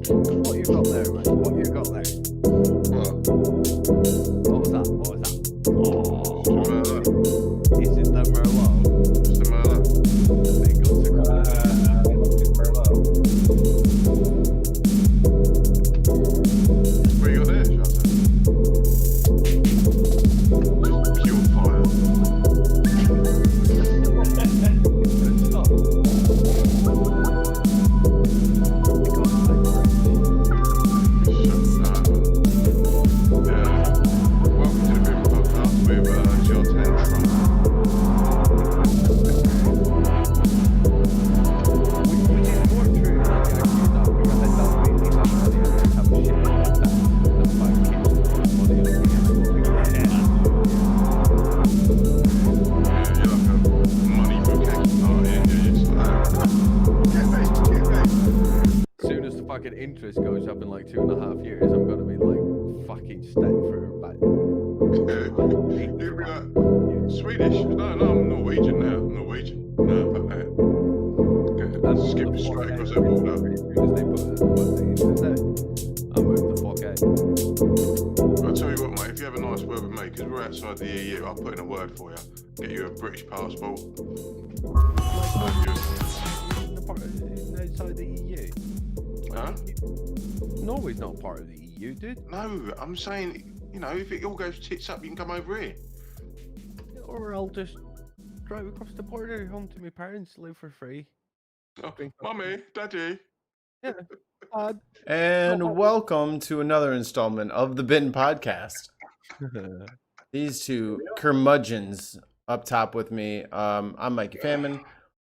What you got there, man? What you got there? What? What was that? What was that? Merlot. Is it the Merlot? It's the Merlot. They got to call it that. What you got there, Charlotte? Pure fire. Good stuff. Welcome to the Breeona Podcast with Jot and Trump. Which is more true than the idea that we don't really have money and have shit like that. The five kids with money and we have You're like a money bukkake party, and you're just like, get me. as soon as the fucking interest goes up in like 2.5 years, I'm gonna be like fucking stacked for about You'd be like, Swedish? No, I'm Norwegian now. Norwegian. No, fuck that. Skip straight across that border. As soon as they put the internet, I move the fuck out. I'll tell you what, mate, if you have a nice word with me, because we're outside the EU, I'll put in a word for you. Get you a British passport. Outside the EU. Huh? Norway's not part of the EU, dude. No, I'm saying, you know, if it all goes tits up, you can come over here. Or I'll just drive across the border home to my parents, live for free. Oh, Mummy, Daddy. Yeah. And welcome to another installment of the Bin Podcast. These two curmudgeons up top with me. I'm Mikey Famine,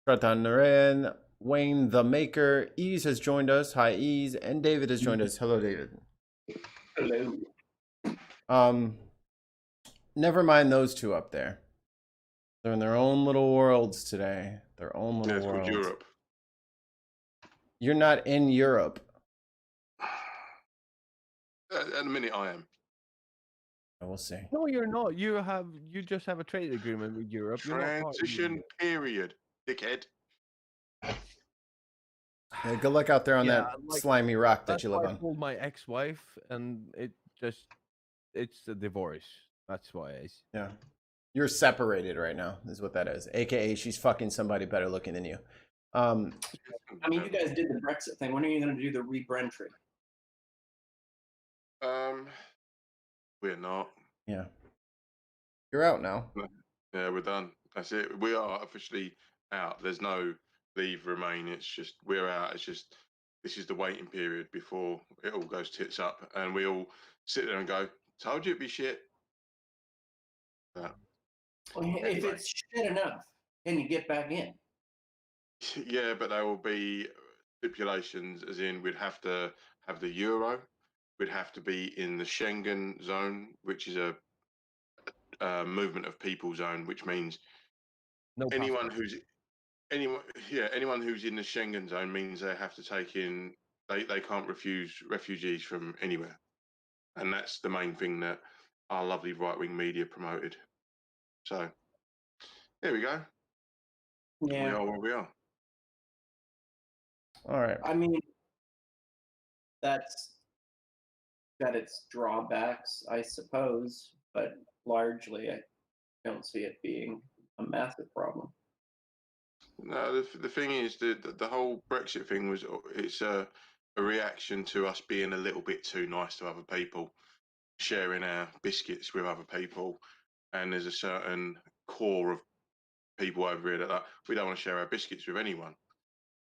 Ratan Narayan, Wayne the Maker. Ease has joined us. Hi, Ease. And David has joined us. Hello, David. Hello. Never mind those two up there. They're in their own little worlds today. Their own Yeah, little it's called worlds. Europe. You're not in Europe. At the minute, I am. We'll see. No, you're not. You just have a trade agreement with Europe. You're not part of the Transition EU. period, dickhead. Yeah, good luck out there on Yeah, that like, slimy rock that That's you why live I on. told my ex-wife, and it's a divorce. That's why Yeah. You're separated right now, is what that is. AKA she's fucking somebody better looking than you. I mean, you guys did the Brexit thing. When are you going to do the re-Brentry? We're not. Yeah. You're out now. Yeah, we're done. That's it. We are officially out. There's no leave remain. It's just we're out. It's just this is the waiting period before it all goes tits up, and we all sit there and go, "Told you it'd be shit." Well, Anyway. if it's shit enough, can you get back in? Yeah, but there will be stipulations, as in we'd have to have the euro, we'd have to be in the Schengen zone, which is a movement of people zone, which means no anyone passport. anyone who's in the Schengen zone means they have to take in they can't refuse refugees from anywhere, and that's the main thing that our lovely right wing media promoted. So there we go. We Yeah. are where we are. All right. I mean, that's got its drawbacks, I suppose, but largely I don't see it being a massive problem. No, the thing is, the whole Brexit thing was it's a reaction to us being a little bit too nice to other people, sharing our biscuits with other people, and there's a certain core of people over here that like, we don't want to share our biscuits with anyone,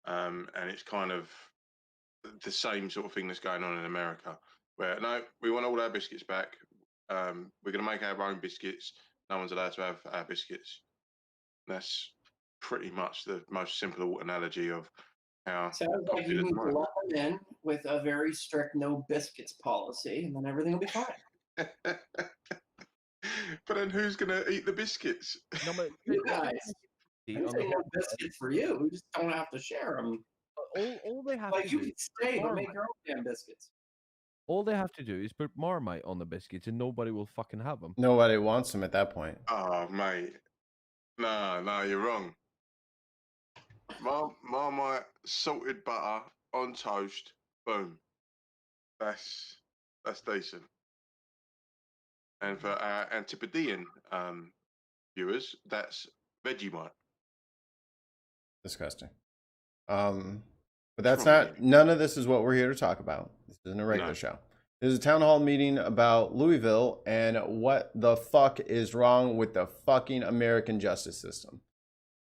and it's kind of the same sort of thing that's going on in America, where no, we want all our biscuits back. We're going to make our own biscuits. No one's allowed to have our biscuits. That's pretty much the most simple analogy of how Sounds like you need to let them in with a very strict no biscuits policy, and then everything will be fine. But then who's going to eat the biscuits? No, but You guys, I'm on saying no the biscuits for you. We just don't have to share them. all they have Like, to you do, can stay, but make your own damn biscuits. all they have to do is put Marmite on the biscuits, and nobody will fucking have them. Nobody wants them at that point. Oh, mate. No, you're wrong. Marmite, salted butter on toast, boom. That's decent. And for our Antipodean viewers, that's Vegemite. Disgusting. But that's wrong with not. None of this is what we're here to talk about. This isn't a regular No. show. This is a town hall meeting about Louisville and what the fuck is wrong with the fucking American justice system.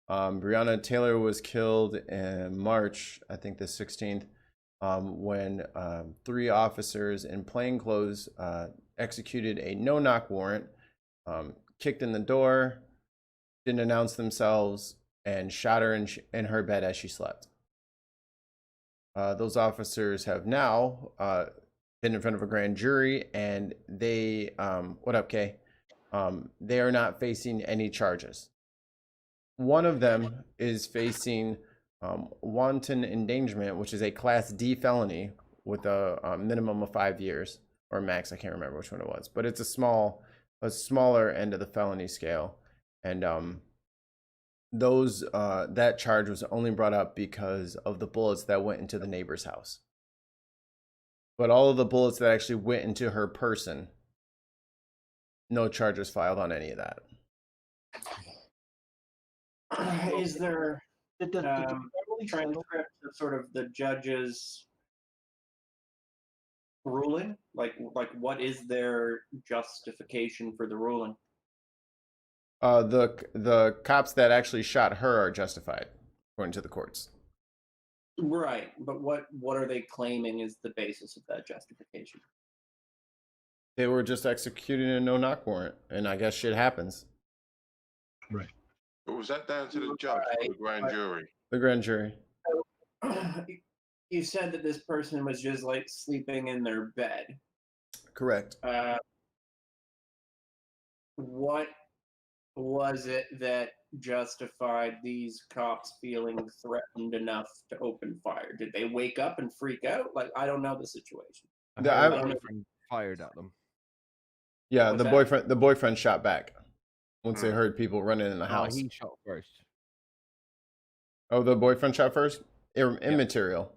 Breeona Taylor was killed in March, I think the 16th, when 3 officers in plain clothes executed a no-knock warrant, kicked in the door, didn't announce themselves, and shot her in her bed as she slept. Those officers have now been in front of a grand jury, and they, what up, Kay? They are not facing any charges. One of them is facing wanton endangerment, which is a Class D felony with a minimum of 5 years, or max. I can't remember which one it was, but it's a smaller end of the felony scale, and that charge was only brought up because of the bullets that went into the neighbor's house. But all of the bullets that actually went into her person, no charges filed on any of that. Is there Did the family transcript of sort of the judge's ruling? Like what is their justification for the ruling? The cops that actually shot her are justified, according to the courts. Right, but what are they claiming is the basis of that justification? They were just executing a no-knock warrant, and I guess shit happens. Right. But was that down to the judge or the grand jury? The grand jury. You said that this person was just like sleeping in their bed. Correct. What was it that justified these cops feeling threatened enough to open fire? Did they wake up and freak out? Like, I don't know the situation. The boyfriend fired at them. Yeah, What's the boyfriend shot back once they heard people running in the house. He shot first. Oh, the boyfriend shot first? Immaterial.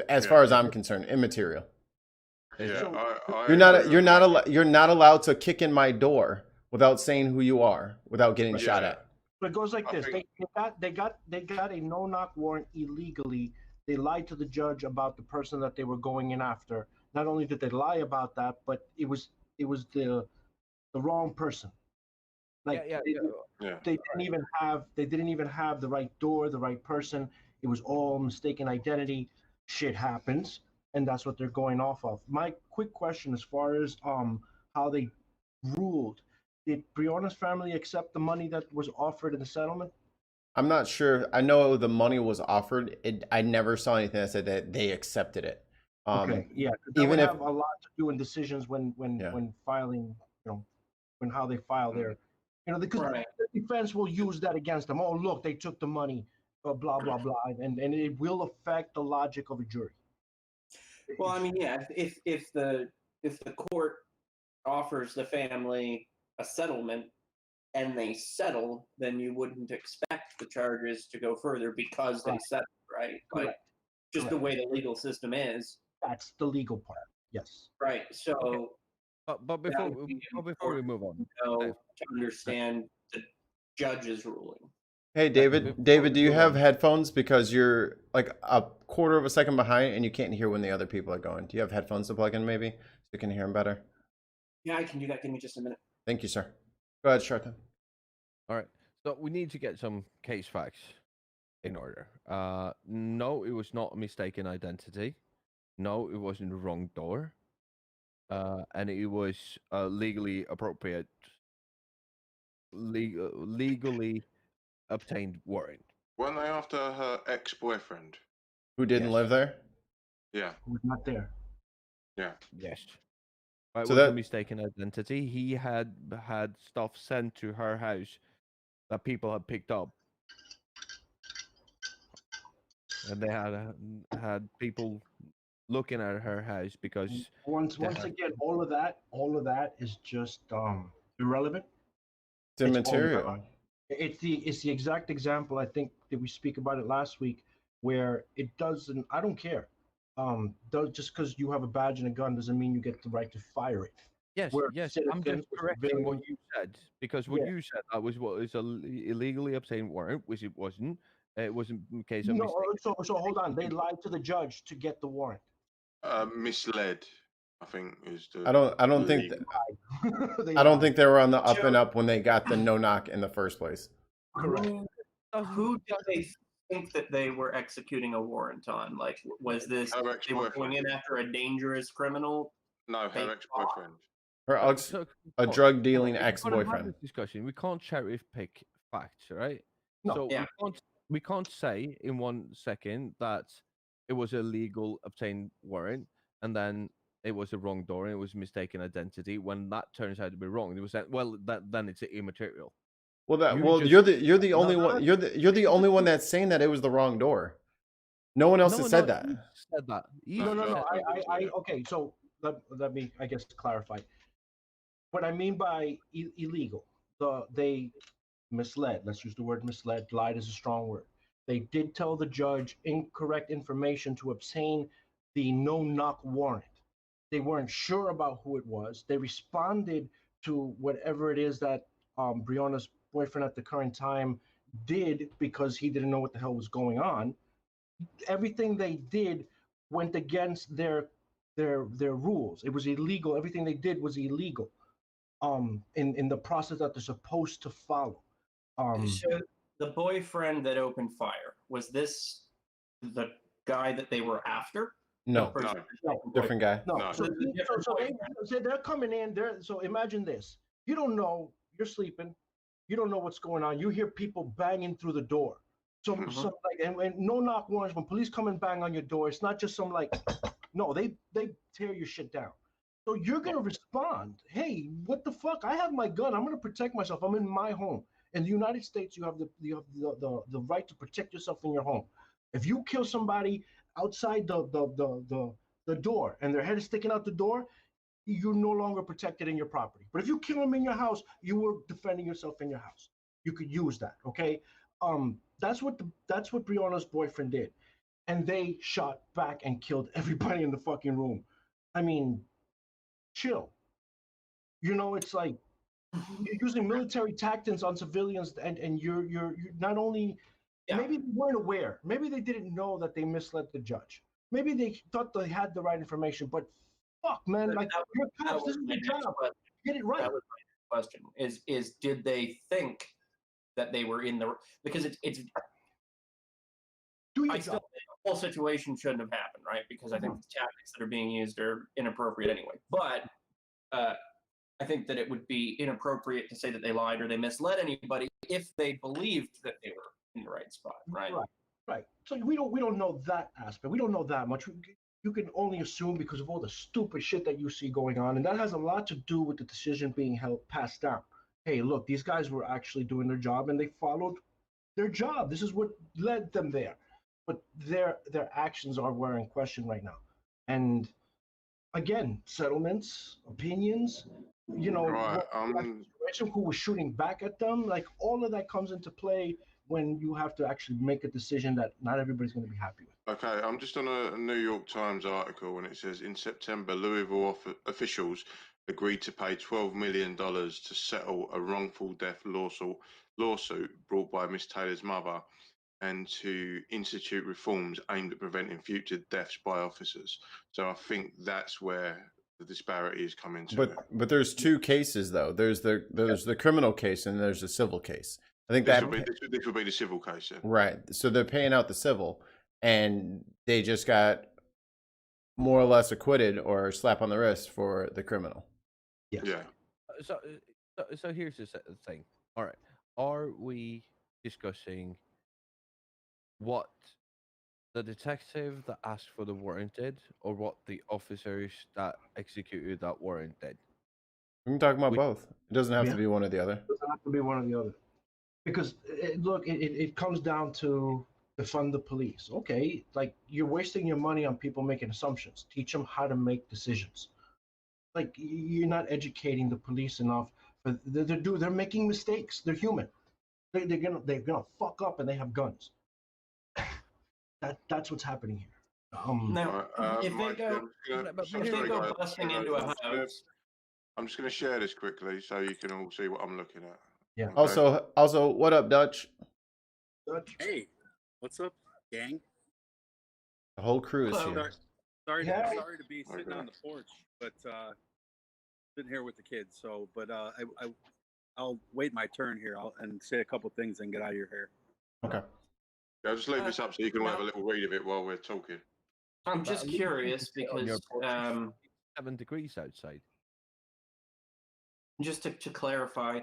As far as I'm concerned, immaterial. Yeah, You're not allowed to kick in my door without saying who you are, without getting shot at. But it goes like this: they got a no-knock warrant illegally. They lied to the judge about the person that they were going in after. Not only did they lie about that, but it was the wrong person. Like they didn't even have the right door, the right person. It was all mistaken identity. Shit happens, and that's what they're going off of. My quick question, as far as how they ruled, did Breeona's family accept the money that was offered in the settlement? I'm not sure. I know the money was offered. I never saw anything that said that they accepted it. Okay, yeah. That even would if have a lot to do in decisions when filing, when how they file their, because the defense will use that against them. Oh, look, they took the money, blah blah blah, and it will affect the logic of a jury. Well, I mean, yeah, if the court offers the family a settlement and they settle, then you wouldn't expect the charges to go further because they settled, right? Like, just the way the legal system is. That's the legal part. Yes. Right. So, okay. But before we move on, to understand the judge's ruling. Hey, David, do you have headphones? Because you're like a quarter of a second behind and you can't hear when the other people are going. Do you have headphones to plug in maybe so you can hear them better? Yeah, I can do that. Give me just a minute. Thank you, sir. Go ahead, Shorten. All right. So we need to get some case facts in order. No, it was not a mistaken identity. No, it wasn't the wrong door. And it was legally appropriate, legally obtained warrant. Weren't they after her ex-boyfriend? Who didn't live there? Yeah. Who's not there? Yeah. Yes. Right, So with that a mistaken identity, he had stuff sent to her house that people had picked up, and they had people looking at her house because once again, all of that is just irrelevant. it's immaterial. It's the exact example, I think, that we speak about it last week, where it doesn't. I don't care. Just because you have a badge and a gun doesn't mean you get the right to fire it. Yes, We're yes. I'm citizens, just we're correcting what civilians. you said because what Yeah. you said that was what is a illegally obtained warrant, which it wasn't. It wasn't a case of No, mistake. so hold on. They lied to the judge to get the warrant. Misled, I think, is the. I don't think legal. They I don't lied. think they were on the up and Joe- up when they got the no knock in the first place. Correct. Who did they think that they were executing a warrant on? Like, was this Her they were going ex-boyfriend. in after a dangerous criminal? No, They her ex-boyfriend. Her ex, So, a hold- drug dealing if we're gonna have ex-boyfriend. this discussion, we can't cherry pick facts, right? No. So Yeah. we can't say in 1 second that it was a legal obtained warrant and then it was a wrong door and it was mistaken identity when that turns out to be wrong. It was that then it's immaterial. You You're just- the only one you're the only one that's saying that it was the wrong door. No one else has said that. You said that. You No, No. said no. Okay, so let me, I guess, clarify. What I mean by illegal, they misled. Let's use the word misled. Lied is a strong word. They did tell the judge incorrect information to obtain the no-knock warrant. They weren't sure about who it was. They responded to whatever it is that Breona's boyfriend at the current time did because he didn't know what the hell was going on. Everything they did went against their rules. It was illegal. Everything they did was illegal. In the process that they're supposed to follow. So the boyfriend that opened fire, was this the guy that they were after? No, Or is No. it the second different guy. No, No. so, So it's a different they're coming in. So imagine this: you don't know, you're sleeping, you don't know what's going on. You hear people banging through the door. Mhm. Some like and no knock warrants. When police come and bang on your door, it's not just some like, no, they tear your shit down. So you're gonna respond. Hey, what the fuck? I have my gun. I'm gonna protect myself. I'm in my home. In the United States, you have the right to protect yourself in your home. If you kill somebody outside the door and their head is sticking out the door, you're no longer protected in your property. But if you kill them in your house, you were defending yourself in your house. You could use that, okay? That's what Breonna's boyfriend did, and they shot back and killed everybody in the fucking room. I mean, chill. You know, it's like you're using military tactics on civilians, and you're not only. Yeah. Maybe they weren't aware. Maybe they didn't know that they misled the judge. Maybe they thought they had the right information, but fuck, man, like you're cops. This is your job. Get it right. That was my next question. Is did they think that they were in the because it's Do your I still job. think the whole situation shouldn't have happened, right? Because I think the tactics that are being used are inappropriate anyway. But I think that it would be inappropriate to say that they lied or they misled anybody if they believed that they were in the right spot, right? Right. So we don't know that aspect. We don't know that much. You can only assume because of all the stupid shit that you see going on, and that has a lot to do with the decision being passed down. Hey, look, these guys were actually doing their job and they followed their job. This is what led them there. But their actions are were in question right now. And again, settlements, opinions, you know, Right. who was shooting back at them, like all of that comes into play when you have to actually make a decision that not everybody's going to be happy with. Okay, I'm just on a New York Times article, and it says in September, Louisville officials agreed to pay $12 million to settle a wrongful death lawsuit brought by Miss Taylor's mother, and to institute reforms aimed at preventing future deaths by officers. So I think that's where the disparity is coming to. But there's two cases though. There's the criminal case and there's the civil case. I think This that will be the civil case, then. right. So they're paying out the civil, and they just got more or less acquitted or slap on the wrist for the criminal. Yes. Yeah. So here's the thing. All right, are we discussing what the detective that asked for the warrant did, or what the officers that executed that warrant did? We can talk about We- both. It doesn't have Yeah. to be one or the other. It doesn't have to be one or the other. Because look, it comes down to defund the police. Okay, like you're wasting your money on people making assumptions. Teach them how to make decisions. Like you're not educating the police enough. But they're making mistakes. They're human. They're gonna fuck up, and they have guns. That's what's happening here. Now, Right, if they Mikey, go, but if they sorry, go guys. busting into a house, I'm just going to share this quickly so you can all see what I'm looking at. Yeah. Okay? Also, what up, Dutch? Dutch. Hey, what's up, gang? The whole crew is Hello. here. Sorry Yeah. to be sitting Okay. on the porch, but sitting here with the kids. So, but I'll wait my turn here. And say a couple things and get out of your hair. Okay. Yeah, I'll just leave this up so you can all have a no. little read of it while we're talking. I'm just at least you curious can sit on your because porch. It's 7 degrees outside. just to clarify,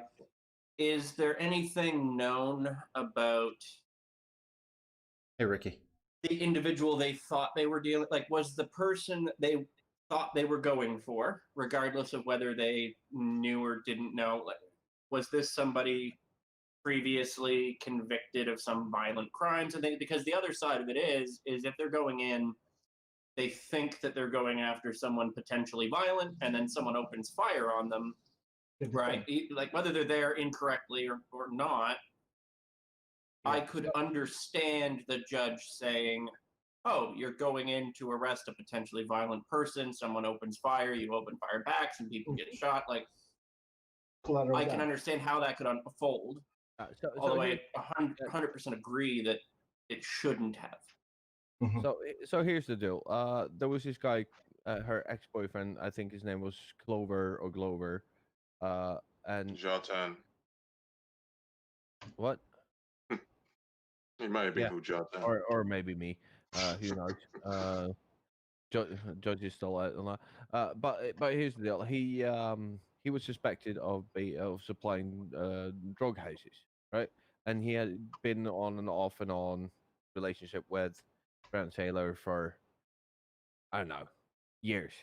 is there anything known about Hey, Ricky. the individual they thought they were dealing? Like, was the person they thought they were going for, regardless of whether they knew or didn't know, like, was this somebody previously convicted of some violent crimes? And because the other side of it is if they're going in, they think that they're going after someone potentially violent, and then someone opens fire on them, right? Like, whether they're there incorrectly or not, I could understand the judge saying, oh, you're going in to arrest a potentially violent person, someone opens fire, you open fire back, some people get shot. Like, I can understand how that could unfold. Although I 100% agree that it shouldn't have. Mhm. So here's the deal. There was this guy, her ex-boyfriend. I think his name was Clover or Glover. And Jartan. what? He may have been Yeah. called Jartan. Or maybe me. Who knows? Judge is still out on that. But here's the deal. He was suspected of supplying drug houses, right? And he had been on and on relationship with Breeona Taylor for, I don't know, years.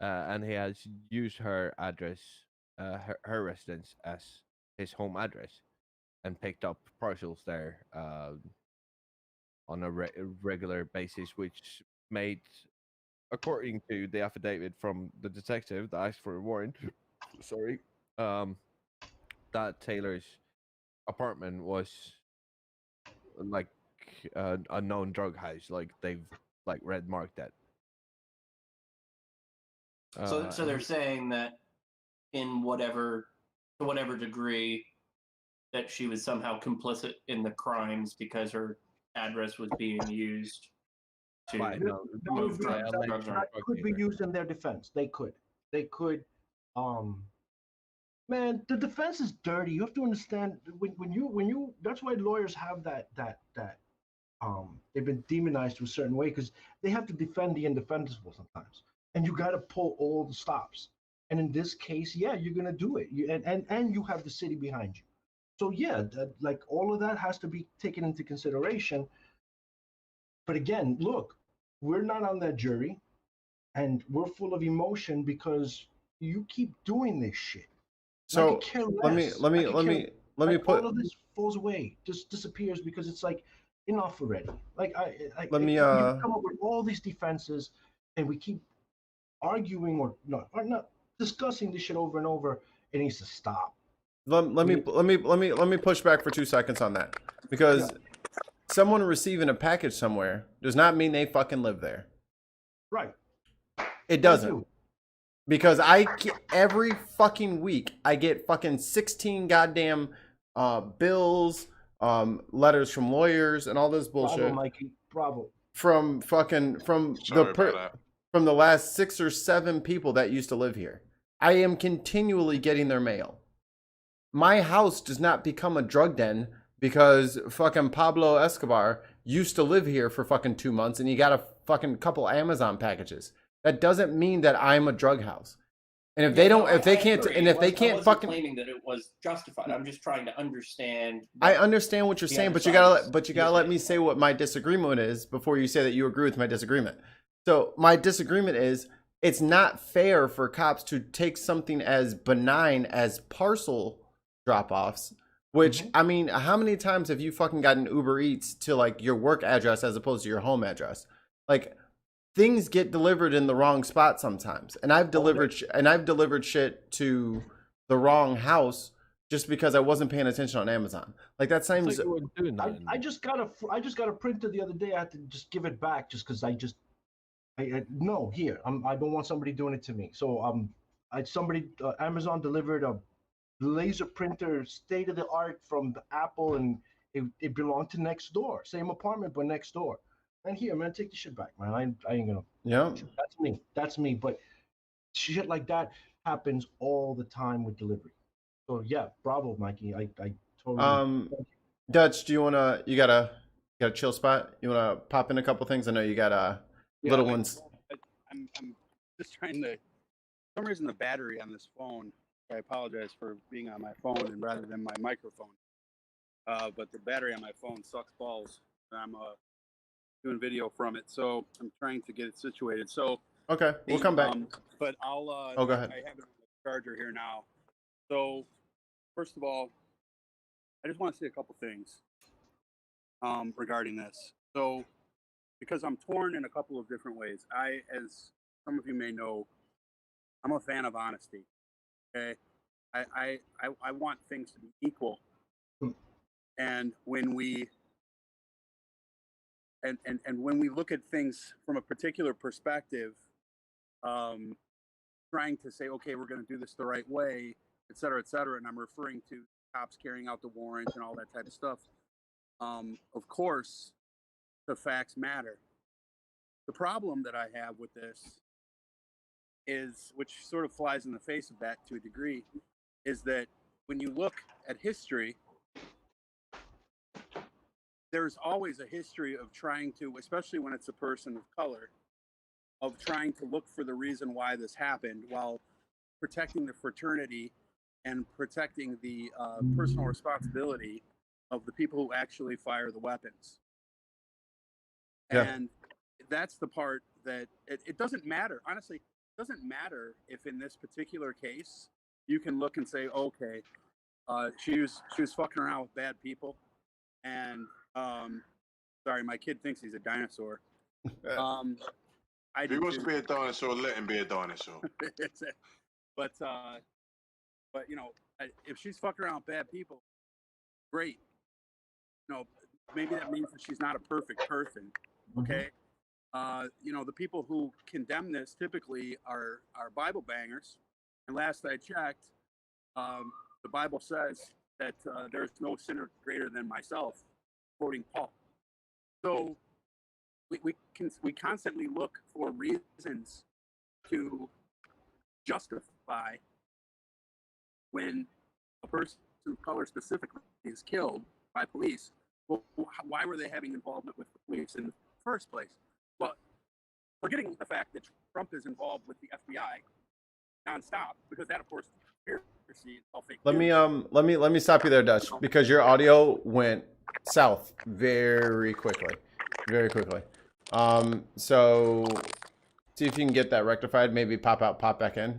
And he has used her address, her residence as his home address, and picked up parcels there on a regular basis, which made, according to the affidavit from the detective that asked for a warrant, sorry, that Taylor's apartment was like a known drug house. Like, they've like red marked that. So they're saying that in to whatever degree, that she was somehow complicit in the crimes because her address was being used to move drugs. That could be used in their defense. They could. Man, the defense is dirty. You have to understand when you. That's why lawyers have that. They've been demonized to a certain way because they have to defend the indefensible sometimes, and you got to pull all the stops. And in this case, yeah, you're gonna do it. And you have the city behind you. So yeah, like all of that has to be taken into consideration. But again, look, we're not on that jury, and we're full of emotion because you keep doing this shit. So let me put all of this falls away, just disappears because it's like enough already. You come up with all these defenses, and we keep arguing or not discussing this shit over and over. It needs to stop. Let me push back for 2 seconds on that, because someone receiving a package somewhere does not mean they fucking live there. Right. It doesn't. Because every fucking week I get fucking 16 goddamn bills, letters from lawyers and all this bullshit. Bravo, Mikey. Bravo. From the last 6 or 7 people that used to live here. I am continually getting their mail. My house does not become a drug den because fucking Pablo Escobar used to live here for fucking 2 months and he got a fucking couple Amazon packages. That doesn't mean that I'm a drug house. And if they can't fucking claiming that it was justified. I'm just trying to understand. I understand what you're saying, but you gotta let me say what my disagreement is before you say that you agree with my disagreement. So my disagreement is, it's not fair for cops to take something as benign as parcel drop-offs, which, I mean, how many times have you fucking gotten Uber Eats to like your work address as opposed to your home address? Like, things get delivered in the wrong spot sometimes, and I've delivered shit to the wrong house just because I wasn't paying attention on Amazon. Like that It's like seems. you weren't doing that I just got a printer the other day. I had to just give it back just because no, here I don't want somebody doing it to me. So Amazon delivered a laser printer, state of the art from Apple, and it belonged to next door, same apartment but next door. And here, man, take the shit back, man. I ain't gonna. Yeah. That's me. But shit like that happens all the time with delivery. So yeah, bravo, Mikey. I totally. Dutch, do you wanna? You got a chill spot? You wanna pop in a couple things? I know you got little ones. I'm just trying to. For some reason, the battery on this phone. I apologize for being on my phone and rather than my microphone. But the battery on my phone sucks balls. And I'm doing video from it, so I'm trying to get it situated. So Okay, we'll come back. But I'll. Oh, go ahead. I have it on the charger here now. So first of all, I just want to say a couple things regarding this. So because I'm torn in a couple of different ways. As some of you may know, I'm a fan of honesty. Okay, I want things to be equal, and when we when we look at things from a particular perspective, trying to say, okay, we're going to do this the right way, et cetera, and I'm referring to cops carrying out the warrant and all that type of stuff. Of course, the facts matter. The problem that I have with this is, which sort of flies in the face of that to a degree, is that when you look at history, there's always a history of trying to, especially when it's a person of color, of trying to look for the reason why this happened while protecting the fraternity and protecting the personal responsibility of the people who actually fire the weapons. Yeah. And that's the part that it doesn't matter. Honestly, it doesn't matter if in this particular case you can look and say, okay, she was fucking around with bad people, and sorry, my kid thinks he's a dinosaur. If he wants to be a dinosaur, let him be a dinosaur. But you know, if she's fucking around with bad people, great. You know, maybe that means that she's not a perfect person. Okay. You know, the people who condemn this typically are Bible bangers. And last I checked, the Bible says that there's no sinner greater than myself, quoting Paul. So we constantly look for reasons to justify when a person of color specifically is killed by police. Well, why were they having involvement with the police in the first place? Well, forgetting the fact that Trump is involved with the FBI nonstop, because that, of course, is all fake news. Let me stop you there, Dutch, because your audio went south very quickly. So see if you can get that rectified. Maybe pop out, pop back in,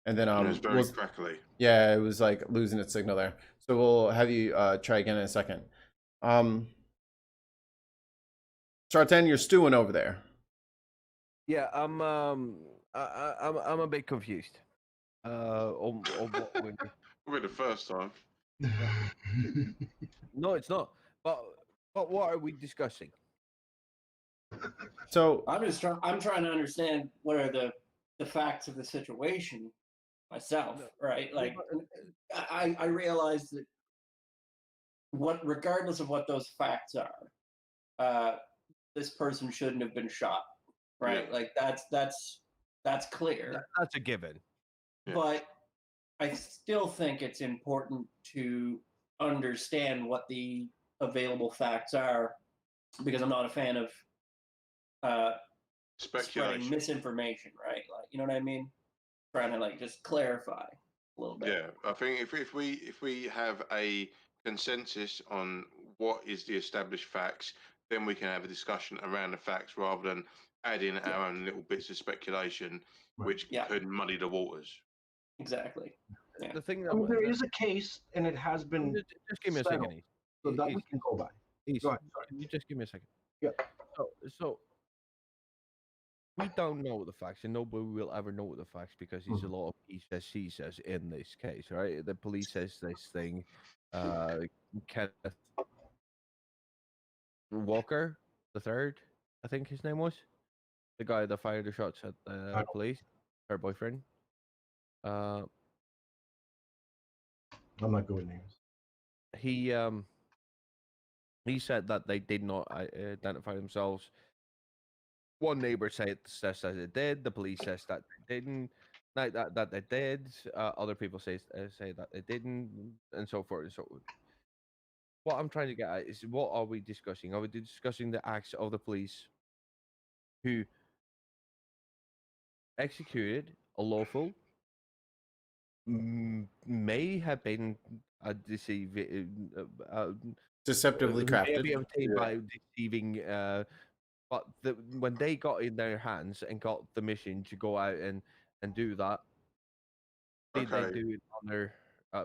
and then It was very crackly. Yeah, it was like losing its signal there. So we'll have you try again in a second. Sartan, you're stewing over there. Yeah, I'm a bit confused. On what we... Probably the first time. No, it's not. But what are we discussing? So I'm trying to understand what are the facts of the situation myself, right? Like, I realize that regardless of what those facts are, this person shouldn't have been shot, right? Yeah. Like that's clear. That's a given. Yeah. But I still think it's important to understand what the available facts are, because I'm not a fan of spreading Speculation. misinformation, right? Like, you know what I mean? Trying to like just clarify a little bit. Yeah, I think if we have a consensus on what is the established facts, then we can have a discussion around the facts rather than adding our own little bits of speculation, which could muddy the waters. Exactly. Yeah. The thing I mean, there is a case, and it has been just give me a second, East. so that we can go by. East, Go ahead, sorry. can you just give me a second? Yeah. So we don't know the facts, and nobody will ever know the facts because it's a Mhm. lot of he says, she says in this case, right? The police says this thing. Kenneth Walker, the third, I think his name was the guy that fired the shots at the police. Her boyfriend. I'm not good with names. He said that they did not identify themselves. One neighbor says that it did. The police says that they didn't. That they did. Other people say that they didn't, and so forth and so on. What I'm trying to get at is, what are we discussing? Are we discussing the acts of the police who executed a lawful, may have been Deceptively may crafted. be obtained Yeah. by deceiving, but when they got in their hands and got the mission to go out and do that, did they Okay. do it on their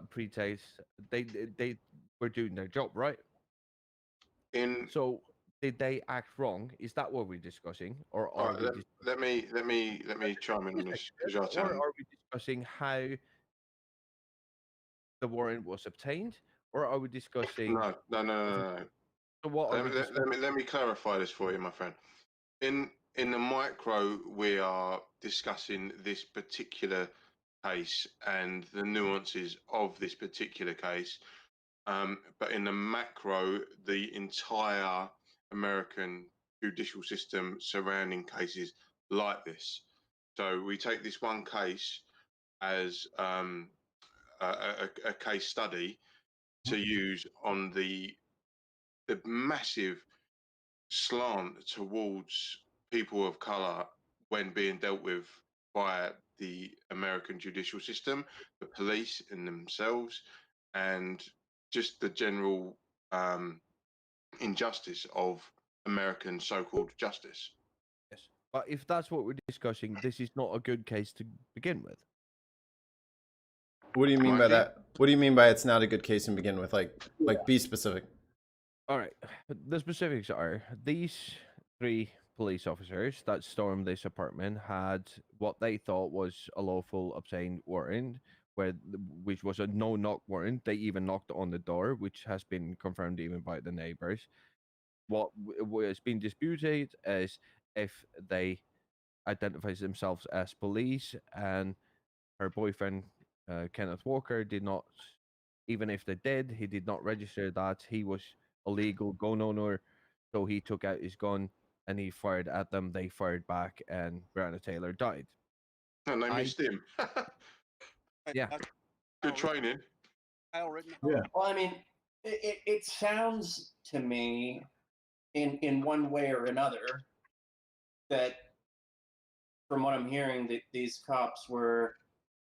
pretext? They were doing their job, right? In So did they act wrong? Is that what we're discussing, or all are right, we let me chime in on this because you're or telling. are we discussing how the warrant was obtained, or are we discussing? No. So what are we discussing? Let me clarify this for you, my friend. In the micro, we are discussing this particular case and the nuances of this particular case. But in the macro, the entire American judicial system surrounding cases like this. So we take this one case as a case study to use on the massive slant towards people of color when being dealt with by the American judicial system, the police in themselves, and just the general injustice of American so-called justice. Yes. But if that's what we're discussing, this is not a good case to begin with. What do you mean by Mikey? that? What do you mean by it's not a good case to begin with? Like be specific. All right. The specifics are these three police officers that stormed this apartment had what they thought was a lawful obtained warrant, which was a no-knock warrant. They even knocked on the door, which has been confirmed even by the neighbors. What was being disputed is if they identify themselves as police, and her boyfriend, Kenneth Walker, did not. Even if they did, he did not register that. He was a legal gun owner, so he took out his gun and he fired at them. They fired back, and Breeona Taylor died. And they missed him. Yeah. Good training. Kyle written. Yeah. Well, I mean, it sounds to me, in one way or another, that from what I'm hearing, that these cops were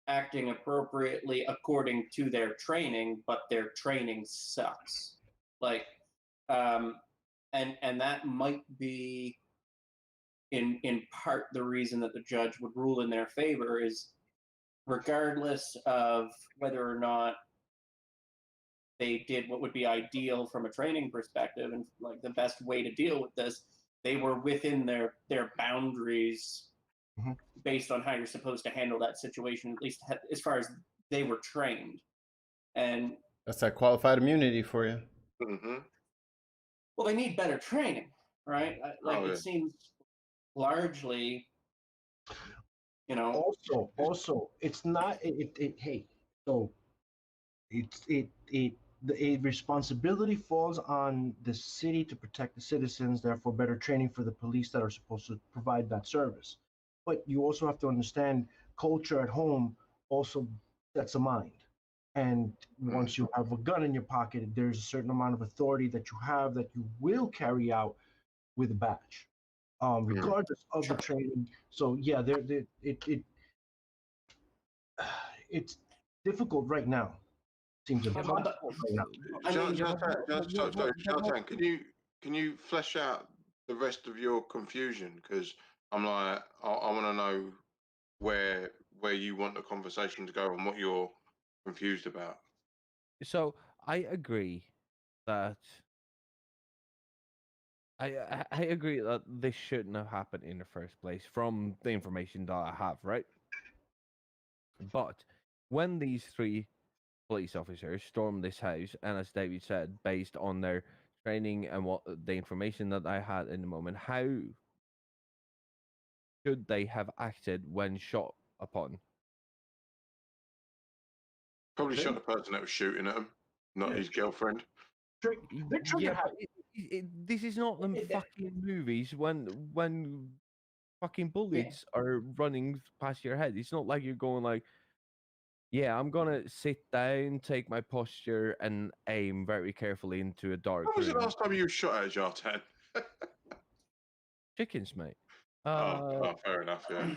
acting appropriately according to their training, but their training sucks. Like, and that might be in part the reason that the judge would rule in their favor is, regardless of whether or not they did what would be ideal from a training perspective and like the best way to deal with this, they were within their boundaries based on how you're supposed to handle that situation, at least as far as they were trained. And That's that qualified immunity for you. Mm-hmm. well, they need better training, right? It seems largely, Also, it's not. Hey, so the responsibility falls on the city to protect the citizens. Therefore, better training for the police that are supposed to provide that service. But you also have to understand culture at home also sets a mind. And once you have a gun in your pocket, there's a certain amount of authority that you have that you will carry out with a badge, regardless of the training. So yeah, it's difficult right now. Seems impossible right now. Can you flesh out the rest of your confusion? Because I'm like, I want to know where you want the conversation to go and what you're confused about. So I agree that I agree that this shouldn't have happened in the first place from the information that I have, right? But when these three police officers stormed this house, and as David said, based on their training and what the information that I had in the moment, how should they have acted when shot upon? Probably shot the person that was shooting at him, not his girlfriend. The trigger Yeah, happy. but this is not them fucking movies when fucking Yeah. bullets are running past your head. It's not like you're going like, yeah, I'm gonna sit down, take my posture, and aim very carefully into a dark When was the room. last time you were shot at, Jartan? Chickens, mate. Oh, fair enough. Yeah.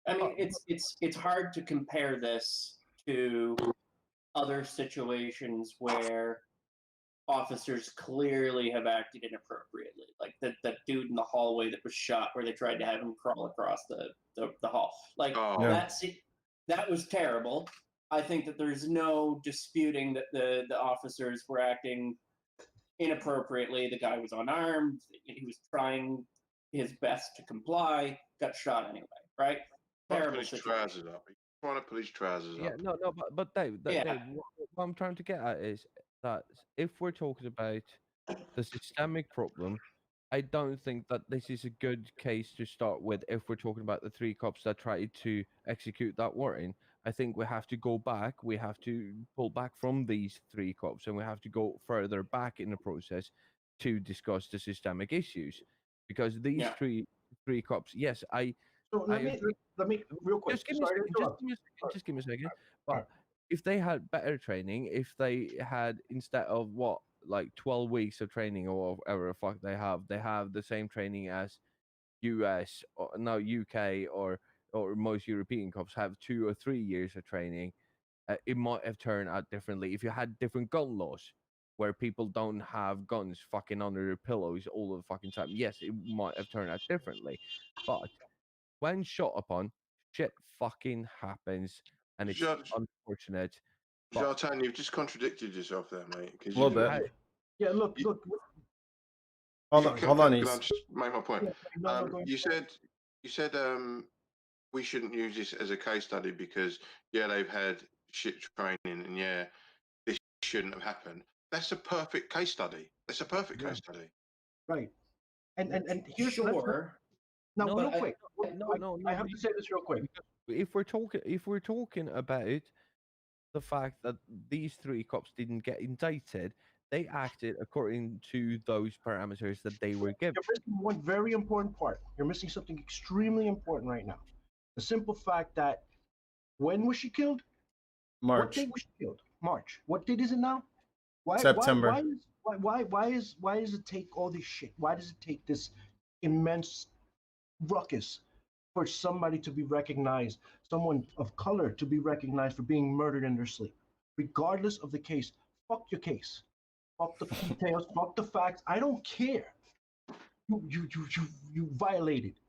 I mean, it's hard to compare this to other situations where officers clearly have acted inappropriately, like that dude in the hallway that was shot, where they tried to have him crawl across the hall. Like Oh. Yeah. that was terrible. I think that there's no disputing that the officers were acting inappropriately. The guy was unarmed. He was trying his best to comply. Got shot anyway. Right? Trying to Terrible put his situation. trousers up. He's trying to put his trousers Yeah, up. no, but Dave, Yeah. Dave, what I'm trying to get at is that if we're talking about the systemic problem, I don't think that this is a good case to start with. If we're talking about the three cops that tried to execute that warrant, I think we have to go back. We have to pull back from these three cops, and we have to go further back in the process to discuss the systemic issues, because these Yeah. three cops. Yes, So I let me agree. real quick. Just give me a Sorry to second. interrupt. Just give me a second. Alright. But if they had better training, if they had, instead of what, like 12 weeks of training or whatever the fuck they have the same training as US or now UK or most European cops have 2 or 3 years of training, it might have turned out differently. If you had different gun laws where people don't have guns fucking under their pillows all the fucking time, yes, it might have turned out differently. But when shot upon, shit fucking happens, and it's unfortunate. But Jartan, you've just contradicted yourself there, mate. A little bit. Yeah, look. Hold on, Can I East. just make my point? No, go You said we shouldn't use this as a case study because they've had shit training and this shouldn't have happened. That's a perfect case study. That's a perfect case study. Right. And here's Sure. now No, real but quick. I have to say this real quick. if we're talking about the fact that these three cops didn't get indicted, they acted according to those parameters that they were given. You're missing one very important part. You're missing something extremely important right now. The simple fact that when was she killed? What March. date was she killed? March. What date is it now? September. Why does it take all this shit? Why does it take this immense ruckus for somebody to be recognized, someone of color to be recognized for being murdered in their sleep? Regardless of the case, fuck your case. Fuck the details, fuck the facts. I don't care. You violated.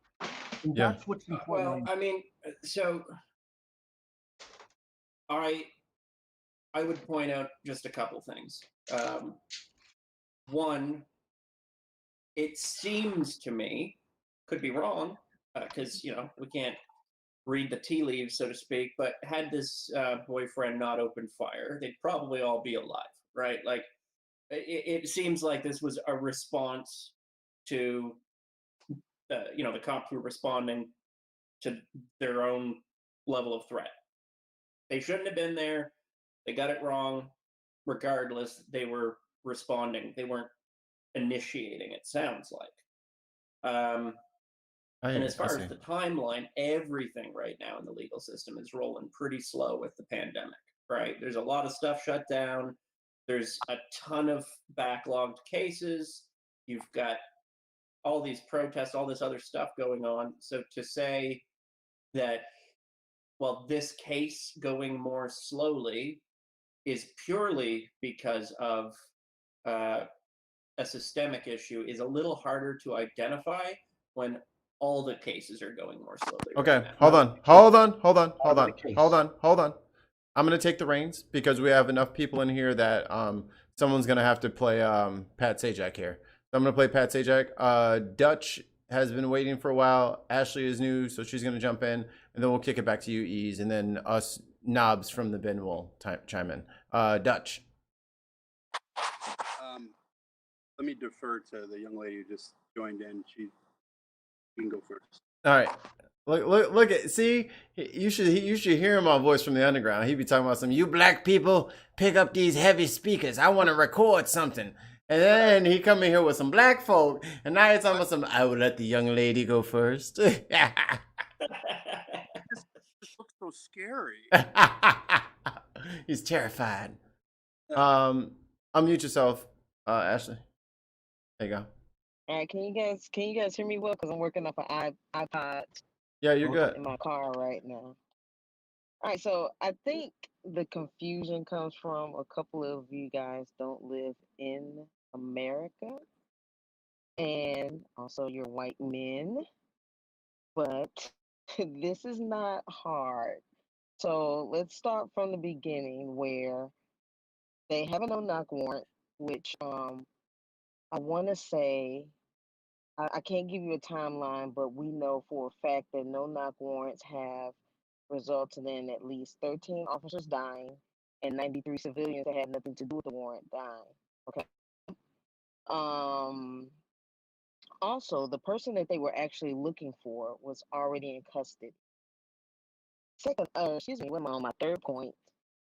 And Yeah. that's what's important. Well, I mean, so I would point out just a couple things. One, it seems to me, could be wrong, because we can't read the tea leaves, so to speak. But had this boyfriend not opened fire, they'd probably all be alive, right? Like, it seems like this was a response to, the cops were responding to their own level of threat. They shouldn't have been there. They got it wrong. Regardless, they were responding. They weren't initiating, it sounds like. And as far as the timeline, everything right now in the legal system is rolling pretty slow with the pandemic, right? There's a lot of stuff shut down. There's a ton of backlogged cases. You've got all these protests, all this other stuff going on. So to say that, well, this case going more slowly is purely because of a systemic issue is a little harder to identify when all the cases are going more slowly. Okay, right now. hold on. I'm gonna take the reins because we have enough people in here that someone's gonna have to play Pat Sajak here. I'm gonna play Pat Sajak. Dutch has been waiting for a while. Ashley is new, so she's gonna jump in, and then we'll kick it back to you, Ease, and then us knobs from the bin will chime in. Dutch. Let me defer to the young lady who just joined in. She can go first. All right. Look at see. You should hear my voice from the underground. He'd be talking about some. You black people pick up these heavy speakers. I want to record something. And then he come in here with some black folk, and now he's talking about some. I will let the young lady go first. This looks so scary. He's terrified. Unmute yourself, Ashley. There you go. All right, can you guys hear me well? Because I'm working off an iPod Yeah, you're good. in my car right now. All right, so I think the confusion comes from a couple of you guys don't live in America, and also you're white men, but this is not hard. So let's start from the beginning where they have a no-knock warrant, which I want to say I can't give you a timeline, but we know for a fact that no-knock warrants have resulted in at least 13 officers dying and 93 civilians that had nothing to do with the warrant dying. Okay. Also, the person that they were actually looking for was already in custody. Second, excuse me, I'm on my third point.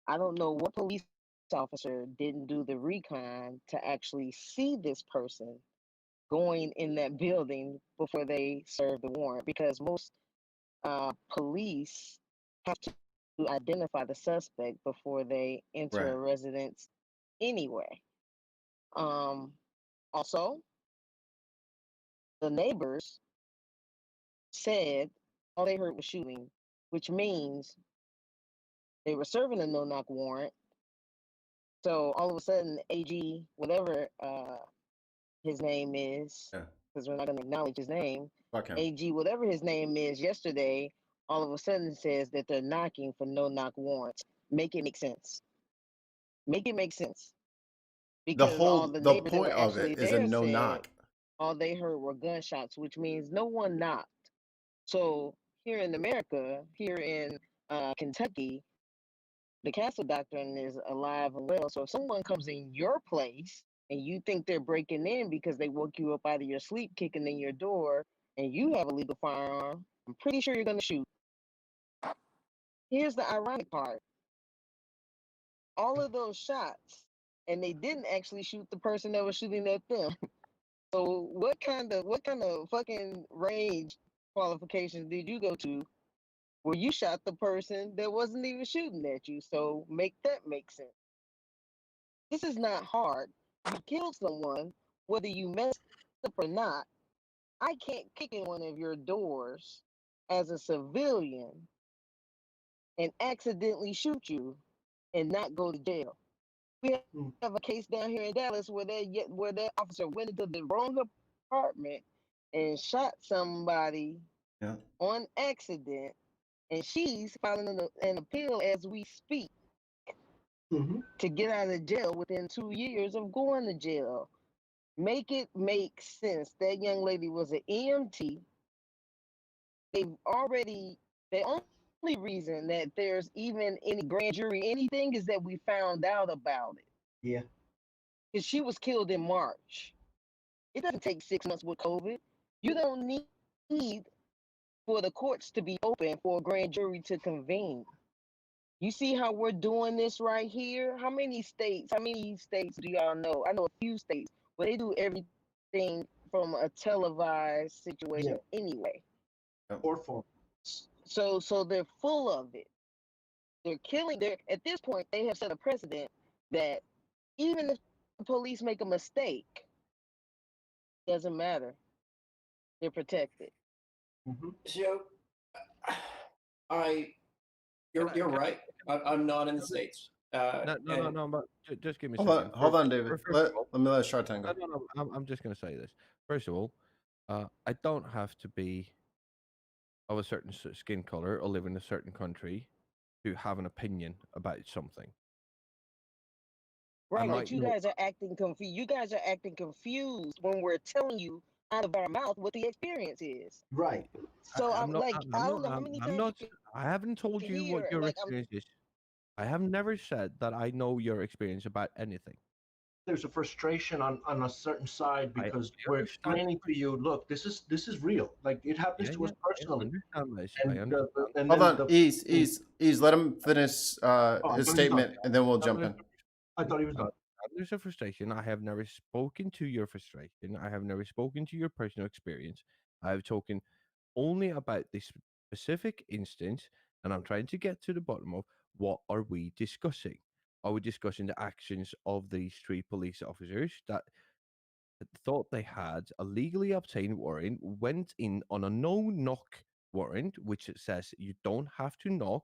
I don't know what police officer didn't do the recon to actually see this person going in that building before they serve the warrant, because most police have to identify the suspect before they enter a residence anyway. Also, the neighbors said all they heard was shooting, which means they were serving a no-knock warrant. So all of a sudden, AG, whatever his name is, because we're not going to acknowledge his name, AG, whatever his name is, yesterday, all of a sudden says that they're knocking for no-knock warrants. Make it make sense. Make it make sense. Because all the neighbors point that were of actually it is a there no said knock. all they heard were gunshots, which means no one knocked. So here in America, here in Kentucky, the castle doctrine is alive and well. So if someone comes in your place and you think they're breaking in because they woke you up out of your sleep, kicking in your door, and you have a legal firearm, I'm pretty sure you're going to shoot. Here's the ironic part. All of those shots, and they didn't actually shoot the person that was shooting at them. So what kind of fucking range qualifications did you go to where you shot the person that wasn't even shooting at you? So make that make sense. This is not hard. You killed someone, whether you messed up or not. I can't kick in one of your doors as a civilian and accidentally shoot you and not go to jail. We have a case down here in Dallas where that officer went into the wrong apartment and shot somebody on accident, and she's filing an appeal as we speak to get out of jail within 2 years of going to jail. Make it make sense. That young lady was an EMT. The only reason that there's even any grand jury anything is that we found out about it. Yeah. Because she was killed in March. It doesn't take 6 months with COVID. You don't need for the courts to be open for a grand jury to convene. You see how we're doing this right here? How many states do y'all know? I know a few states where they do everything from a televised situation anyway. Or for. So they're full of it. At this point, they have set a precedent that even if the police make a mistake, doesn't matter. They're protected. So, you're right. I'm not in the States. No, but just give me a Hold second. on, hold on, David. Let me let Shartan go. No, I'm just going to say this. First of all, I don't have to be of a certain skin color or live in a certain country to have an opinion about something. Right, might but you not. guys are acting confused. You guys are acting confused when we're telling you out of our mouth what the experience is. Right. So I'm I'm not. like, I don't know how many I'm times not. you I haven't told can you what hear. your Like I'm experience is. I have never said that I know your experience about anything. There's a frustration on a certain side I because we're understand. explaining to you, look, this is real. Like it happens Yeah, to yeah. us personally, I understand this. I and understand. and Hold then on, ease. Let him finish Oh, I his thought he was done. statement, and then we'll jump in. I thought he was done. There's a frustration. I have never spoken to your frustration. I have never spoken to your personal experience. I have spoken only about this specific instance, and I'm trying to get to the bottom of what are we discussing. Are we discussing the actions of these three police officers that thought they had a legally obtained warrant, went in on a no-knock warrant, which it says you don't have to knock,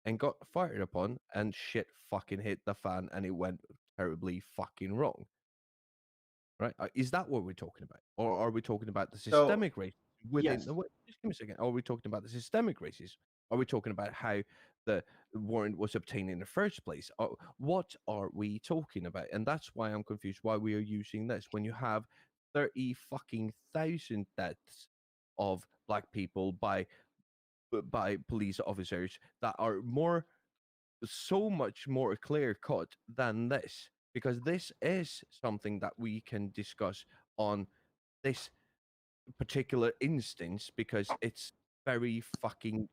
and got fired upon, and shit fucking hit the fan, and it went terribly fucking wrong. Right? Is that what we're talking about, or are we talking about the So systemic racism within? Yes. No, wait, just give me a second. Are we talking about the systemic racism? Are we talking about how the warrant was obtained in the first place? What are we talking about? And that's why I'm confused. Why we are using this when you have 30 fucking thousand deaths of black people by police officers that are so much more clear cut than this, because this is something that we can discuss on this particular instance because it's very fucking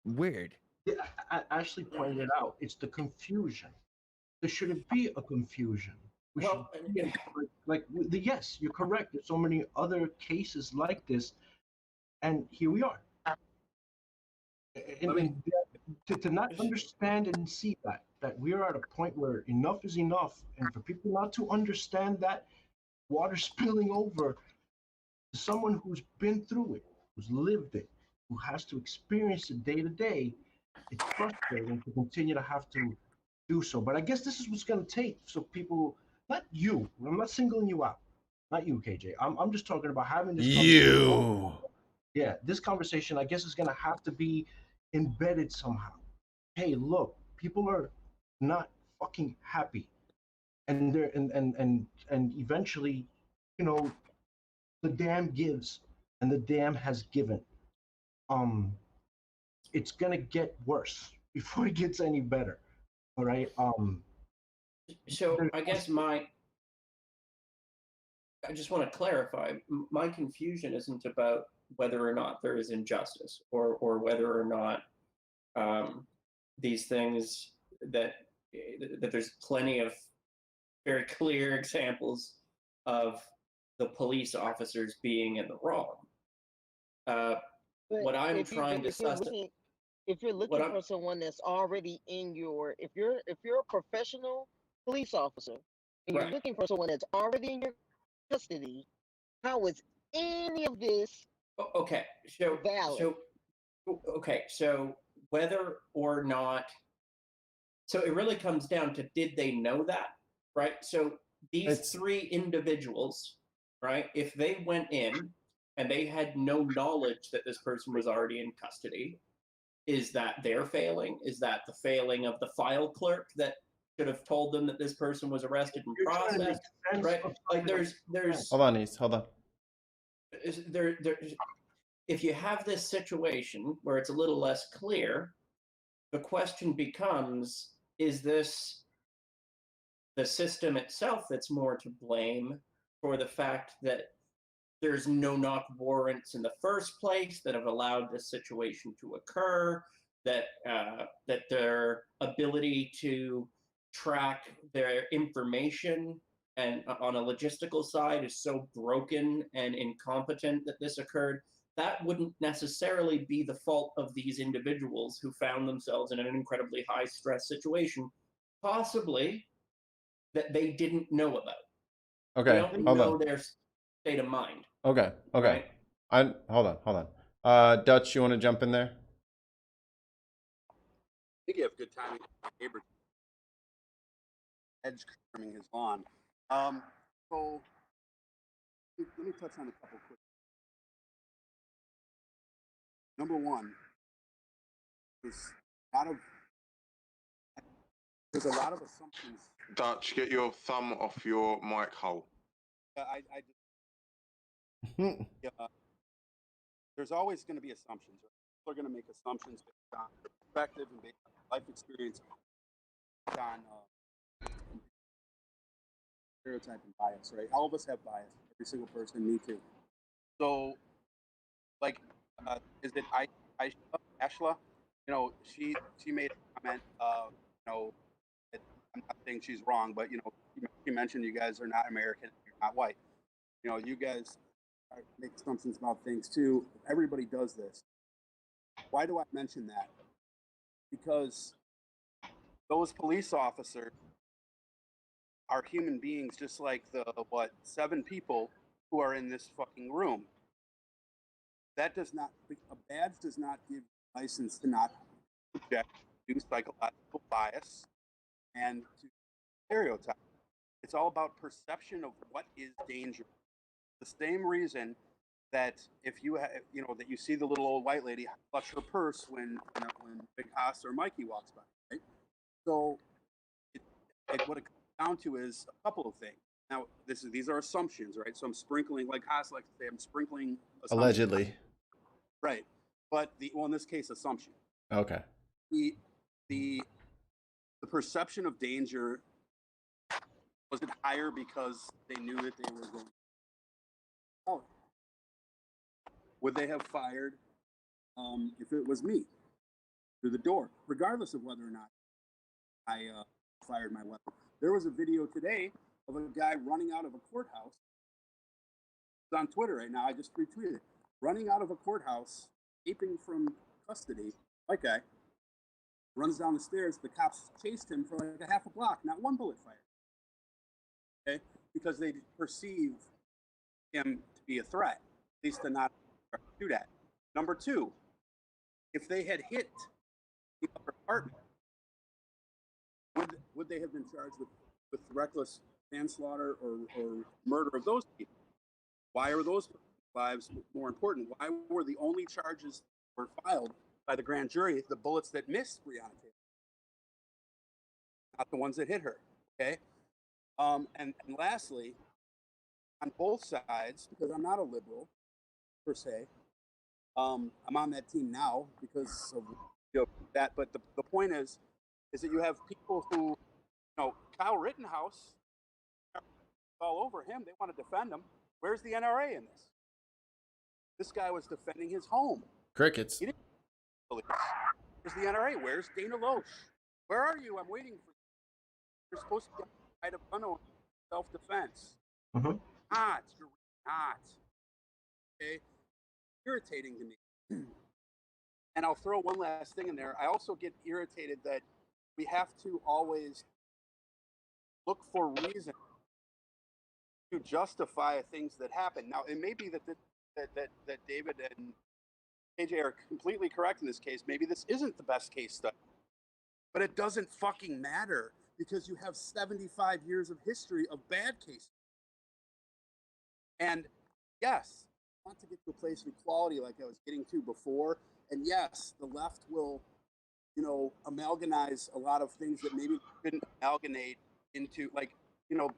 weird. Yeah, I Ashley pointed it out. It's the confusion. There shouldn't be a confusion. We should Well, be yes, you're correct. There's so many other cases like this, and here we are. And to not understand and see that we're at a point where enough is enough, and for people not to understand that water spilling over to someone who's been through it, who's lived it, who has to experience it day to day, it's frustrating to continue to have to do so. But I guess this is what's going to take. So people, not you, I'm not singling you out, not you, KJ. I'm just talking about having this conversation. you. Yeah, this conversation, I guess, is going to have to be embedded somehow. Hey, look, people are not fucking happy, and they're and eventually, you know, the dam gives, and the dam has given. Um, it's gonna get worse before it gets any better. All right. so I guess I just want to clarify. My confusion isn't about whether or not there is injustice, or whether or not these things that there's plenty of very clear examples of the police officers being in the wrong. But What I'm trying to suss. if you're What looking I'm for someone that's already in your, if you're a professional police officer and you're right. looking for someone that's already in your custody, how is any of this Okay. So valid? okay. So whether or not. So it really comes down to, did they know that, right? So these It's three individuals, right? If they went in and they had no knowledge that this person was already in custody, is that their failing? Is that the failing of the file clerk that should have told them that this person was arrested and You're trying to make processed, sense right? of Like something. hold on, East. Hold on. there if you have this situation where it's a little less clear, the question becomes, is this the system itself that's more to blame for the fact that there's no knock warrants in the first place that have allowed this situation to occur, that that their ability to track their information and on a logistical side is so broken and incompetent that this occurred? That wouldn't necessarily be the fault of these individuals who found themselves in an incredibly high stress situation, possibly that they didn't know about. We Okay, don't hold know on. their state of mind. Okay. Right? Hold on. Dutch, you want to jump in there? I think you have good timing. My neighbor edge trimming his lawn. So let me touch on a couple quick. Number one is there's a lot of assumptions Dutch, get your thumb off your mic hole. I just, there's always going to be assumptions. Right? People are going to make assumptions based on perspective and based on life experience, based on stereotype and bias, right? All of us have bias. Every single person, me too. So, like, is it Ashla? You know, she made a comment. You know, I'm not saying she's wrong, but you know, she mentioned you guys are not American, you're not white. You know, you guys make assumptions about things too. Everybody does this. Why do I mention that? Because those police officers are human beings, just like the 7 people who are in this fucking room. That does not, a badge does not give you license to not project, do psychological bias, and to stereotype. It's all about perception of what is dangerous. The same reason that if you have, you know, that you see the little old white lady clutch her purse when Big Haas or Mikey walks by, right? So, what it comes down to is a couple of things. Now, these are assumptions, right? So I'm sprinkling, like Haas likes to say, I'm sprinkling Allegedly. Right, but in this case, assumption. Okay. The perception of danger, was it higher because they knew that they were going? Oh, would they have fired if it was me through the door, regardless of whether or not I fired my weapon? There was a video today of a guy running out of a courthouse. It's on Twitter right now. I just retweeted it. Running out of a courthouse, escaping from custody. White guy runs down the stairs. The cops chased him for like a half a block. Not one bullet fired. Okay, because they perceive him to be a threat, at least to not do that. Number 2, if they had hit the other apartment, would they have been charged with reckless manslaughter or murder of those people? Why are those lives more important? Why were the only charges that were filed by the grand jury the bullets that missed Breeona Taylor, not the ones that hit her? Okay, and lastly, on both sides, because I'm not a liberal per se, I'm on that team now because of that. But the point is that you have people who, Kyle Rittenhouse, all over him. They want to defend him. Where's the NRA in this? This guy was defending his home. Crickets. He didn't believe. Where's the NRA? Where's Dana Loesch? Where are you? I'm waiting for you. You're supposed to get a gun on self-defense. Mm-hmm. You're not. Okay? Irritating to me. And I'll throw one last thing in there. I also get irritated that we have to always look for reasons to justify things that happen. Now, it may be that David and KJ are completely correct in this case. Maybe this isn't the best case study, but it doesn't fucking matter because you have 75 years of history of bad cases. And yes, I want to get to a place of equality like I was getting to before. And yes, the left will, amalgamize a lot of things that maybe couldn't amalgamate into, like,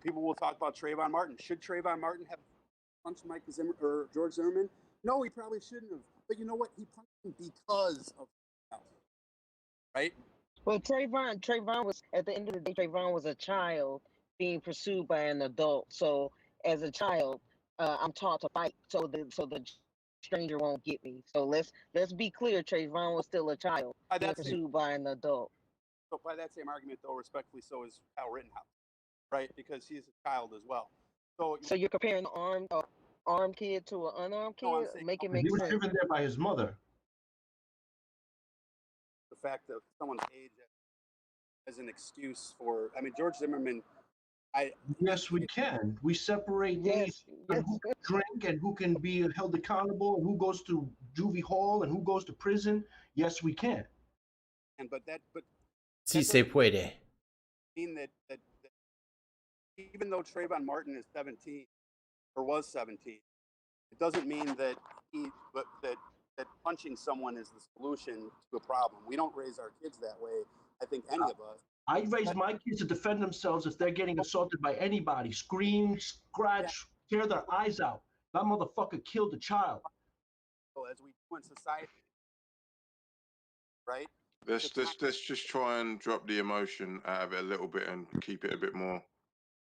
people will talk about Trayvon Martin. Should Trayvon Martin have punched Mike Zimmer or George Zimmerman? No, he probably shouldn't have. But you know what? He punched him because of health, right? Well, Trayvon was, at the end of the day, Trayvon was a child being pursued by an adult. So as a child, I'm taught to fight so the stranger won't get me. So let's be clear, Trayvon was still a child being pursued by an adult. So by that same argument, though, respectfully, so is Kyle Rittenhouse, right? Because he's a child as well. So you're comparing an armed kid to an unarmed kid? No, make it make he was sense. driven there by his mother. The fact that someone's age as an excuse for, George Zimmerman. Yes, we can. We separate these who can drink and who can be held accountable and who goes to juvie hall and who goes to prison. Yes, we can. But Si se puede. Mean that even though Trayvon Martin is 17 or was 17, it doesn't mean that that punching someone is the solution to a problem. We don't raise our kids that way. I think any of us. I raise my kids to defend themselves if they're getting assaulted by anybody. Scream, scratch, tear their eyes out. That motherfucker killed a child. As we do in society, right? Let's just try and drop the emotion out of it a little bit and keep it a bit more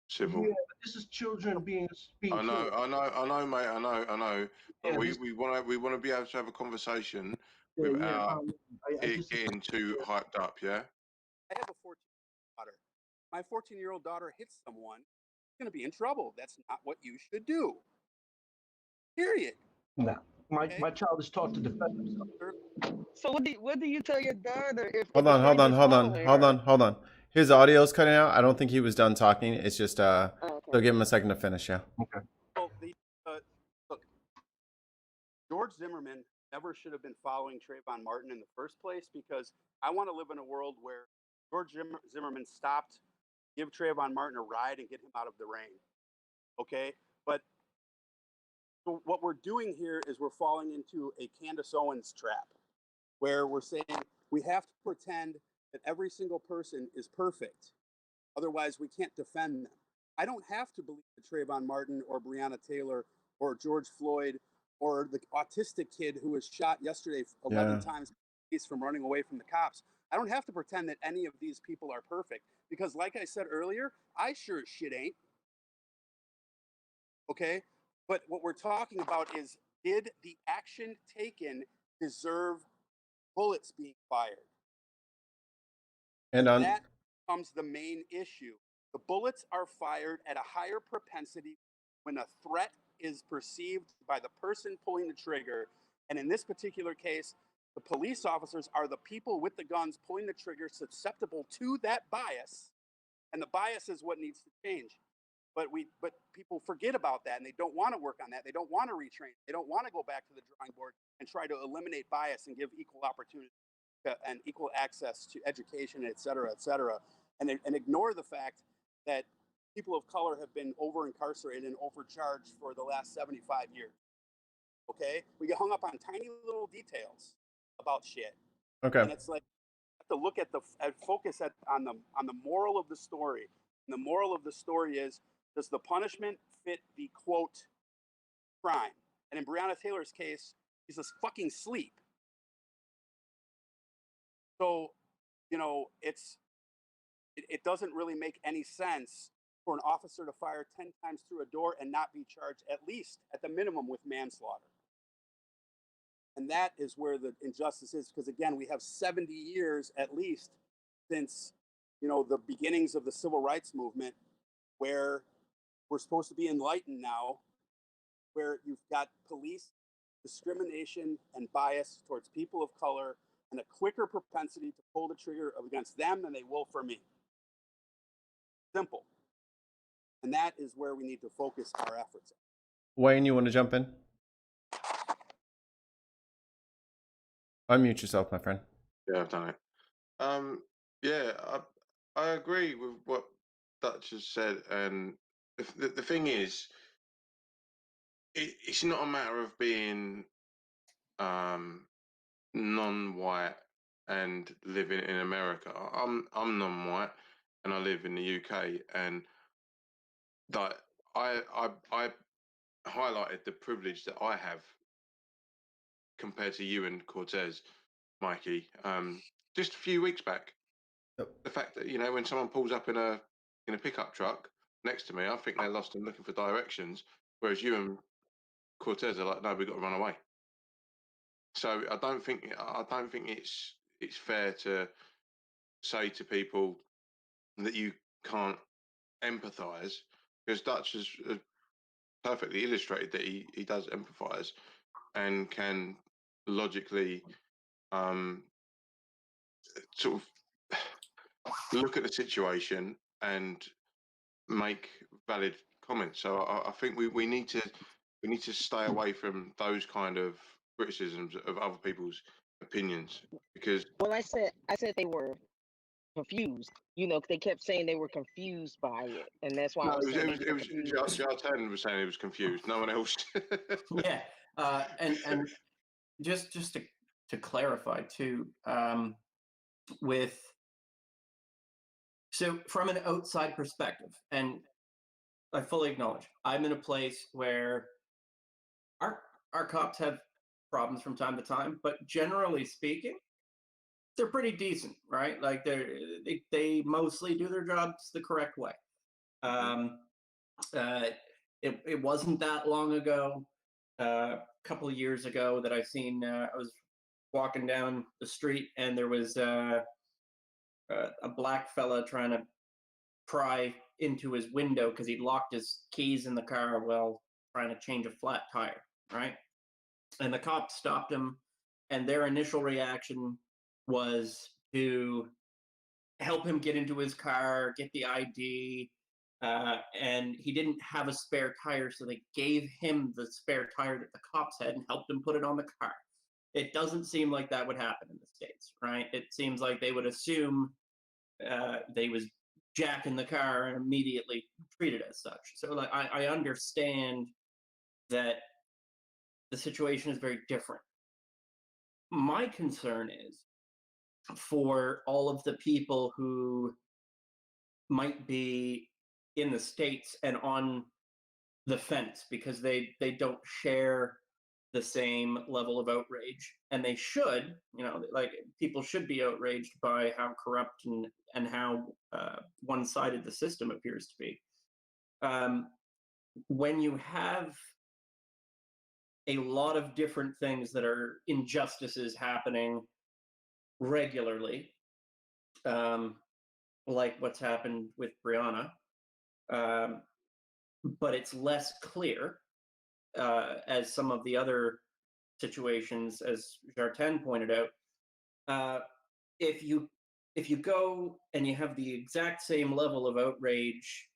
civil. Yeah, but this is children being I know, killed. I know, mate. I know. But Yeah, we want to be able to have a conversation yeah, without I it just getting too hyped up. Yeah. I have a 14-year-old daughter. My 14-year-old daughter hits someone, she's going to be in trouble. That's not what you should do. Period. no. My child is taught to defend himself. So what do you tell your daughter if Hold a on. stranger's following her? His audio's cutting out. I don't think he was done talking. It's just Oh, so okay. give him a second to finish. Yeah. Okay. Well, look, George Zimmerman never should have been following Trayvon Martin in the first place, because I want to live in a world where George Zimmerman stopped, give Trayvon Martin a ride and get him out of the rain. Okay? But so what we're doing here is we're falling into a Candace Owens trap, where we're saying we have to pretend that every single person is perfect. Otherwise, we can't defend them. I don't have to believe that Trayvon Martin or Breeona Taylor or George Floyd or the autistic kid who was shot yesterday 11 times from running away from the cops. I don't have to pretend that any of these people are perfect, because like I said earlier, I sure as shit ain't. Okay? But what we're talking about is, did the action taken deserve bullets being fired? And on That becomes the main issue. The bullets are fired at a higher propensity when a threat is perceived by the person pulling the trigger. And in this particular case, the police officers are the people with the guns pulling the trigger, susceptible to that bias. And the bias is what needs to change. But people forget about that, and they don't want to work on that. They don't want to retrain. They don't want to go back to the drawing board and try to eliminate bias and give equal opportunity and equal access to education, et cetera, and ignore the fact that people of color have been over incarcerated and overcharged for the last 75 years. Okay, we get hung up on tiny little details about shit, okay. and it's like you have to look at focus on the moral of the story. And the moral of the story is, does the punishment fit the quote crime? And in Breeona Taylor's case, he's fucking asleep. So, it doesn't really make any sense for an officer to fire 10 times through a door and not be charged, at least at the minimum, with manslaughter. And that is where the injustice is, because again, we have 70 years at least since the beginnings of the civil rights movement, where we're supposed to be enlightened now, where you've got police discrimination and bias towards people of color and a quicker propensity to pull the trigger against them than they will for me. Simple. And that is where we need to focus our efforts. Wayne, you want to jump in? Unmute yourself, my friend. Yeah, I've done it. Yeah, I agree with what Dutch has said, and the thing is, it's not a matter of being non-white and living in America. I'm non-white and I live in the UK, and that I highlighted the privilege that I have compared to you and Cortez, Mikey, just a few weeks back. Yep. The fact that when someone pulls up in a pickup truck next to me, I think they're lost and looking for directions, whereas you and Cortez are like, no, we've got to run away. So I don't think it's fair to say to people that you can't empathise, because Dutch has perfectly illustrated that he does empathise and can logically sort of look at the situation and make valid comments. So I think we need to stay away from those kind of criticisms of other people's opinions, because Well, I said they were confused. They kept saying they were confused by it, and that's why I was saying it was Jartan was saying he was confused. No one else. Yeah, and just to clarify too, with So from an outside perspective, and I fully acknowledge, I'm in a place where our our cops have problems from time to time, but generally speaking, they're pretty decent, right? Like they mostly do their jobs the correct way. Um, uh, it wasn't that long ago, a couple of years ago, that I seen. I was walking down the street and there was a black fella trying to pry into his window because he'd locked his keys in the car while trying to change a flat tire, right? And the cops stopped him, and their initial reaction was to help him get into his car, get the ID, and he didn't have a spare tire, so they gave him the spare tire that the cops had and helped him put it on the car. It doesn't seem like that would happen in the States, right? It seems like they would assume they was jacking the car and immediately treat it as such. So like I understand that the situation is very different. My concern is for all of the people who might be in the States and on the fence because they don't share the same level of outrage, and they should, like people should be outraged by how corrupt and how one-sided the system appears to be. When you have a lot of different things that are injustices happening regularly, like what's happened with Breeona, but it's less clear as some of the other situations, as Jartin pointed out. If you go and you have the exact same level of outrage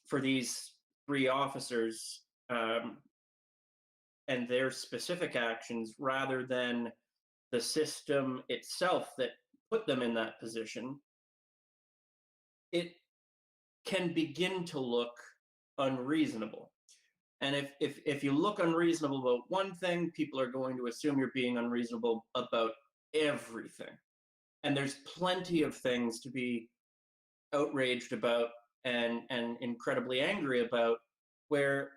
for these 3 officers and their specific actions, rather than the system itself that put them in that position, it can begin to look unreasonable. And if you look unreasonable about one thing, people are going to assume you're being unreasonable about everything. And there's plenty of things to be outraged about and incredibly angry about, where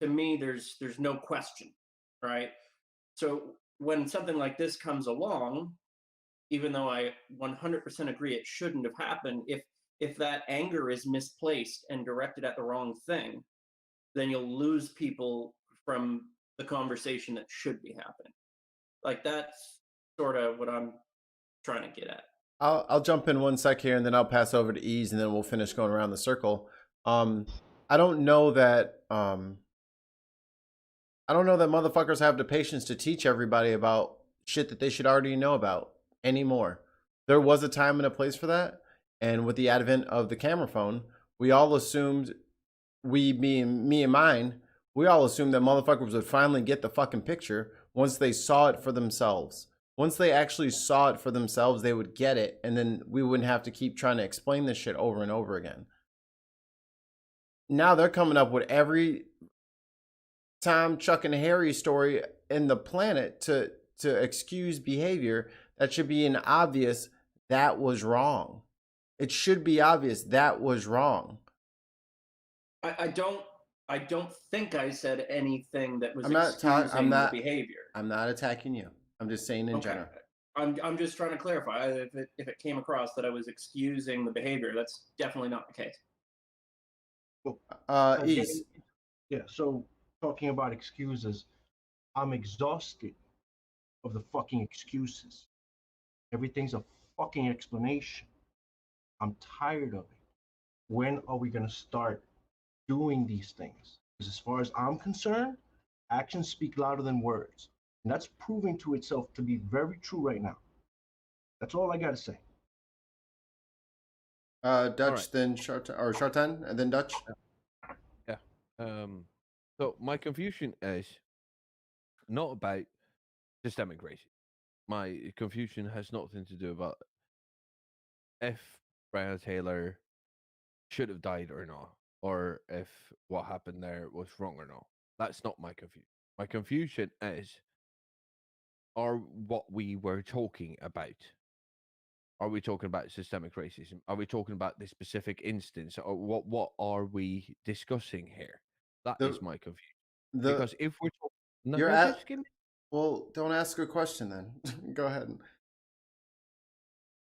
to me there's no question, right? So when something like this comes along, even though I 100% agree it shouldn't have happened, if that anger is misplaced and directed at the wrong thing, then you'll lose people from the conversation that should be happening. Like that's sort of what I'm trying to get at. I'll jump in 1 sec here, and then I'll pass over to Ease, and then we'll finish going around the circle. I don't know that motherfuckers have the patience to teach everybody about shit that they should already know about anymore. There was a time and a place for that, and with the advent of the camera phone, we all assumed, me and mine, we all assumed that motherfuckers would finally get the fucking picture once they saw it for themselves. Once they actually saw it for themselves, they would get it, and then we wouldn't have to keep trying to explain this shit over and over again. Now they're coming up with every Tom, Chuck, and Harry story in the planet to excuse behavior that should be an obvious that was wrong. It should be obvious that was wrong. I don't think I said anything that was I'm not excusing the behavior. I'm not attacking you. I'm just saying in general. I'm just trying to clarify. If it came across that I was excusing the behavior, that's definitely not the case. Ease. Yeah, so talking about excuses, I'm exhausted of the fucking excuses. Everything's a fucking explanation. I'm tired of it. When are we going to start doing these things? Because as far as I'm concerned, actions speak louder than words. And that's proving to itself to be very true right now. That's all I got to say. Dutch, right. then Shartan, and then Dutch. Yeah. So my confusion is not about systemic racism. My confusion has nothing to do about if Breeona Taylor should have died or not, or if what happened there was wrong or not. That's not my confusion. My confusion is, are what we were talking about, Are we talking about systemic racism? Are we talking about this specific instance? Or what are we discussing here? That is my confusion. Because if we're talking... just give me... Well, don't ask a question then. Go ahead.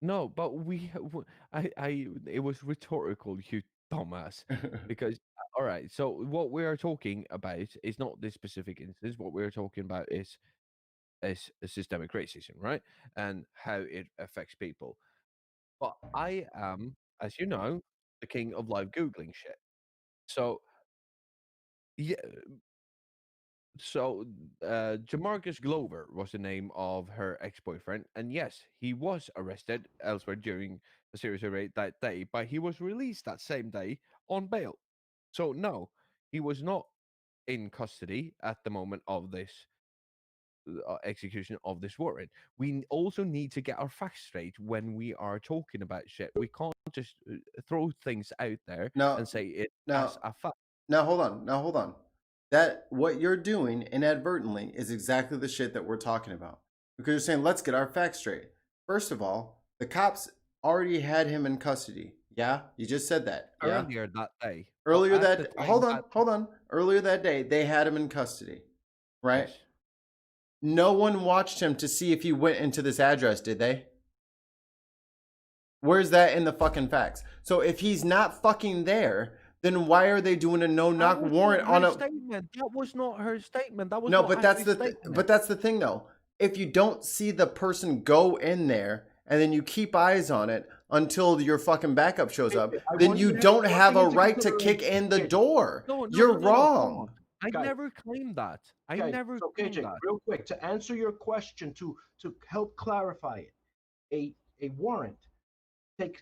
No, but it was rhetorical, you dumbass. Because, all right, so what we are talking about is not this specific instance. What we're talking about is systemic racism, right? And how it affects people. But I am, as you know, the king of live Googling shit. So, yeah. So, Jamarcus Glover was the name of her ex-boyfriend, and yes, he was arrested elsewhere during the series of raid that day, but he was released that same day on bail. So, no, he was not in custody at the moment of this execution of this warrant. We also need to get our facts straight when we are talking about shit. We can't just throw things out there and say it as a fact. Now, hold on. That what you're doing inadvertently is exactly the shit that we're talking about. Because you're saying, let's get our facts straight. First of all, the cops already had him in custody. Yeah, you just said that. Yeah? Earlier that day. Earlier that hold on. Earlier that day, they had him in custody, right? Yes. No one watched him to see if he went into this address, did they? Where's that in the fucking facts? So if he's not fucking there, then why are they doing a no-knock warrant on a statement? That was not her statement. That was no, not but that's the thing though. If you don't see the person go in there and then you keep eyes on it until your fucking backup shows up, then you don't have a right to kick in the door. You're wrong. I never claimed that. I never claimed that. Real quick, to answer your question, to help clarify it, a warrant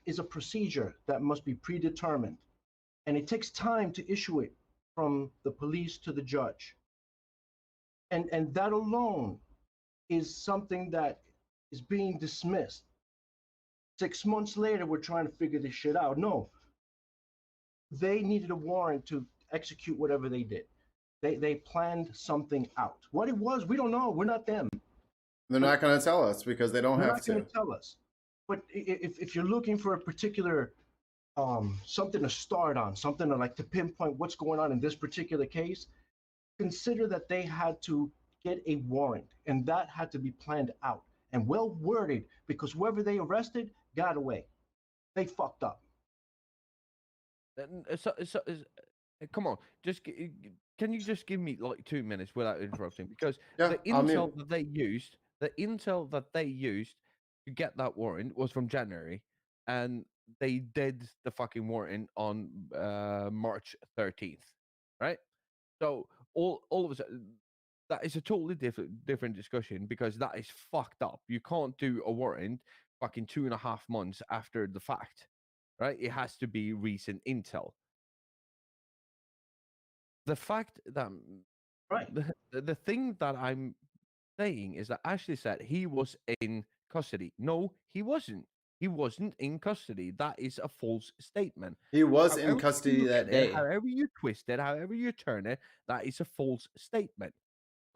is a procedure that must be predetermined. And it takes time to issue it from the police to the judge. And that alone is something that is being dismissed. 6 months later, we're trying to figure this shit out. No, they needed a warrant to execute whatever they did. They planned something out. What it was, we don't know. We're not them. They're not going to tell us because they don't have to. They're not going to tell us. But if you're looking for a particular something to start on, something to pinpoint what's going on in this particular case, consider that they had to get a warrant, and that had to be planned out and well worded, because whoever they arrested got away. They fucked up. Come on, can you just give me like 2 minutes without interrupting? Because yeah, the intel that they used to get that warrant was from January, and they did the fucking warrant on March 13th, right? So all of a sudden, that is a totally different discussion, because that is fucked up. You can't do a warrant fucking 2.5 months after the fact, right? It has to be recent intel. The fact that the thing that I'm saying is that Ashley said he was in custody. No, he wasn't. He wasn't in custody. That is a false statement. He was in custody that day. However you twist it, however you turn it, that is a false statement.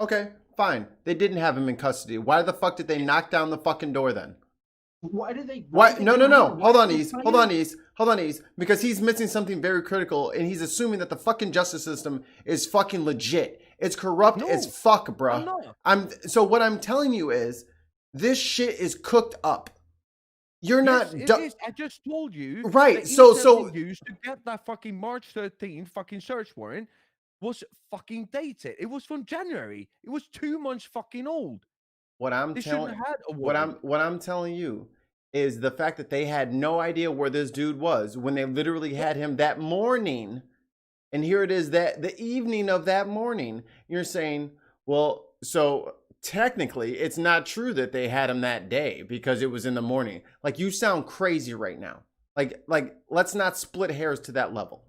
Okay, fine. They didn't have him in custody. Why the fuck did they knock down the fucking door then? Why did they? No. Hold on, Ease. Because he's missing something very critical, and he's assuming that the fucking justice system is fucking legit. It's corrupt as fuck, bruh. So what I'm telling you is, this shit is cooked up. You're not. I just told you. Right. So used to get that fucking March 13th fucking search warrant was fucking dated. It was from January. It was 2 months fucking old. What I'm telling you is the fact that they had no idea where this dude was when they literally had him that morning. And here it is, that the evening of that morning, you're saying, well, so technically it's not true that they had him that day because it was in the morning. Like, you sound crazy right now. Like let's not split hairs to that level.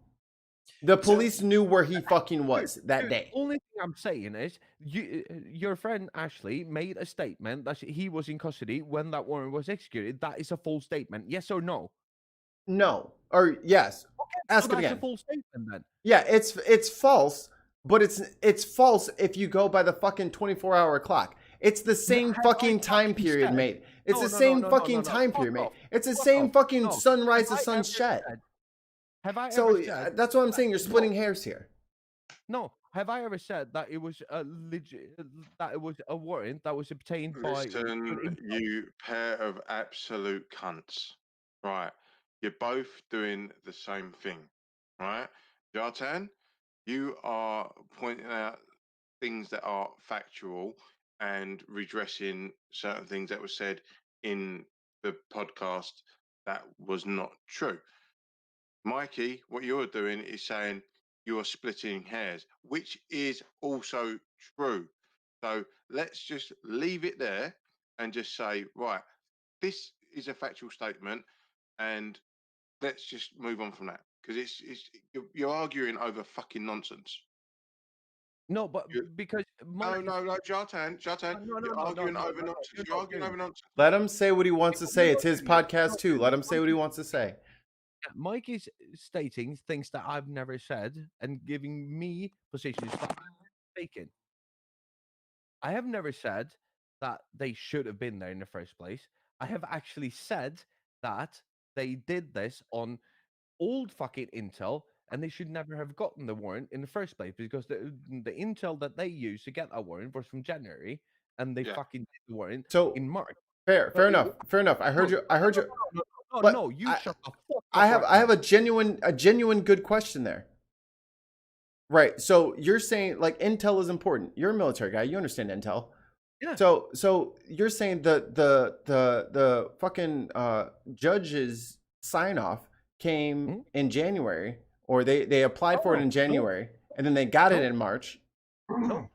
The police knew where he fucking was that day. The only thing I'm saying is, your friend Ashley made a statement that he was in custody when that warrant was executed. That is a false statement. Yes or no? No. Or yes. Okay, ask so it again. That's a false statement then. Yeah, it's false, but it's false if you go by the fucking 24-hour clock. It's the same fucking time period, mate. It's No, the no, same no, no, fucking no, no. time Fuck period, mate. off. It's the Fuck same off. fucking No. sunrise to Have I ever sunset. said- Have I So ever said that's what I'm saying. You're no. splitting hairs here. No, have I ever said that it was a legit that it was a warrant that was obtained by Listen, you pair of absolute cunts. Right. You're both doing the same thing. Right? Jartan, you are pointing out things that are factual and redressing certain things that were said in the podcast that was not true. Mikey, what you're doing is saying you are splitting hairs, which is also true. So let's just leave it there and just say, right, this is a factual statement, and let's just move on from that because you're arguing over fucking nonsense. No, but because No, Jartan, you're arguing over nonsense. You're arguing over nonsense. Let him say what he wants to say. It's his podcast too. Let him say what he wants to say. Mike is stating things that I've never said and giving me positions that I'm taken. I have never said that they should have been there in the first place. I have actually said that they did this on old fucking intel and they should never have gotten the warrant in the first place because the intel that they used to get that warrant was from January and they fucking did the warrant in March. Fair enough. I heard you. No, you shut the fuck up. I have a genuine good question there. Right. So you're saying like intel is important. You're a military guy. You understand intel. Yeah. So you're saying the fucking judge's sign off came in January, or they applied for it in January, and then they got it in March. No.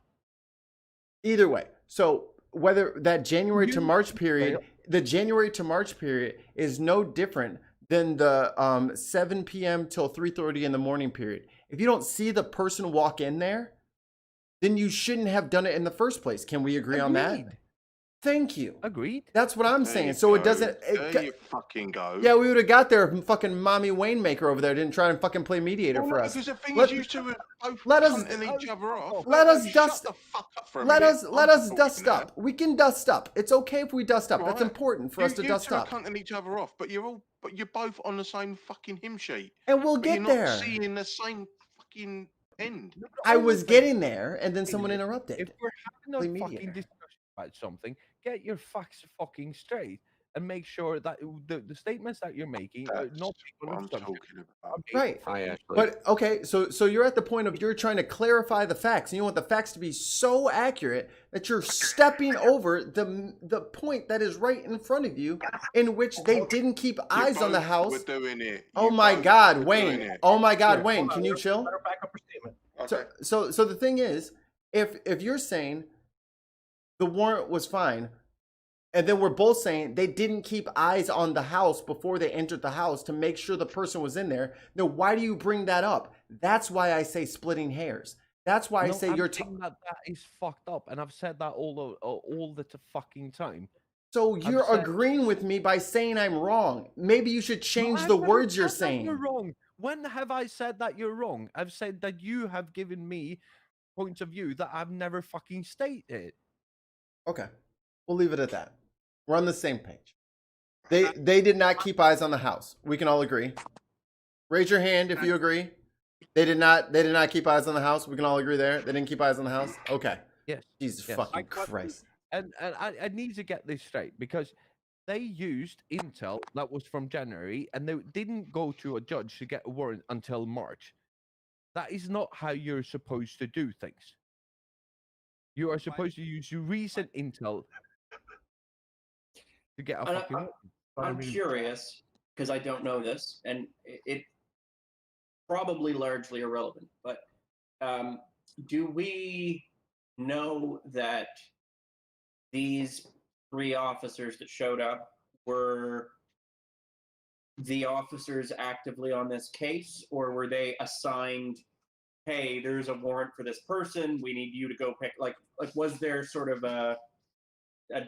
Either way. So whether that January to March period, the January to March period is no different than the 7 p.m. till 3:30 in the morning period. If you don't see the person walk in there, then you shouldn't have done it in the first place. Can we agree on that? Thank you. Agreed. That's what I'm saying. So it doesn't. There you fucking go. Yeah, we would have got there if fucking mommy Waymaker over there didn't try and fucking play mediator for us. Because the thing is, you two are both cutting each other off. Let us dust. Shut the fuck up for a let minute. us dust up. We can dust up. It's okay if we dust up. Right. That's important for us to dust up. You two are cutting each other off, but you're both on the same fucking hymn sheet. And we'll get there. You're not seeing the same fucking end. I was getting there, and then someone interrupted. If we're having a fucking discussion about something, get your facts fucking straight and make sure that the statements that you're making are not what I'm talking about. Right. But okay, so you're at the point of you're trying to clarify the facts, and you want the facts to be so accurate that you're stepping over the point that is right in front of you, in which they didn't keep eyes on the house. We're doing it. Oh my God, Wayne! Oh my God, Wayne! Can you chill? Let her back up her statement. So the thing is, if you're saying the warrant was fine, and then we're both saying they didn't keep eyes on the house before they entered the house to make sure the person was in there, then why do you bring that up? That's why I say splitting hairs. That's why I say you're that is fucked up, and I've said that all the fucking time. So you're agreeing with me by saying I'm wrong. Maybe you should change the words you're saying. You're wrong. When have I said that you're wrong? I've said that you have given me points of view that I've never fucking stated. Okay, we'll leave it at that. We're on the same page. They did not keep eyes on the house. We can all agree. Raise your hand if you agree. They did not keep eyes on the house. We can all agree there. They didn't keep eyes on the house. Okay. Yes. Jesus fucking Christ. And I need to get this straight because they used intel that was from January and they didn't go to a judge to get a warrant until March. That is not how you're supposed to do things. You are supposed to use your recent intel to get a fucking warrant. I'm curious because I don't know this, and it probably largely irrelevant. But do we know that these 3 officers that showed up were the officers actively on this case, or were they assigned, hey, there's a warrant for this person, we need you to go pick, like was there sort of a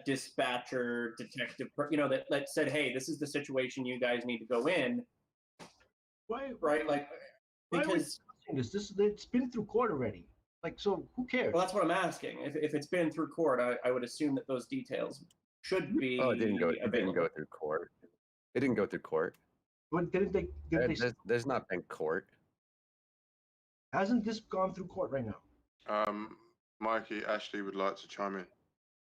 dispatcher detective, that said, hey, this is the situation you guys need to go in? Why? Right? Like, because it's been through court already. Like, so who cares? Well, that's what I'm asking. If it's been through court, I would assume that those details should be Oh, it didn't go. It didn't available. go through court. It didn't go through court. But didn't they? There's not been court. Hasn't this gone through court right now? Mikey, Ashley would like to chime in.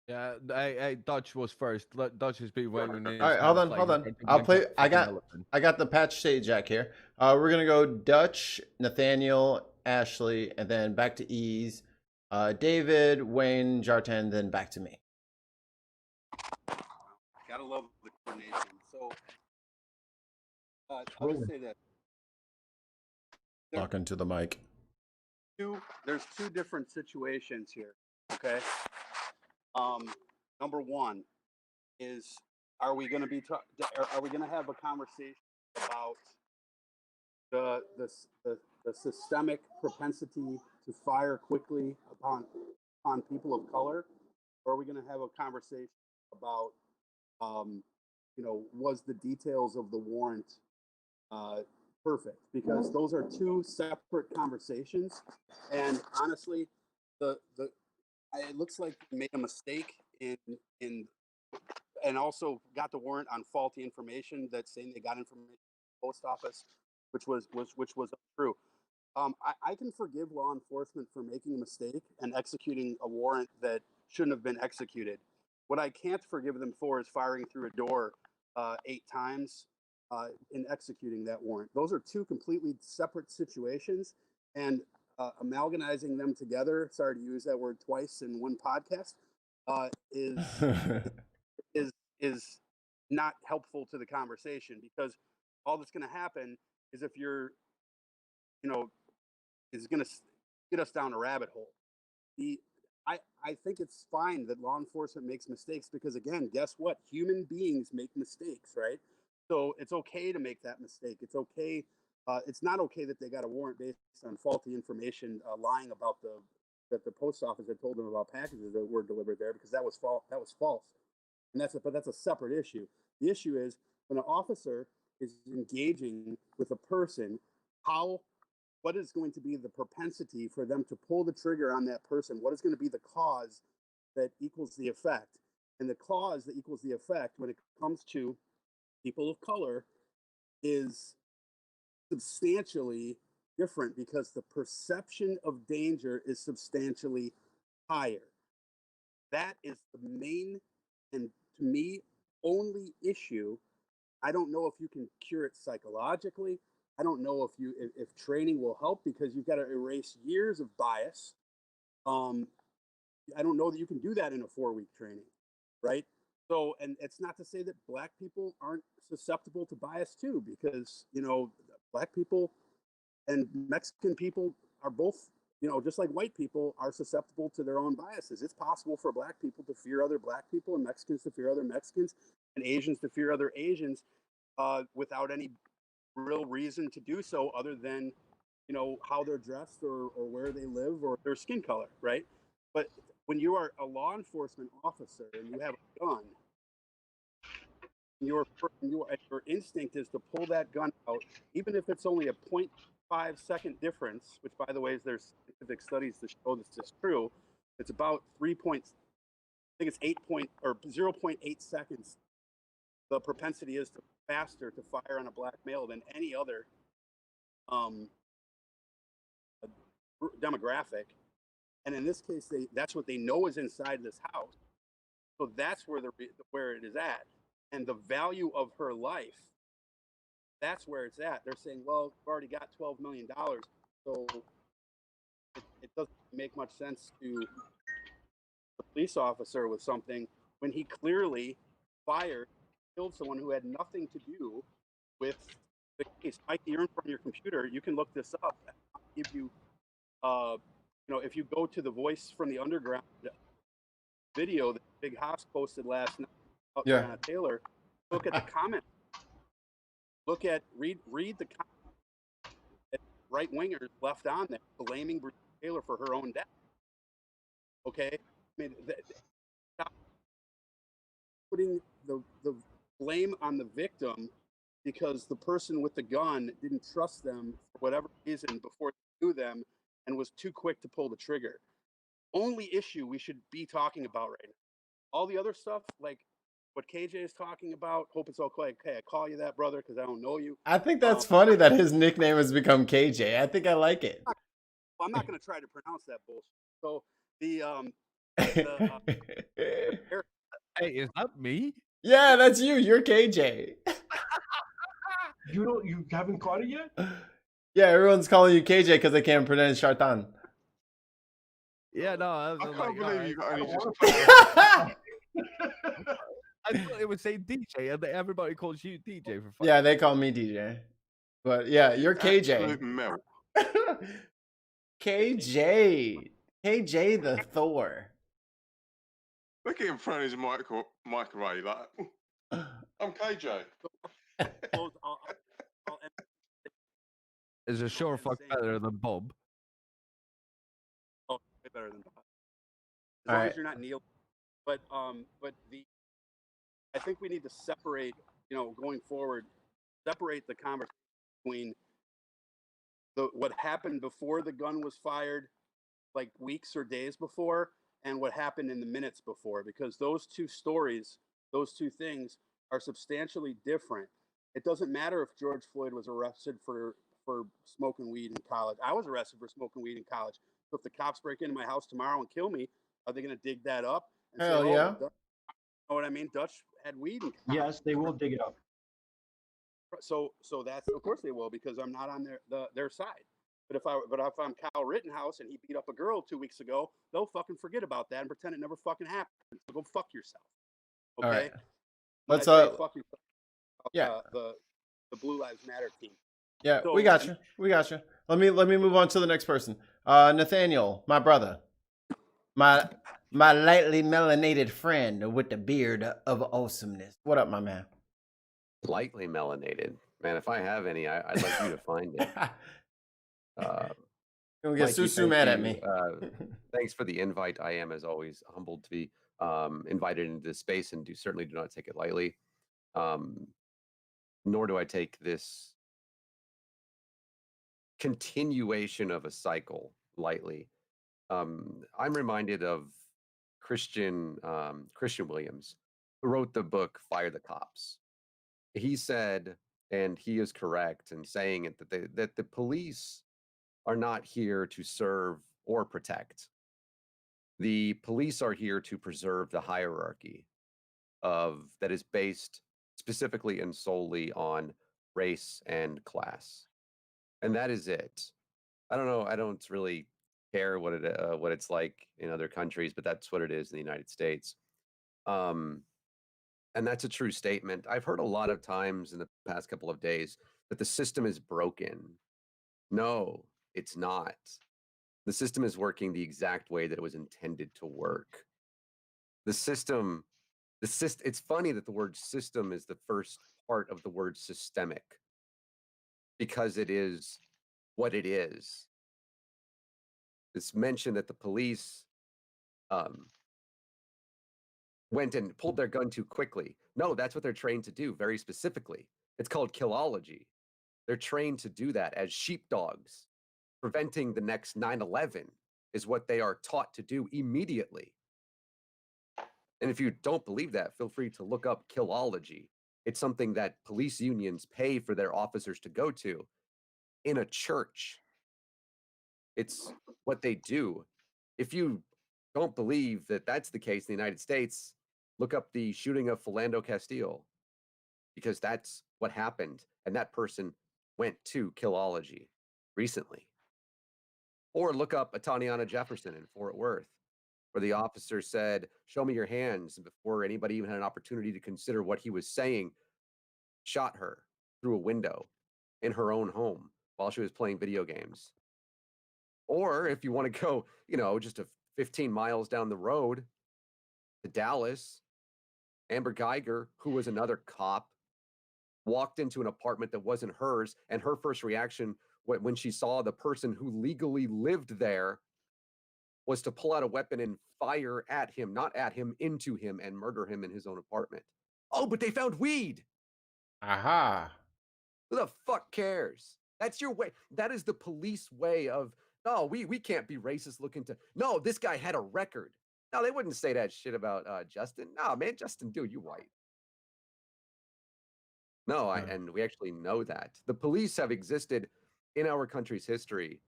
Yeah, hey, Dutch was first. Dutch has been waiting. All right, hold on. I'll play. I got the patch stage jack here. We're gonna go Dutch, Nathaniel, Ashley, and then back to Ease, David, Wayne, Jartan, then back to me. Gotta love the coordination. So I'll just say that Talking to the mic. there's two different situations here. Okay. Number one is, are we going to have a conversation about the systemic propensity to fire quickly upon people of color, or are we going to have a conversation about was the details of the warrant perfect? Because those are two separate conversations, and honestly, it looks like they made a mistake in and also got the warrant on faulty information, that's saying they got information from the post office, which was untrue. I can forgive law enforcement for making a mistake and executing a warrant that shouldn't have been executed. What I can't forgive them for is firing through a door 8 times in executing that warrant. Those are two completely separate situations, and amalgamizing them together, sorry to use that word twice in one podcast, is not helpful to the conversation, because all that's going to happen is, if you're, is going to get us down a rabbit hole. I think it's fine that law enforcement makes mistakes, because, again, guess what? Human beings make mistakes, right? So it's okay to make that mistake. It's okay. It's not okay that they got a warrant based on faulty information, lying about that the post office had told them about packages that were delivered there, because that was false. And but that's a separate issue. The issue is, when an officer is engaging with a person, what is going to be the propensity for them to pull the trigger on that person? What is going to be the cause that equals the effect? And the cause that equals the effect when it comes to people of color is substantially different, because the perception of danger is substantially higher. That is the main, and to me, only issue. I don't know if you can cure it psychologically. I don't know if training will help, because you've got to erase years of bias. I don't know that you can do that in a 4-week training, right? So, and it's not to say that Black people aren't susceptible to bias too, because, Black people and Mexican people are both, just like white people are susceptible to their own biases. It's possible for Black people to fear other Black people, and Mexicans to fear other Mexicans, and Asians to fear other Asians, without any real reason to do so, other than, how they're dressed, or where they live, or their skin color, right? But when you are a law enforcement officer and you have a gun, your instinct is to pull that gun out, even if it's only a 0.5-second difference, which, by the way, there's scientific studies to show this is true. It's about 0.8 seconds. The propensity is faster to fire on a Black male than any other demographic. And in this case, that's what they know is inside this house. So that's where it is at. And the value of her life, that's where it's at. They're saying, well, we've already got $12 million, so it doesn't make much sense to the police officer with something, when he clearly killed someone who had nothing to do with the case. Mike, you're in front of your computer. You can look this up. I'll give you, if you go to the Voice from the Underground video that Big Haas posted last night about Breeona Taylor, look at the comment. Read the comment that right wingers left on there, blaming Breeona Taylor for her own death. Okay, I mean, stop putting the blame on the victim, because the person with the gun didn't trust them for whatever reason before they knew them, and was too quick to pull the trigger. Only issue we should be talking about right now. All the other stuff, like, what KJ is talking about. Hope it's okay. I call you that, brother, because I don't know you. I think that's funny that his nickname has become KJ. I think I like it. I'm not going to try to pronounce that bullshit. So the Hey, is that me? Yeah, that's you. You're KJ. You haven't caught it yet? Yeah, everyone's calling you KJ because they can't pronounce Shartan. Yeah, no, I was I like, can't believe alright. you've only just. I thought it would say DJ, and everybody calls you DJ for fun. Yeah, they call me DJ. But yeah, you're KJ. Absolute melt. KJ. KJ the Thor. Look at him throwing his mic away like, I'm KJ. I'll Is a sure fuck better than Bob. Oh, way better than Bob. As All long right. as you're not Neil. But I think we need to separate, going forward, separate the conversation between what happened before the gun was fired, like weeks or days before, and what happened in the minutes before, because those two stories, those two things are substantially different. It doesn't matter if George Floyd was arrested for smoking weed in college. I was arrested for smoking weed in college. So if the cops break into my house tomorrow and kill me, are they going to dig that up and Hell say, yeah. you know what I mean? Dutch had weed in college. Yes, they will dig it up. So that's, of course they will, because I'm not on their side. But if I'm Kyle Rittenhouse and he beat up a girl 2 weeks ago, they'll fucking forget about that and pretend it never fucking happened. So go fuck yourself. Okay. All right. When Let's I say fuck yourself, yeah. The Blue Lives Matter team. Yeah, So, we got you. We got you. Let me move on to the next person. Nathaniel, my brother. My lightly melanated friend with the beard of awesomeness. What up, my man? Lightly melanated. Man, if I have any, I'd like you to find it. Don't get Mikey, Susu mad at me. Thanks for the invite. I am, as always, humbled to be invited into this space, and certainly do not take it lightly. Nor do I take this continuation of a cycle lightly. I'm reminded of Christian Williams, who wrote the book Fire the Cops. He said, and he is correct in saying it, that the police are not here to serve or protect. The police are here to preserve the hierarchy that is based specifically and solely on race and class. And that is it. I don't know. I don't really care what it's like in other countries, but that's what it is in the United States. And that's a true statement. I've heard a lot of times in the past couple of days that the system is broken. No, it's not. The system is working the exact way that it was intended to work. It's funny that the word system is the first part of the word systemic, because it is what it is. It's mentioned that the police went and pulled their gun too quickly. No, that's what they're trained to do very specifically. It's called killology. They're trained to do that as sheepdogs. Preventing the next 9/11 is what they are taught to do immediately. And if you don't believe that, feel free to look up killology. It's something that police unions pay for their officers to go to in a church. It's what they do. If you don't believe that that's the case in the United States, look up the shooting of Philando Castile, because that's what happened. And that person went to killology recently. Or look up Atatiana Jefferson in Fort Worth, where the officer said, "Show me your hands," before anybody even had an opportunity to consider what he was saying, shot her through a window in her own home while she was playing video games. Or if you want to go, just 15 miles down the road to Dallas, Amber Geiger, who was another cop, walked into an apartment that wasn't hers, and her first reaction when she saw the person who legally lived there was to pull out a weapon and fire at him, not at him, into him, and murder him in his own apartment. Oh, but they found weed. Aha. Who the fuck cares? That's your way. That is the police way of, no, we can't be racist looking to, no, this guy had a record. No, they wouldn't say that shit about Justin. No, man, Justin, dude, you white. No, and we actually know that. The police have existed in our country's history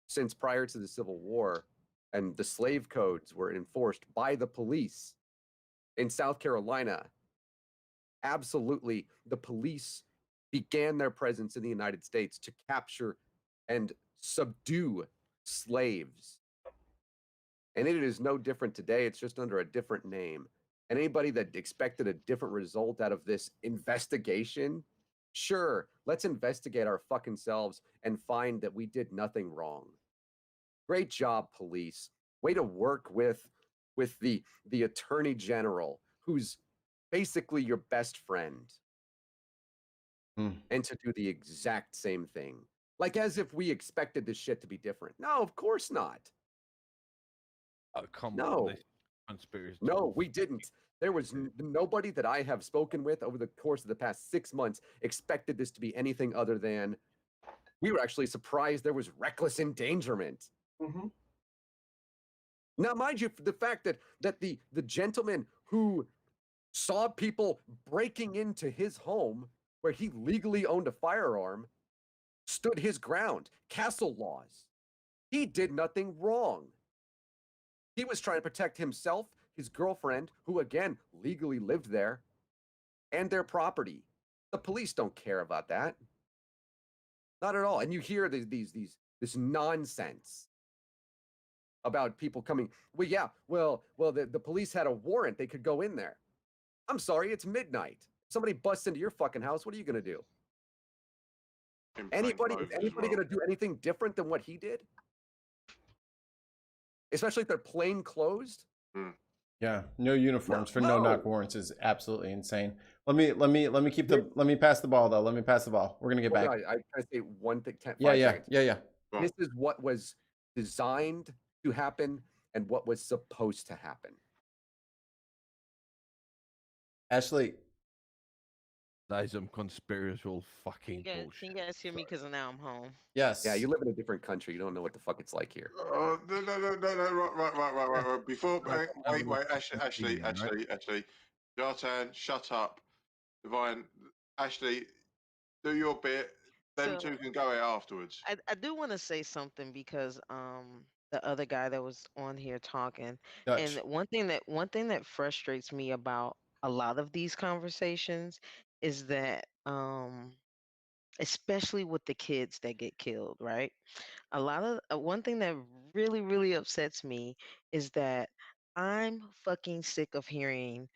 since prior to the Civil War, and the slave codes were enforced by the police. In South Carolina, absolutely, the police began their presence in the United States to capture and subdue slaves. And it is no different today. It's just under a different name. And anybody that expected a different result out of this investigation, sure, let's investigate our fucking selves and find that we did nothing wrong. Great job, police. Way to work with the attorney general, who's basically your best friend, and to do the exact same thing. Like as if we expected this shit to be different. No, of course not. Oh, come No. on. This conspiracy. No, we didn't. There was nobody that I have spoken with over the course of the past 6 months expected this to be anything other than, we were actually surprised there was reckless endangerment. Mm-hmm. Now, mind you, the fact that the gentleman who saw people breaking into his home where he legally owned a firearm stood his ground. Castle laws. He did nothing wrong. He was trying to protect himself, his girlfriend, who again legally lived there, and their property. The police don't care about that. Not at all. And you hear this nonsense about people coming. Well, yeah, the police had a warrant. They could go in there. I'm sorry, it's midnight. Somebody busts into your fucking house. What are you going to do? Anybody going to do anything different than what he did? Especially if they're plain clothes. Yeah, no uniforms for no knock warrants is absolutely insane. Let me pass the ball though. Let me pass the ball. We're gonna get back. I say one thing. 5 Yeah. seconds. This is what was designed to happen and what was supposed to happen. Ashley, that is some conspiratorial fucking Can bullshit. you guys hear me? Because now I'm home. yes. Yeah, you live in a different country. You don't know what the fuck it's like here. No. Right. Before, wait. Ashley. Jartan, shut up. Divine, Ashley, do your bit. Them So- two can go out afterwards. I do want to say something because the other guy that was on here talking, Dutch. and one thing that frustrates me about a lot of these conversations is that especially with the kids that get killed, right? A lot of one thing that really upsets me is that I'm fucking sick of hearing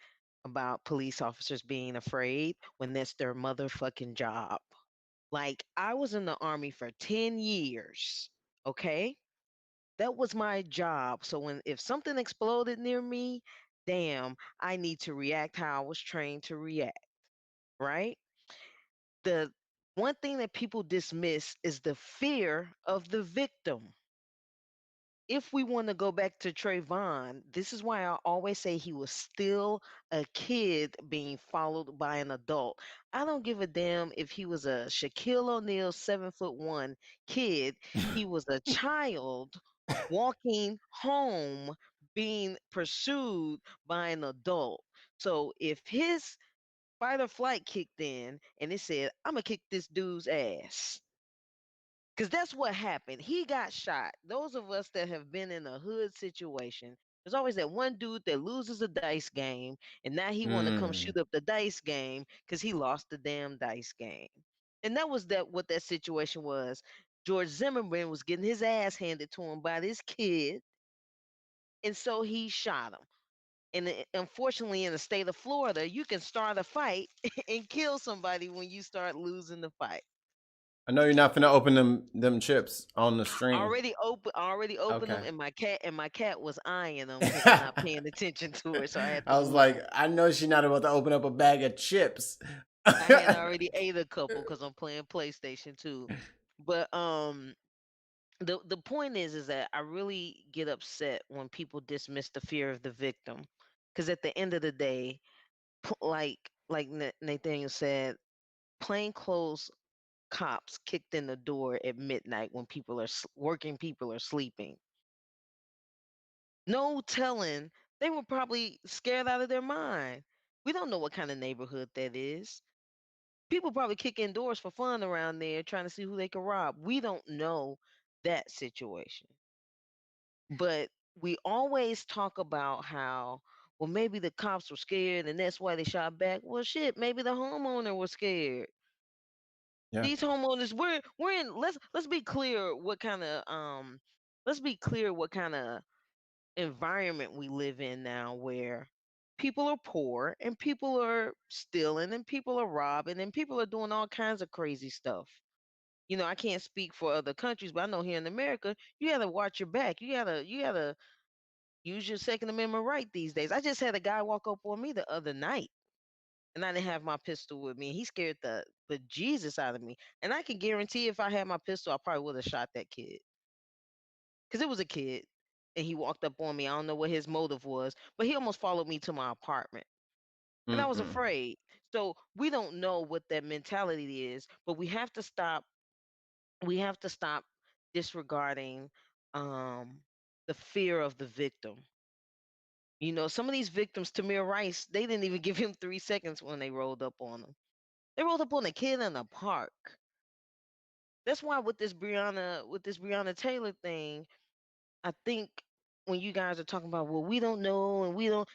about police officers being afraid when that's their motherfucking job. Like, I was in the army for 10 years, okay? That was my job. So if something exploded near me, damn, I need to react how I was trained to react, right? The one thing that people dismiss is the fear of the victim. If we want to go back to Trayvon, this is why I always say he was still a kid being followed by an adult. I don't give a damn if he was a Shaquille O'Neal 7'1" kid. He was a child walking home being pursued by an adult. So if his fight or flight kicked in and it said, I'm gonna kick this dude's ass. Because that's what happened. He got shot. Those of us that have been in a hood situation, there's always that one dude that loses a dice game, and now he want to come shoot up the dice game because he lost the damn dice game. And that was what that situation was. George Zimmerman was getting his ass handed to him by this kid, and so he shot him. And unfortunately, in the state of Florida, you can start a fight and kill somebody when you start losing the fight. I know you're not gonna open them chips on the stream. Already open Okay. them, and my cat was eyeing them because I'm not paying attention to her. So I had to I was move like, them. I know she's not about to open up a bag of chips. I had already ate a couple because I'm playing PlayStation 2. But the point is that I really get upset when people dismiss the fear of the victim, because at the end of the day, like Nathaniel said, plainclothes cops kicked in the door at midnight when working people are sleeping. No telling, they were probably scared out of their mind. We don't know what kind of neighborhood that is. People probably kick indoors for fun around there trying to see who they can rob. We don't know that situation. But we always talk about how, well, maybe the cops were scared and that's why they shot back. Well, shit, maybe the homeowner was scared. Yeah. These homeowners, we're in. Let's be clear what kind of environment we live in now, where people are poor and people are stealing and people are robbing and people are doing all kinds of crazy stuff. I can't speak for other countries, but I know here in America, you gotta watch your back. You gotta use your Second Amendment right these days. I just had a guy walk up on me the other night, and I didn't have my pistol with me. He scared the Jesus out of me, and I can guarantee if I had my pistol, I probably would have shot that kid because it was a kid, and he walked up on me. I don't know what his motive was, but he almost followed me to my apartment, and I was Mm-mm. afraid. So we don't know what that mentality is, but we have to stop. We have to stop disregarding um, the fear of the victim. Some of these victims, Tamir Rice, they didn't even give him 3 seconds when they rolled up on him. They rolled up on a kid in a park. That's why with this Breeona Taylor thing, I think when you guys are talking about, well, we don't know and we don't,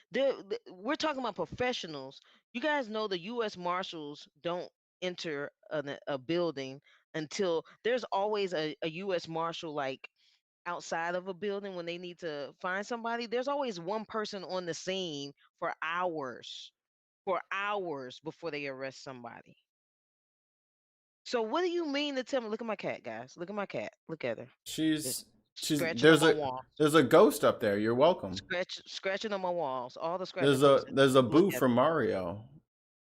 we're talking about professionals. You guys know the U.S. Marshals don't enter a building until there's always a U.S. Marshal like outside of a building when they need to find somebody. There's always one person on the scene for hours before they arrest somebody. So what do you mean to tell me? Look at my cat, guys. Look at my cat. Look at her. She's Just she's scratching on my wall. there's a ghost up there. You're welcome. Scratching on my walls. All the scratching There's folks. a Look boo at from Mario.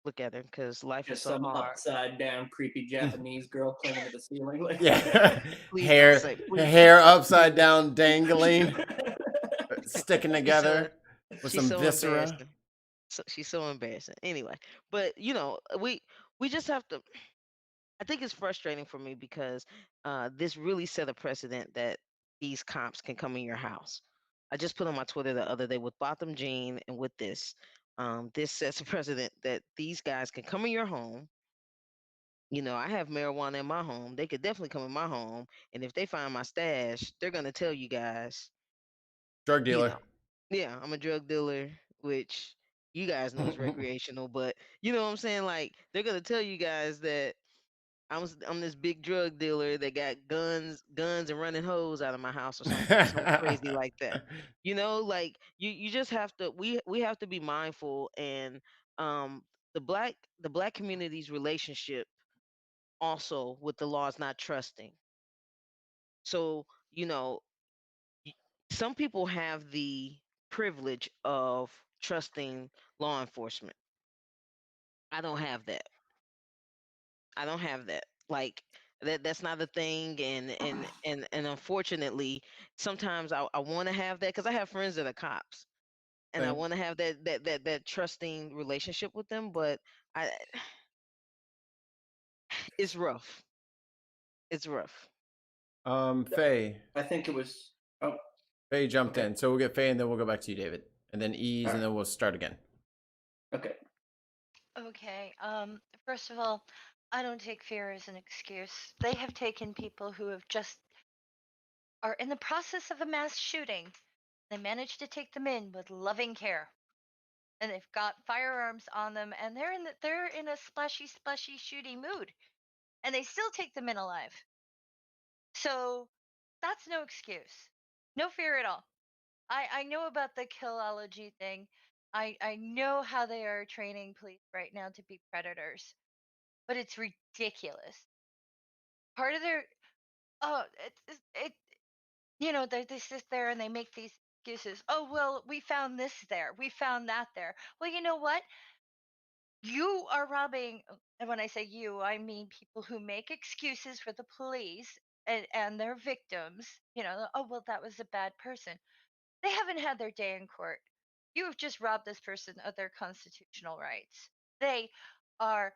look at her, because life is Just so some hard. upside down, creepy Japanese girl clinging to the ceiling. Like, Yeah, Please don't say. Please. hair upside down, dangling, sticking She's so together with she's some so viscera. embarrassing. She's so embarrassing. Anyway, but we just have to. I think it's frustrating for me because this really set a precedent that these cops can come in your house. I just put on my Twitter the other day with Botham Jean and with this. This sets a precedent that these guys can come in your home. I have marijuana in my home. They could definitely come in my home. And if they find my stash, they're going to tell you guys, Drug you dealer. know, yeah, I'm a drug dealer, which you guys know is recreational. But you know what I'm saying? Like, they're going to tell you guys that I'm this big drug dealer that got guns and running hose out of my house or something crazy like that. Like you just have to we have to be mindful, and um the black community's relationship also with the law is not trusting. So, y- some people have the privilege of trusting law enforcement. I don't have that. I don't have that. Like that's not a thing, and unfortunately, sometimes I want to have that because I have friends that are cops, and I Same. want to have that trusting relationship with them, but I it's rough. It's rough. Faye. I think it was. Oh, Faye jumped okay. in, so we'll get Faye, and then we'll go back to you, David, and then Ease, All and right. then we'll start again. Okay. Okay. First of all, I don't take fear as an excuse. They have taken people who have just are in the process of a mass shooting. They managed to take them in with loving care, and they've got firearms on them, and they're in a splashy, shooty mood, and they still take them in alive. So that's no excuse. No fear at all. I know about the killology thing. I know how they are training police right now to be predators, but it's ridiculous. Part of their it they sit there and they make these excuses. Oh well, we found this there, we found that there. Well, you know what? You are robbing, and when I say you, I mean people who make excuses for the police and their victims. Oh well, that was a bad person. They haven't had their day in court. You have just robbed this person of their constitutional rights. They are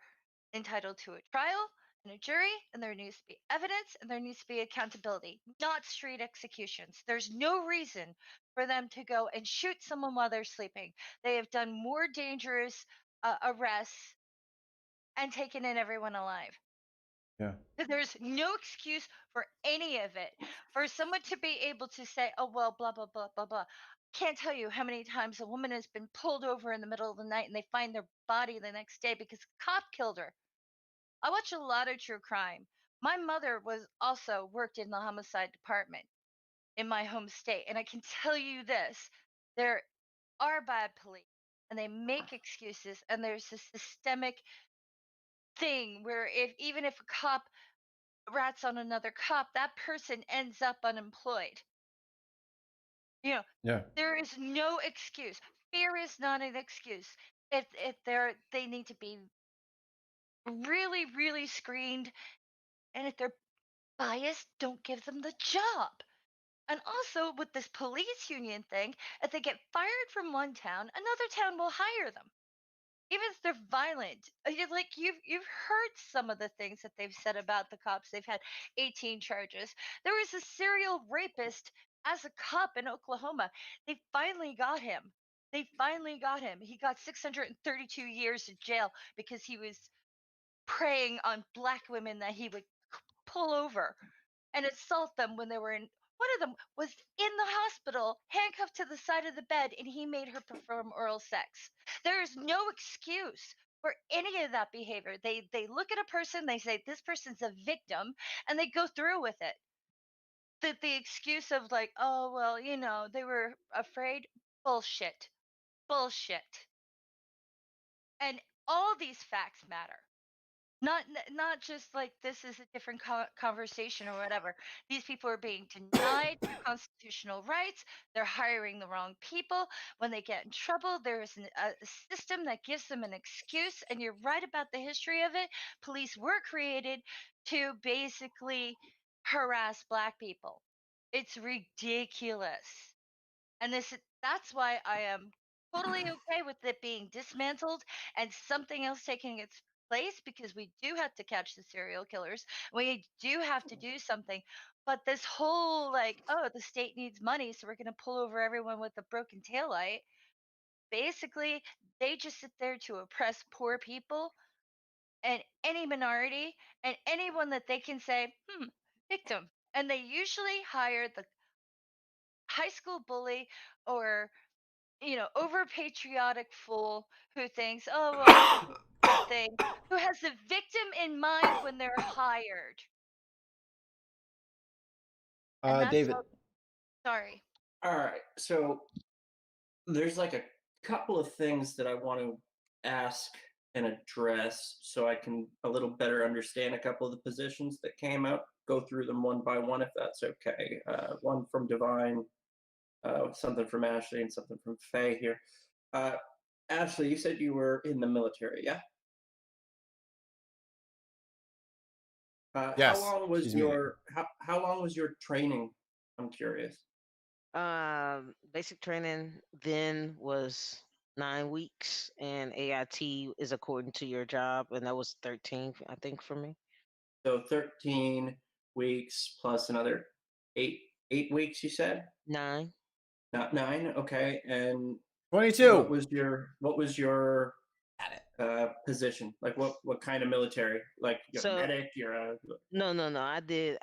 entitled to a trial and a jury, and there needs to be evidence, and there needs to be accountability, not street executions. There's no reason for them to go and shoot someone while they're sleeping. They have done more dangerous arrests and taken in everyone alive. Yeah. There's no excuse for any of it. For someone to be able to say, oh, well, blah, blah, blah, blah, blah. Can't tell you how many times a woman has been pulled over in the middle of the night and they find their body the next day because a cop killed her. I watch a lot of true crime. My mother was also worked in the homicide department in my home state. And I can tell you this, there are bad police and they make excuses. And there's a systemic thing where even if a cop rats on another cop, that person ends up unemployed. You know, Yeah. there is no excuse. Fear is not an excuse. If they need to be really, really screened, and if they're biased, don't give them the job. And also with this police union thing, if they get fired from one town, another town will hire them. Even if they're violent. You've heard some of the things that they've said about the cops. They've had 18 charges. There was a serial rapist as a cop in Oklahoma. They finally got him. He got 632 years in jail because he was preying on black women that he would pull over and assault them when they were in. One of them was in the hospital, handcuffed to the side of the bed, and he made her perform oral sex. There is no excuse for any of that behavior. They look at a person, they say this person's a victim, and they go through with it. The excuse of like, oh well, they were afraid. Bullshit, bullshit. And all these facts matter. Not just like this is a different conversation or whatever. These people are being denied their constitutional rights. They're hiring the wrong people. When they get in trouble, there is a system that gives them an excuse. And you're right about the history of it. Police were created to basically harass black people. It's ridiculous. And that's why I am totally okay with it being dismantled and something else taking its place, because we do have to catch the serial killers. We do have to do something. But this whole like, oh, the state needs money, so we're going to pull over everyone with a broken taillight. Basically, they just sit there to oppress poor people and any minority and anyone that they can say, victim. And they usually hire the high school bully or over patriotic fool who thinks, oh, well, this is a good thing, who has the victim in mind when they're hired. And that's David. sorry. All right. So there's like a couple of things that I want to ask and address so I can a little better understand a couple of the positions that came out. Go through them one by one, if that's okay. One from Divine, something from Ashley, and something from Faye here. Ashley, you said you were in the military, yeah? Yes, How long was she's your how long was your training? I'm curious. Basic training then was 9 weeks, and AIT is according to your job, and that was 13, I think, for me. So 13 weeks plus another eight weeks, you said? 9. Not 9, okay. And 22. what was your position? Like what kind of military? Like you're a medic, you're a No. I did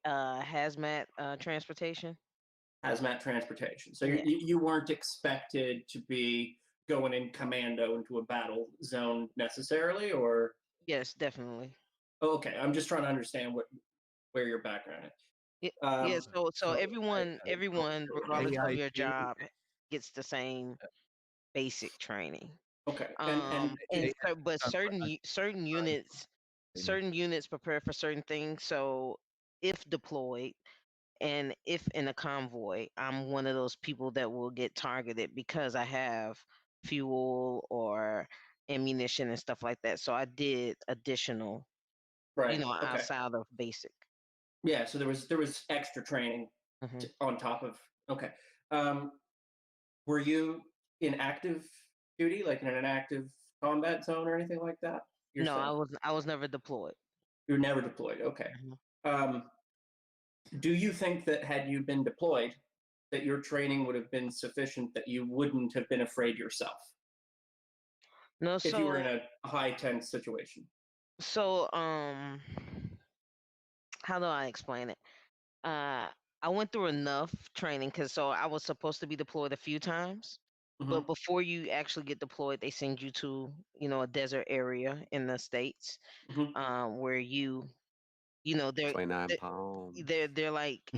hazmat transportation. hazmat transportation. So Yeah. you weren't expected to be going in commando into a battle zone necessarily, or? Yes, definitely. Oh, okay, I'm just trying to understand where your background is. Yeah, so So, everyone, regardless of your AIT, job, gets the same basic training. Okay, But certain units prepare for certain things. So if deployed and if in a convoy, I'm one of those people that will get targeted because I have fuel or ammunition and stuff like that. So I did additional, right. Okay. outside of basic. Yeah, so there was extra training on top of. Okay. Were you in active duty, like in an active combat zone or anything like that? No, I was never deployed. You were never deployed. Okay. Do you think that had you been deployed, that your training would have been sufficient that you wouldn't have been afraid yourself? No, if you were in so a high tense situation? so how do I explain it? I went through enough training because so I was supposed to be deployed a few times, Mhm. but before you actually get deployed, they send you to a desert area in the states, Mhm. where they're 29 they're pounds. they're like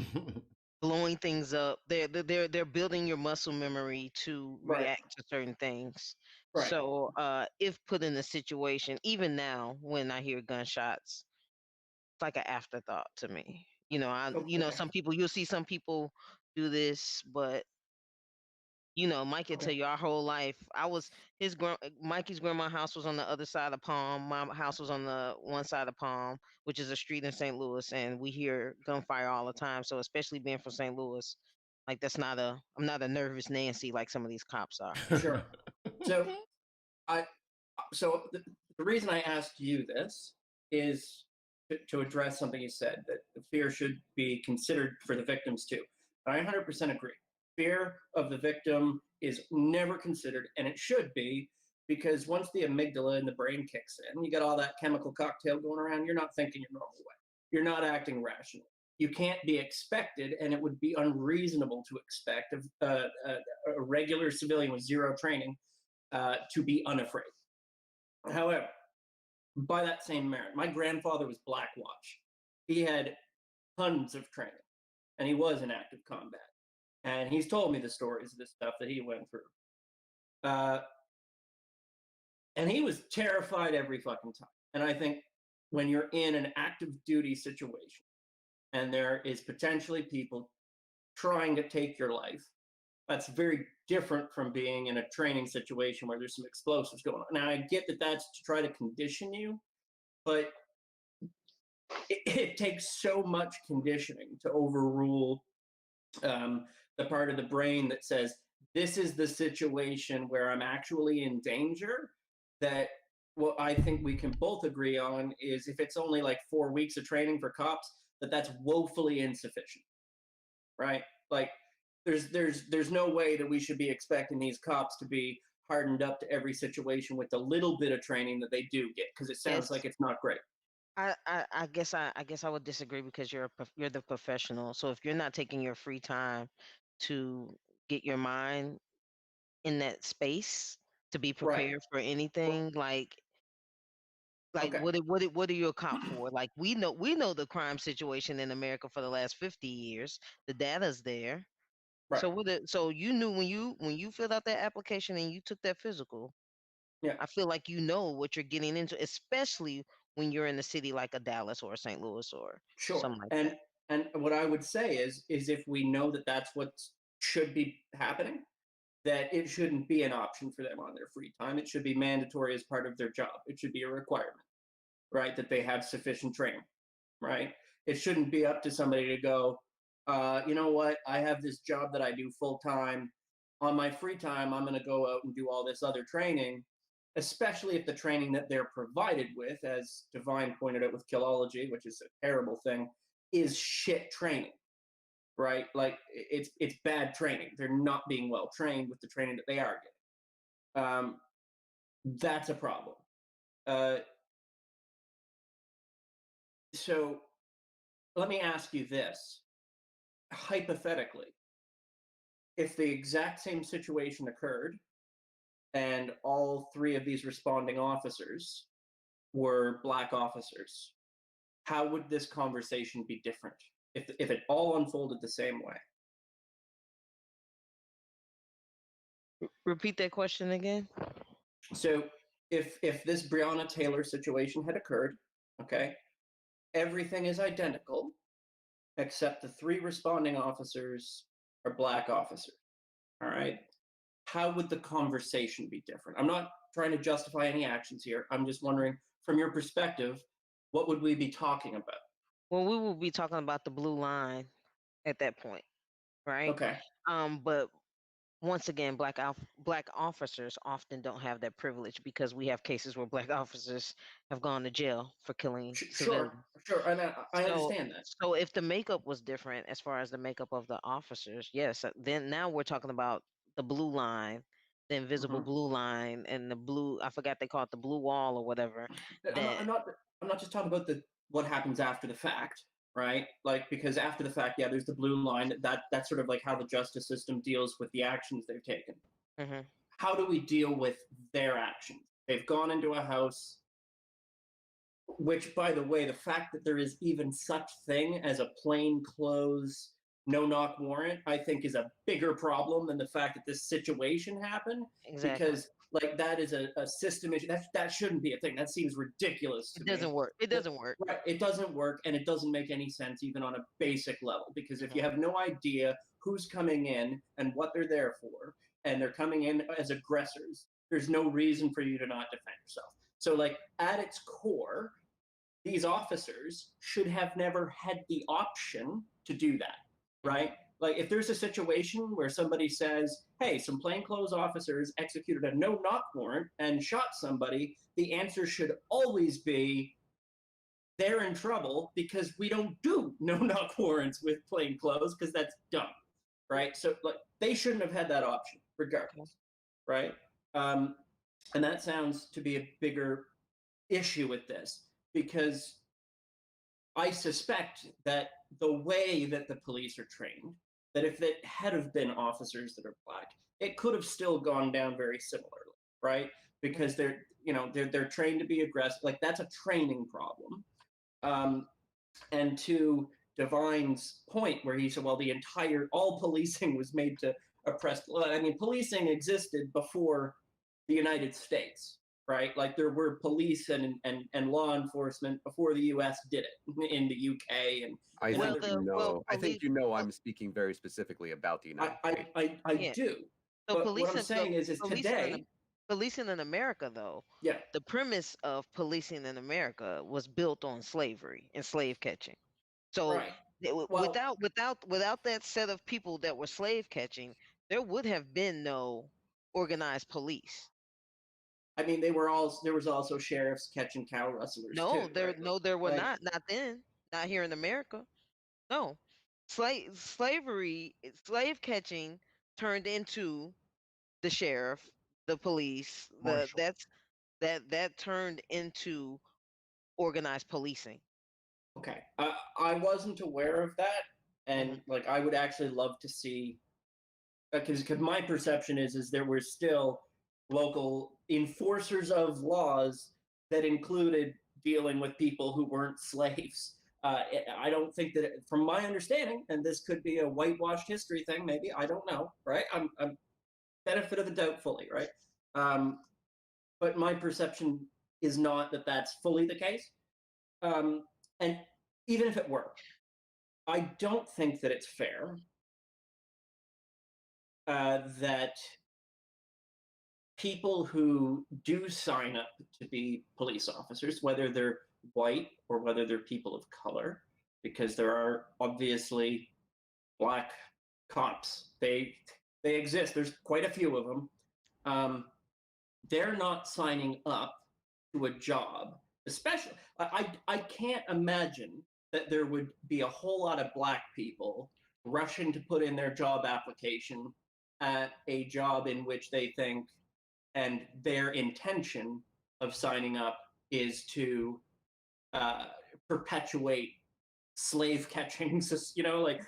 blowing things up. They're building your muscle memory to Right. react to certain things. Right. So if put in a situation, even now when I hear gunshots, it's like an afterthought to me. Okay. Some people you'll see some people do this, but Mike can Okay. tell you our whole life. Mikey's grandma's house was on the other side of Palm. My house was on the one side of Palm, which is a street in St. Louis, and we hear gunfire all the time. So especially being from St. Louis, like I'm not a nervous Nancy like some of these cops are. Sure. So the reason I asked you this is to address something you said, that the fear should be considered for the victims too. I 100% agree. Fear of the victim is never considered, and it should be, because once the amygdala in the brain kicks in, you got all that chemical cocktail going around, you're not thinking your normal way. You're not acting rationally. You can't be expected, and it would be unreasonable to expect a regular civilian with zero training to be unafraid. However, by that same merit, my grandfather was Black Watch. He had tons of training, and he was in active combat. And he's told me the stories of this stuff that he went through. And he was terrified every fucking time. And I think when you're in an active duty situation and there is potentially people trying to take your life, that's very different from being in a training situation where there's some explosives going on. Now, I get that that's to try to condition you, but it takes so much conditioning to overrule the part of the brain that says, this is the situation where I'm actually in danger. That what I think we can both agree on is, if it's only like 4 weeks of training for cops, that's woefully insufficient, right? Like, there's no way that we should be expecting these cops to be hardened up to every situation with the little bit of training that they do get, because it sounds Yes. like it's not great. I guess I would disagree because you're the professional. So if you're not taking your free time to get your mind in that space to be Right. prepared for anything, like Okay. what are you a cop for? Like we know the crime situation in America for the last 50 years. The data's there. Right. So you knew when you filled out that application and you took that physical, Yeah. I feel like you know what you're getting into, especially when you're in a city like a Dallas or a St. Louis or Sure. something like And that. and what I would say is if we know that that's what should be happening, that it shouldn't be an option for them on their free time. It should be mandatory as part of their job. It should be a requirement, right? That they have sufficient training, right? It shouldn't be up to somebody to go, you know what? I have this job that I do full time. On my free time, I'm going to go out and do all this other training, especially if the training that they're provided with, as Divine pointed out with Killology, which is a terrible thing, is shit training, right? Like, it's bad training. They're not being well trained with the training that they are getting. That's a problem. Uh, so let me ask you this. Hypothetically, if the exact same situation occurred and all three of these responding officers were Black officers, how would this conversation be different if it all unfolded the same way? Repeat that question again. So if this Breeona Taylor situation had occurred, okay, everything is identical except the three responding officers are Black officers. All right. How would the conversation be different? I'm not trying to justify any actions here. I'm just wondering, from your perspective, what would we be talking about? Well, we will be talking about the blue line at that point, right? Okay. But once again, black officers often don't have that privilege because we have cases where Black officers have gone to jail for killing civilians. Sure, and I So, understand that. so if the makeup was different as far as the makeup of the officers, yes, then now we're talking about the blue line the invisible blue line and the blue, I forgot they call it the blue wall or whatever. I'm not just talking about what happens after the fact, right? Like, because after the fact, yeah, there's the blue line. That's sort of like how the justice system deals with the actions they've taken. Mm-hmm. How do we deal with their actions? They've gone into a house, which, by the way, the fact that there is even such thing as a plainclothes no-knock warrant, I think, is a bigger problem than the fact that this situation happened. Exactly. Because, like, that is a system issue. That shouldn't be a thing. That seems ridiculous to It me. doesn't work. It doesn't work. Right. It doesn't work, and it doesn't make any sense even on a basic level. Because if you have no idea who's coming in and what they're there for, and they're coming in as aggressors, there's no reason for you to not defend yourself. So, like, at its core, these officers should have never had the option to do that, right? Like, if there's a situation where somebody says, hey, some plainclothes officers executed a no-knock warrant and shot somebody, the answer should always be, they're in trouble because we don't do no-knock warrants with plainclothes because that's dumb, right? So, like, they shouldn't have had that option regardless, right? And that sounds to be a bigger issue with this, because I suspect that the way that the police are trained, that if it had have been officers that are black, it could have still gone down very similarly, right? Because they're trained to be aggressive. Like, that's a training problem. And to Divine's point, where he said, well, all policing was made to oppress. I mean, policing existed before the United States, right? Like, there were police and law enforcement before the U.S. did it in the UK. And I think I'm speaking very specifically about the United States. I do. So but what I'm saying is today, policing in America, though, the premise of policing in America was built on slavery and slave catching. So without that set of people that were slave catching, there would have been no organized police. I mean, there was also sheriffs catching cow rustlers. No, too, right? there were not then. Not here in America. No, slave catching turned into the sheriff, the police, that turned into organized policing. Okay, I wasn't aware of that, and like, I would actually love to see, because my perception is there were still local enforcers of laws that included dealing with people who weren't slaves. I don't think that, from my understanding, and this could be a whitewashed history thing, maybe, I don't know, right? I'm benefit of the doubt fully, right? But my perception is not that that's fully the case. And even if it were, I don't think that it's fair that people who do sign up to be police officers, whether they're white or whether they're people of color, because there are obviously black cops. They exist. There's quite a few of them. They're not signing up to a job. Especially, I can't imagine that there would be a whole lot of black people rushing to put in their job application at a job in which they think, and their intention of signing up is to perpetuate slave catching. Like,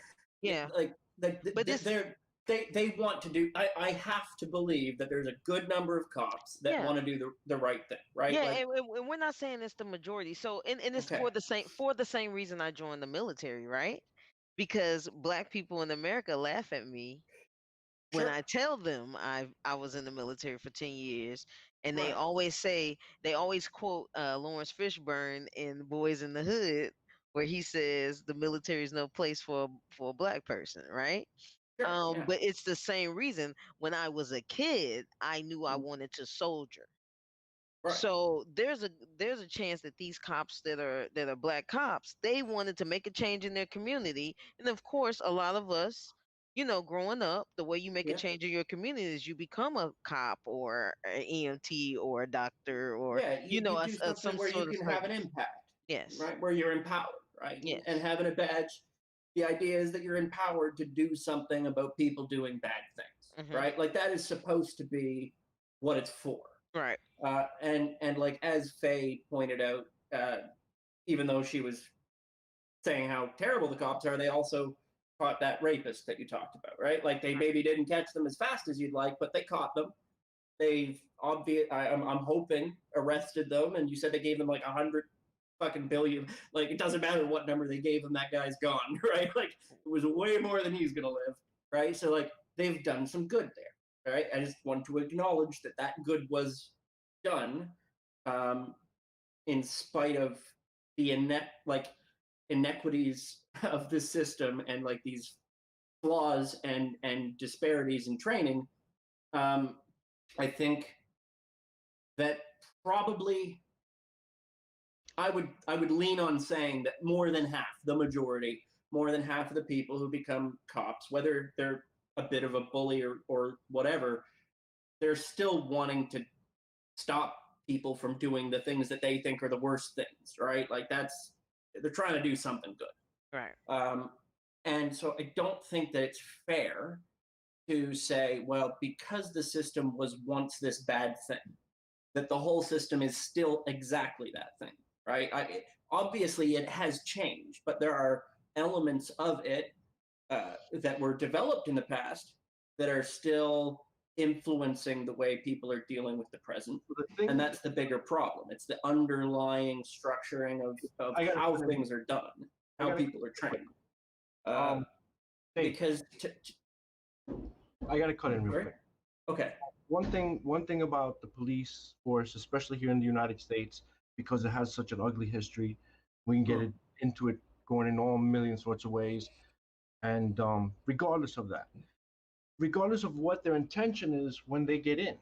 but they want to do. I have to believe that there's a good number of cops that want to do the right thing, right? Yeah, and we're not saying it's the majority. So, and it's for the same reason I joined the military, right? Because black people in America laugh at me when I tell them I was in the military for 10 years, and they always quote Lawrence Fishburne in Boys in the Hood, where he says the military is no place for a black person, right? But it's the same reason. When I was a kid, I knew I wanted to soldier. Right. So there's a chance that these cops that are black cops, they wanted to make a change in their community, and of course, a lot of us, growing up, the way you make a change in your community is you become a cop or an EMT or a doctor or you do something where you can have an impact. Yes. Right, where you're empowered, right? Yes. And having a badge, the idea is that you're empowered to do something about people doing bad things. right? Like that is supposed to be what it's for. Right. And like as Faye pointed out, even though she was saying how terrible the cops are, they also caught that rapist that you talked about, right? Like they maybe didn't catch them as fast as you'd like, but they caught them. They've I'm hoping arrested them, and you said they gave them like 100 fucking billion. Like it doesn't matter what number they gave him, that guy's gone, right? Like it was way more than he's gonna live, right? So like they've done some good there, right? I just want to acknowledge that that good was done, in spite of the inequities of this system and like these flaws and disparities in training. I think that probably I would lean on saying that more than half, the majority, more than half of the people who become cops, whether they're a bit of a bully or whatever, they're still wanting to stop people from doing the things that they think are the worst things, right? Like they're trying to do something good. Right. And so I don't think that it's fair to say, well, because the system was once this bad thing, that the whole system is still exactly that thing, right? Obviously, it has changed, but there are elements of it that were developed in the past that are still influencing the way people are dealing with the present. And that's the bigger problem. It's the underlying structuring of how things are done, how people are trained. Because I got to cut in real quick. Okay. One thing about the police force, especially here in the United States, because it has such an ugly history, we can get into it going in all million sorts of ways. And regardless of that, regardless of what their intention is when they get in,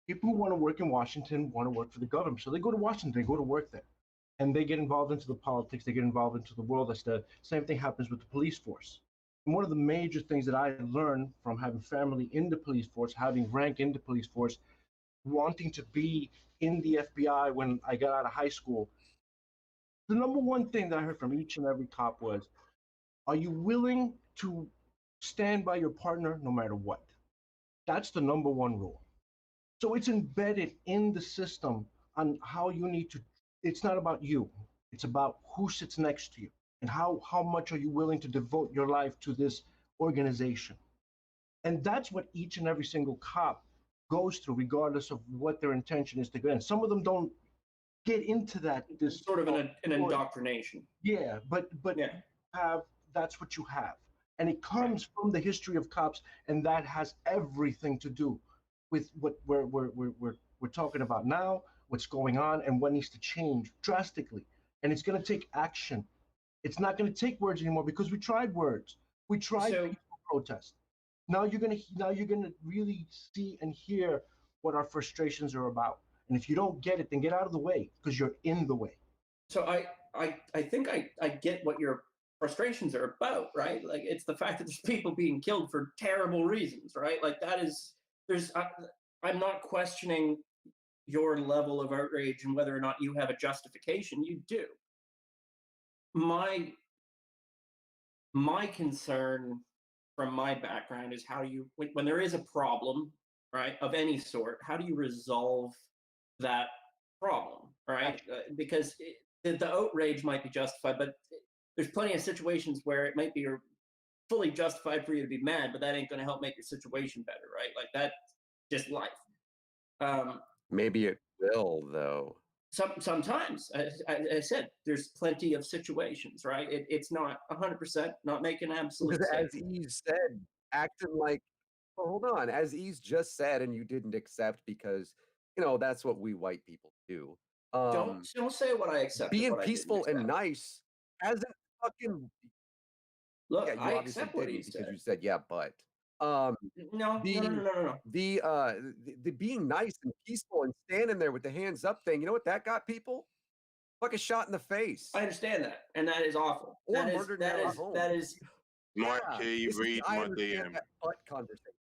people who want to work in Washington want to work for the government. So they go to Washington, they go to work there. And they get involved into the politics, they get involved into the world. That's the same thing happens with the police force. And one of the major things that I learned from having family in the police force, having rank in the police force, wanting to be in the FBI when I got out of high school, the number one thing that I heard from each and every cop was, are you willing to stand by your partner no matter what? That's the number one rule. So it's embedded in the system on how you need to, it's not about you, it's about who sits next to you and how much are you willing to devote your life to this organization. And that's what each and every single cop goes through, regardless of what their intention is to get in. Some of them don't get into that. This sort of an indoctrination. Yeah, but yeah. That's what you have. And it comes from the history of cops, and that has everything to do with what we're talking about now, what's going on, and what needs to change drastically. And it's going to take action. It's not going to take words anymore, because we tried words. We tried peaceful protest. Now you're gonna really see and hear what our frustrations are about. And if you don't get it, then get out of the way, because you're in the way. So I think I get what your frustrations are about, right? Like it's the fact that there's people being killed for terrible reasons, right? Like I'm not questioning your level of outrage and whether or not you have a justification. You do. My concern from my background is how you, when there is a problem, right, of any sort, how do you resolve that problem, right? Because the outrage might be justified, but there's plenty of situations where it might be fully justified for you to be mad, but that ain't going to help make your situation better, right? Like that's just life. Maybe it will, though. Sometimes, I said, there's plenty of situations, right? It's not 100%, not making absolute Because sense. as Ease said, acting like, well, hold on, as Ease just said, and you didn't accept because, that's what we white people do. Don't say what I accept. Being peaceful and nice hasn't fucking. Look, Yeah, you I obviously accept what didn't he because said. you said, yeah, but. No. The being nice and peaceful and standing there with the hands up thing, you know what that got people? Fucking shot in the face. I understand that, and that is awful. Or murdered in their home. That is. Mikey, read my DM. That butt conversation.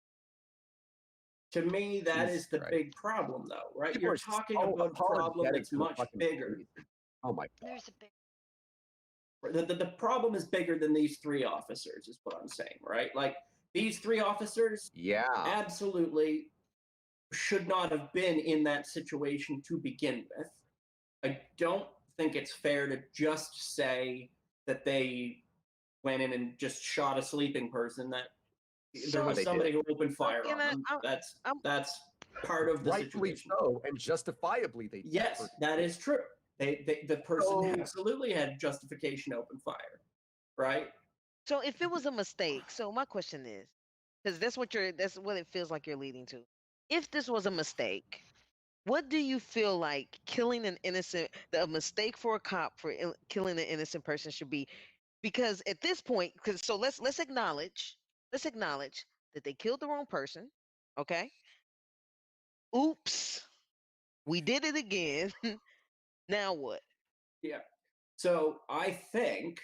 To me, that is the big problem, though, right? People You're talking about a problem that's much bigger. Oh my God. There's a big. The problem is bigger than these three officers, is what I'm saying, right? Like these 3 officers Yeah. absolutely should not have been in that situation to begin with. I don't think it's fair to just say that they went in and just shot a sleeping person. That there So, was they somebody did. who opened fire can on I- them. I'm- That's part of the Rightfully situation. so, and justifiably they did. Yes, that is true. The person So- absolutely had justification to open fire, right? so if it was a mistake, so my question is, because that's what it feels like you're leading to. If this was a mistake, what do you feel like killing an innocent, a mistake for a cop for killing an innocent person should be? Because at this point, so let's acknowledge that they killed the wrong person. Okay. Oops, we did it again. Now what? Yeah. So I think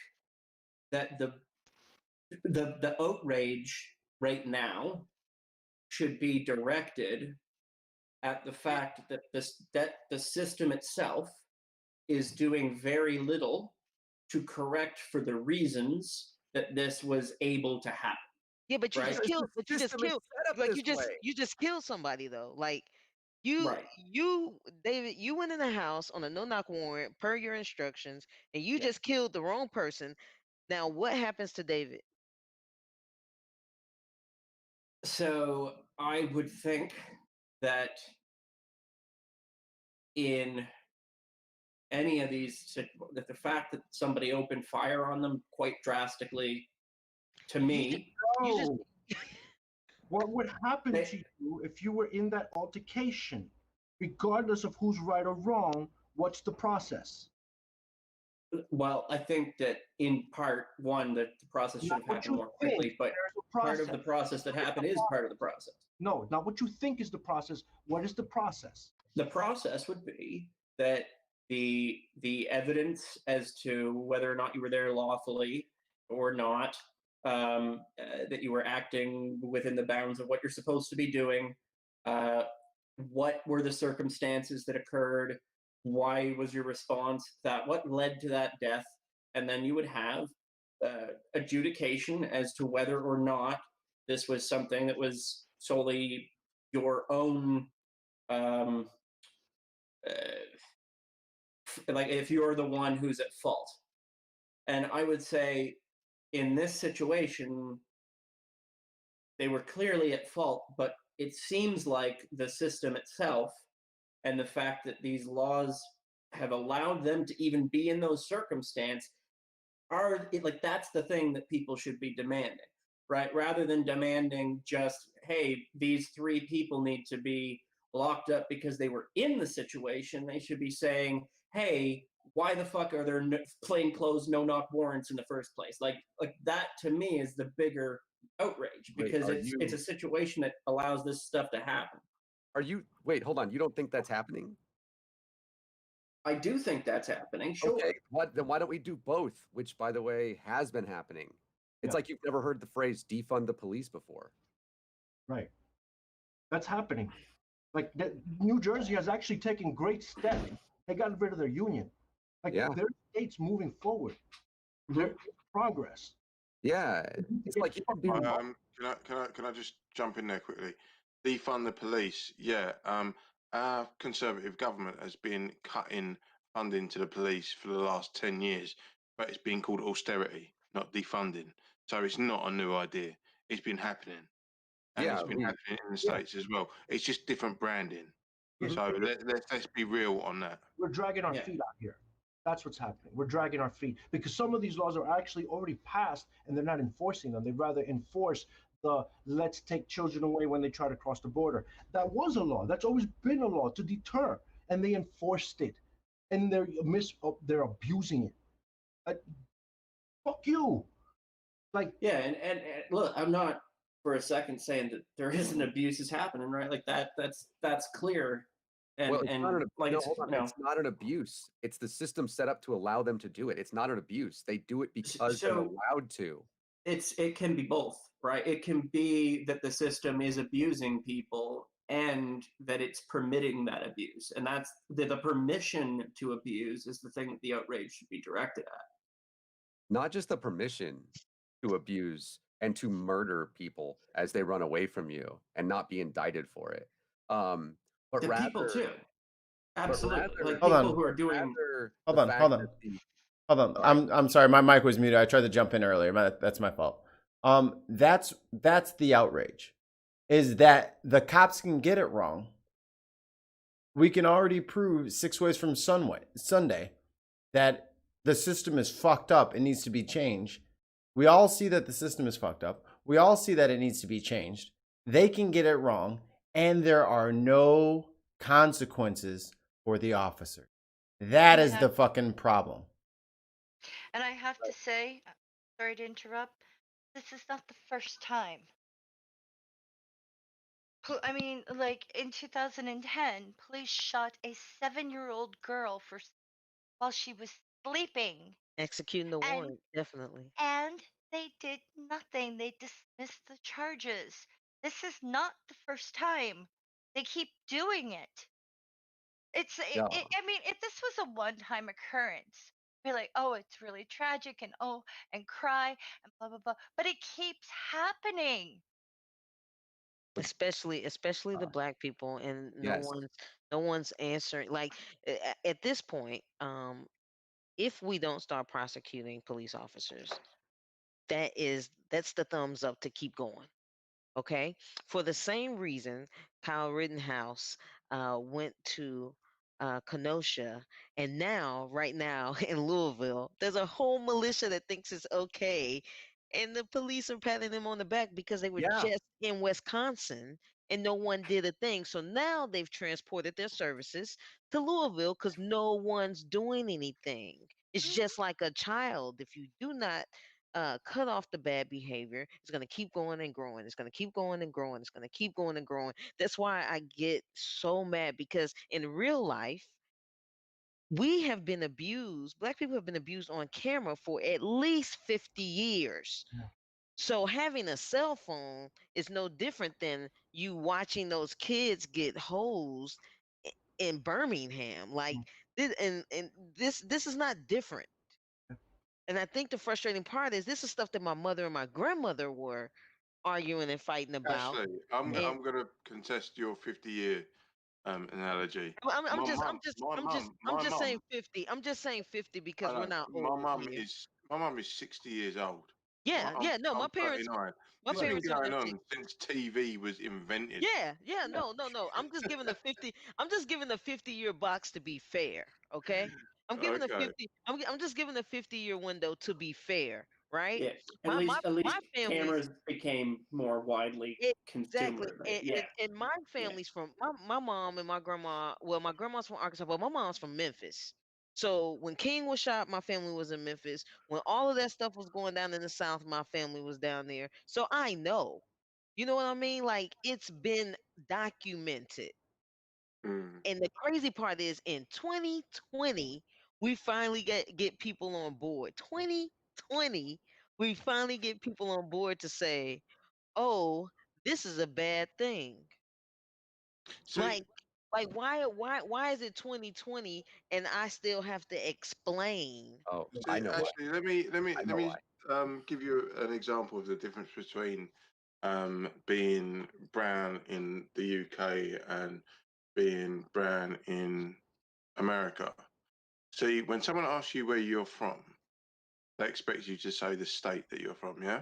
that the outrage right now should be directed at the fact that the system itself is doing very little to correct for the reasons that this was able to happen. Yeah, but you Right. just killed. But you just System is killed. set up Like this way. you just killed somebody though. Like you, Right. David, you went in the house on a no-knock warrant per your instructions, and you Yeah. just killed the wrong person. Now, what happens to David? So I would think that in any of these, that the fact that somebody opened fire on them quite drastically, to me, You just- No. What would happen They- to you if you were in that altercation? Regardless of who's right or wrong, what's the process? well, I think that in part one, that the process should Not have what happened you more quickly, think. but There's a part process. of the process that happened is part of the process. No, not what you think is the process. What is the process? The process would be that the evidence as to whether or not you were there lawfully or not, that you were acting within the bounds of what you're supposed to be doing, what were the circumstances that occurred, why was your response that, what led to that death, and then you would have adjudication as to whether or not this was something that was solely your own like if you're the one who's at fault. And I would say in this situation, they were clearly at fault, but it seems like the system itself and the fact that these laws have allowed them to even be in those circumstances like that's the thing that people should be demanding, right? Rather than demanding just, hey, these 3 people need to be locked up because they were in the situation, they should be saying, hey, why the fuck are there plainclothes no-knock warrants in the first place? Like that to me is the bigger outrage, because it's a situation that allows this stuff to happen. Wait, hold on. You don't think that's happening? I do think that's happening, sure. Okay, then why don't we do both? Which, by the way, has been happening. It's Yeah. like you've never heard the phrase defund the police before. Right. That's happening. Like New Jersey has actually taken great steps. They got rid of their union. Like Yeah. their state's moving forward. There's progress. Yeah, it's like you can do. Can I just jump in there quickly? Defund the police. Yeah. Our Conservative government has been cutting funding to the police for the last 10 years, but it's been called austerity, not defunding. So it's not a new idea. It's been happening. And Yeah, it's been happening in the States as well. It's just different branding. Yes. So let's be real on that. We're dragging our Yeah. feet out here. That's what's happening. We're dragging our feet because some of these laws are actually already passed and they're not enforcing them. They'd rather enforce the let's take children away when they try to cross the border. That was a law. That's always been a law to deter, and they enforced it, and they're abusing it. Fuck you. Like Yeah, and look, I'm not for a second saying that there isn't abuses happening, right? Like that's clear. And Well, it's not an, like no, it's, hold on. It's not an abuse. It's the system set up to allow them to do it. It's not an abuse. They do it because they're so- allowed to. it can be both, right? It can be that the system is abusing people and that it's permitting that abuse. And that's the permission to abuse is the thing that the outrage should be directed at. Not just the permission to abuse, and to murder people as they run away from you and not be indicted for it. But The rather, people too. Absolutely. rather, Like Hold people on. who are doing. rather the fact that the Hold on. Sorry. I'm sorry. My mic was muted. I tried to jump in earlier. That's my fault. That's the outrage, is that the cops can get it wrong. We can already prove 6 ways from Sunday that the system is fucked up. It needs to be changed. We all see that the system is fucked up. We all see that it needs to be changed. They can get it wrong, and there are no consequences for the officer. That is the fucking problem. And I have to say, sorry to interrupt, this is not the first time. I mean, like in 2010, police shot a 7-year-old girl while she was sleeping, Executing the and warrant, definitely. and they did nothing. They dismissed the charges. This is not the first time. They keep doing it. Yeah. I mean, if this was a one-time occurrence, we're like, oh, it's really tragic, and oh, and cry and blah blah blah. But it keeps happening. Especially the black people, and Yes. no one's answering. Like at this point, if we don't start prosecuting police officers, that's the thumbs up to keep going. Okay, for the same reason Kyle Rittenhouse went to Kenosha, and right now in Louisville, there's a whole militia that thinks it's okay, and the police are patting them on the back because they were Yeah. just in Wisconsin and no one did a thing. So now they've transported their services to Louisville because no one's doing anything. It's just like a child. If you do not cut off the bad behavior, it's going to keep going and growing. It's going to keep going and growing. It's going to keep going and growing. That's why I get so mad, because in real life, we have been abused. Black people have been abused on camera for at least 50 years. Yeah. So having a cell phone is no different than you watching those kids get hosed in Birmingham. Like this is not different. And I think the frustrating part is this is stuff that my mother and my grandmother were arguing and fighting about. Ashley, I'm And I'm gonna contest your 50-year analogy. I'm My just mum, my mum, I'm my just saying mum. 50. I'm just saying 50 I because we're know not my old mum here. is my mum is 60 years old. Yeah, I'm yeah. No, I'm 39. my This has been parents are in going their on 60s. since TV was invented. Yeah, yeah. No. I'm just giving the 50. I'm just giving the 50-year box to be fair. Okay. I'm giving the Okay. 50. I'm just giving the 50-year window to be fair, right? Yeah, My at least family's cameras became more widely exactly, consumer. But yeah, and my family's from my mom and my grandma. Well, my grandma's from Arkansas, but my mom's from Memphis. So when King was shot, my family was in Memphis. When all of that stuff was going down in the South, my family was down there. So I know, you know what I mean? Like it's been documented. Mm. And the crazy part is in 2020, we finally get people on board. 2020, we finally get people on board to say, oh, this is a bad thing. So Like, why is it 2020 and I still have to explain? Oh, So I know why. actually, let me why. give you an example of the difference between being brown in the UK and being brown in America. See, when someone asks you where you're from, they expect you to say the state that you're from. Yeah.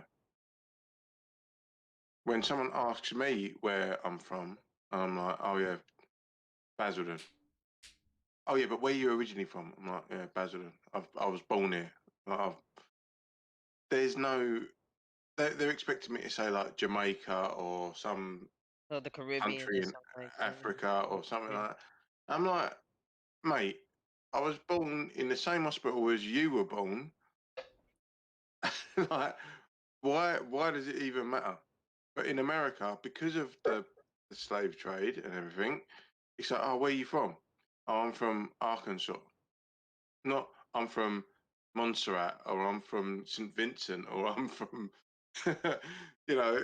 When someone asks me where I'm from, I'm like, oh yeah, Basildon. Oh yeah, but where you originally from? I'm like, yeah, Basildon. I was born here. Like, there's no they're expecting me to say like Jamaica or some Or the Caribbean country or in something like that. Africa or something Yeah. like that. I'm like, mate, I was born in the same hospital as you were born. Like, why does it even matter? But in America, because of the slave trade and everything, it's like, oh, where are you from? Oh, I'm from Arkansas. Not I'm from Montserrat or I'm from St. Vincent or I'm from you know,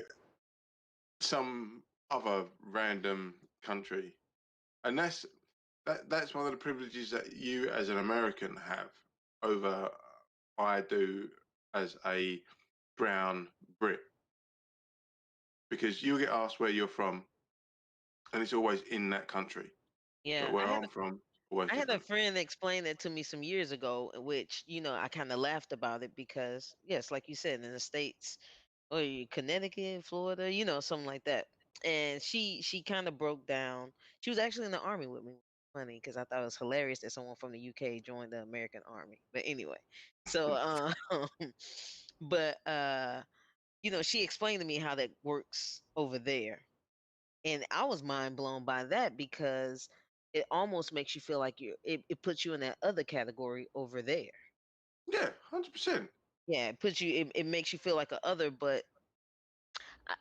some other random country, and that's one of the privileges that you as an American have over I do as a brown Brit. because you get asked where you're from, and it's always in that country. Yeah, But where I'm from, always I had a different. friend explain that to me some years ago, which I kind of laughed about it because, yes, like you said, in the States, or Connecticut, Florida, something like that. And she kind of broke down. She was actually in the army with me. Funny, because I thought it was hilarious that someone from the UK joined the American Army. But anyway, so but she explained to me how that works over there, and I was mind blown by that because it almost makes you feel like it puts you in that other category over there. Yeah, 100%. Yeah, it makes you feel like a other, but I,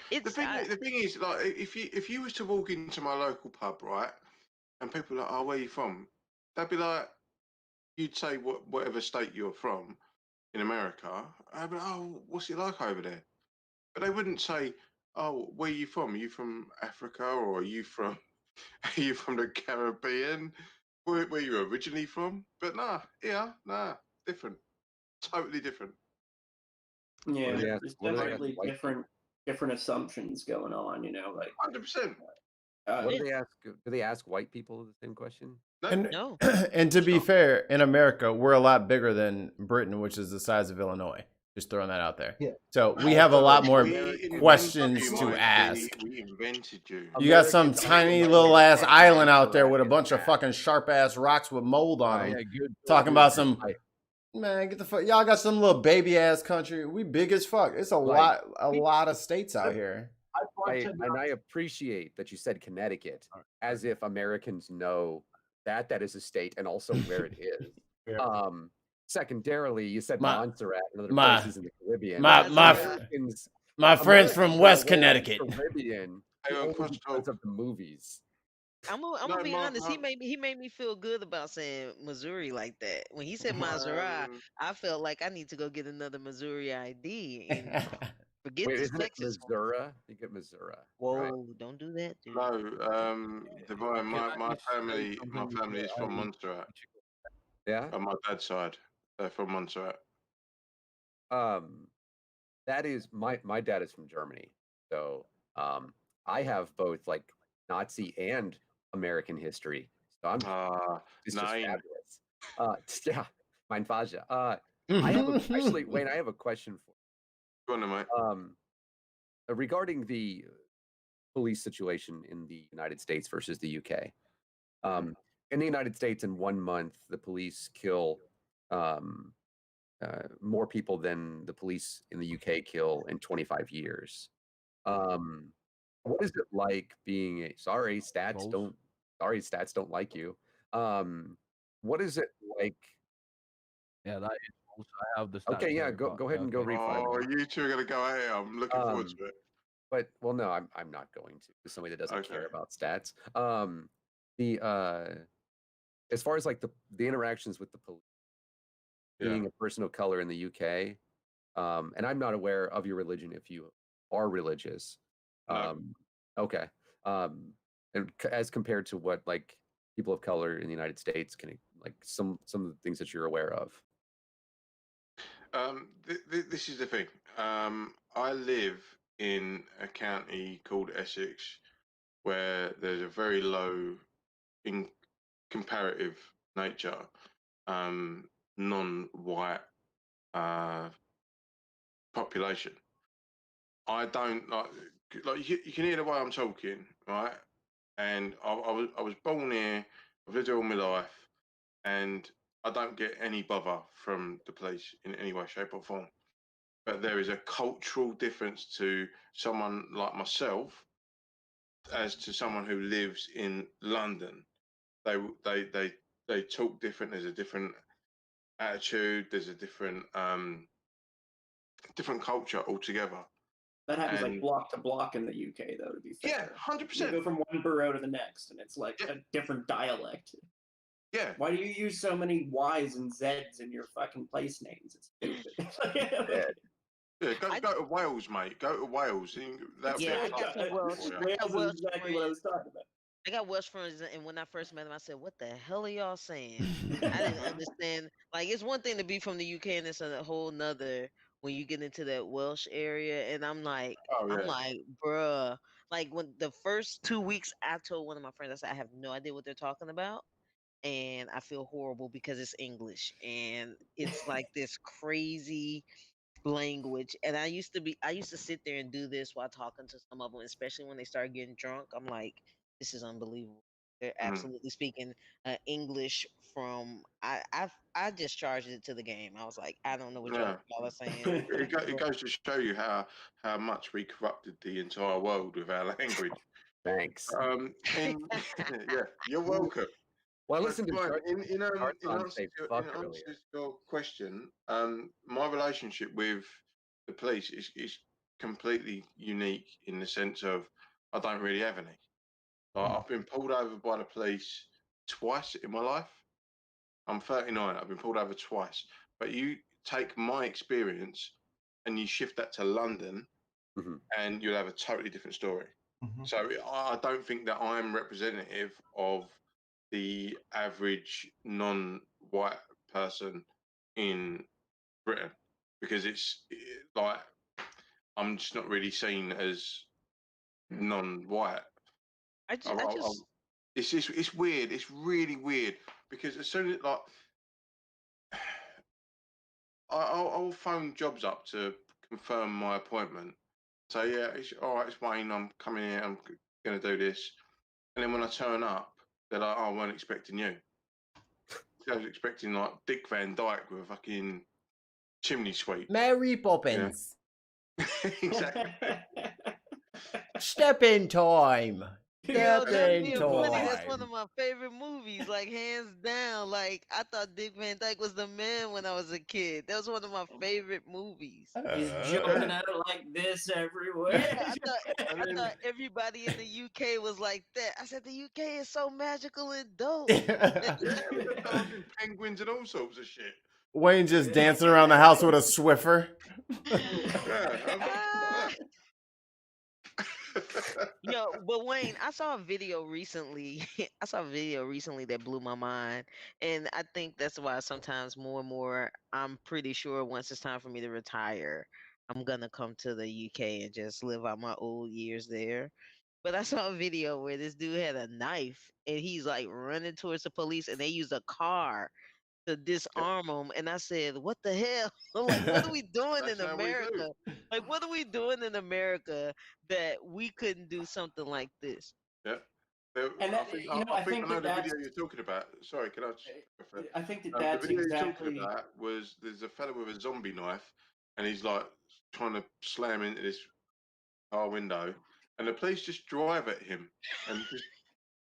The thing is, like, if you was to walk into my local pub, right, and people are like, "Oh, where you from?" They'd be like, you'd say whatever state you're from in America. I'd be like, "Oh, what's it like over there?" But they wouldn't say, "Oh, where are you from? Are you from Africa, or are you from are you from the Caribbean? Where you originally from?" But nah, different, totally different. Yeah, What do they there's what do they ask definitely white people? different assumptions going on. Like 100%. What do they ask? Do they ask white people the same question? And, no. and to be Stop. fair, in America, we're a lot bigger than Britain, which is the size of Illinois. Just throwing that out there. Yeah. So we have a lot more We questions invented to you, ask. Mike. We invented you. You got some Americans tiny are little ass fucking island out there with a interactive bunch of back. fucking sharp ass rocks with mold on them. Yeah, good. Talking about Like, some man, get the fuck. Y'all got some little baby ass country. We big as fuck. It's a Like- lot of states out here. I appreciate that you said Connecticut as if Americans know that is a state and also where it is. Yeah. Secondarily, you said My- Montserrat and other my- places in the Caribbean. my- Americans, My friends from Americans West are aware of the Connecticut. Caribbean Hey, only Cross because talk. of the movies. I'm No, gonna be honest. He Mark. made me feel good about saying Missouri like that. When he said Maserati, I felt like I need to go get another Missouri ID and forget Wait, this isn't it Texas one. Missouri? You get Missouri. Whoa, Right? don't do that, dude. No, my family is from Montserrat. Yeah. On my dad's side, they're from Montserrat. That is my dad is from Germany, so I have both like Nazi and American history. So I'm it's just Nine. fabulous. Yeah, mein Vater. I have actually Wayne. I have a question for Go on, then, mate. regarding the police situation in the United States versus the UK. In the United States, in 1 month, the police kill more people than the police in the UK kill in 25 years. What is it like being sorry stats don't like you. What is it like? Yeah, that is false. I have the stats. Okay, yeah, here, go but ahead yeah, and go okay. read 5 Oh, minutes. you two are gonna go at it. I'm looking forward to it. But well, no, I'm not going to. As somebody that doesn't care Okay. about stats. The as far as like the interactions with the police, being a person of color in the UK, and I'm not aware of your religion if you are religious. No. Okay. And as compared to what like people of color in the United States can like some of the things that you're aware of. This is the thing. I live in a county called Essex, where there's a very low, in comparative nature, non-white population. I don't like you can hear the way I'm talking, right? And I was born here. I've lived here all my life, and I don't get any bother from the police in any way, shape, or form. But there is a cultural difference to someone like myself as to someone who lives in London. They talk different. There's a different attitude. There's a different different culture altogether. That happens like And- block to block in the UK, though. To be fair, Yeah, 100%. You go from one borough to the next, and it's like a different dialect. Yeah. Why do you use so many Y's and Z's in your fucking place names? It's stupid. Yeah, go to Wales, mate. Go to Wales. That'll Yeah, be a I got some Welsh. for you. Wales is exactly what I was talking about. I got Welsh friends, and when I first met them, I said, "What the hell are y'all saying?" I didn't understand. Like, it's one thing to be from the UK, and it's a whole nother when you get into that Welsh area, and Oh I'm yeah. like, bruh. Like when the first 2 weeks, I told one of my friends, I said, I have no idea what they're talking about, and I feel horrible because it's English and it's like this crazy language. And I used to sit there and do this while talking to some of them, especially when they start getting drunk. I'm like, this is unbelievable. They're Mm. absolutely speaking English from I just charged it to the game. I was like, I don't know what Yeah. y'all are saying. It goes to show you how much we corrupted the entire world with our language. Thanks. In yeah, you're welcome. Well, I So, listened to Brian, Tarzan say in fuck answer earlier. to your question, my relationship with the police is completely unique in the sense of I don't really have any. I've been pulled over by the police twice in my life. I'm 39. I've been pulled over twice. But you take my experience and you shift that to London, Mhm. and you'll have a totally different story. Mhm. So I don't think that I'm representative of the average non-white person in Britain because like I'm just not really seen as non-white. I just It's weird. It's really weird because as soon as like I'll phone jobs up to confirm my appointment. So yeah, it's all right. It's Wayne. I'm coming here. I'm going to do this. And then when I turn up, they're like, "Oh, I weren't expecting you." I was expecting like Dick Van Dyke with a fucking chimney sweep. Mary Yeah, Poppins. exactly. Step in time. Yo, Step not in being funny, that's one of time. my favorite movies, like hands down. Like I thought Dick Van Dyke was the man when I was a kid. That was one of my favorite movies. He's jumping out like this everywhere. Yeah, And I then thought everybody in the UK was like that. I said the UK is so magical and dope. yeah, we got dancing penguins and all sorts of shit. Wayne just dancing around the house with a Swiffer. Yeah, Ah. like Yo, but Wayne, I saw a video recently. I saw a video recently that blew my mind, and I think that's why sometimes more and more, I'm pretty sure once it's time for me to retire, I'm gonna come to the UK and just live out my old years there. But I saw a video where this dude had a knife and he's like running towards the police, and they used a car to disarm them. And I said, "What the hell? Like, what are we doing that's in how we do. America? Like, what are we doing in America that we couldn't do something like this?" Yeah. And I that, think you know, I think I know that the that's video you're talking about. Sorry, can I just go for it? I think that The that's video you're talking exactly about was there's a fella with a zombie knife, and he's like trying to slam into this car window, and the police just drive at him and just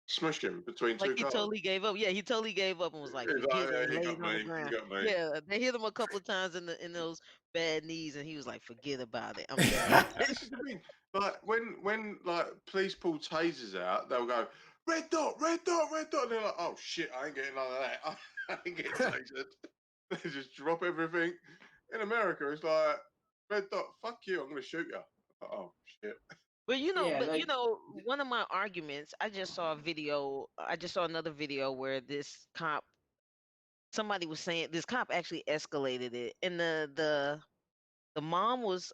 smush him between Like two he cars. totally gave up. Yeah, he totally gave up and was like, He's like, "Forget it," "Yeah, and you laid got on the me, you ground. got me." Yeah, they hit him a couple of times in those bad knees, and he was like, "Forget about it. I'm done." This is the thing. Like when like police pull tasers out, they'll go red dot, red dot, red dot. And they're like, "Oh shit, I ain't getting none of that. I ain't getting tasered." They just drop everything. In America, it's like red dot. Fuck you. I'm gonna shoot you. Oh shit. yeah, But like one of my arguments, I just saw a video. I just saw another video where this cop, somebody was saying this cop actually escalated it, and the mom was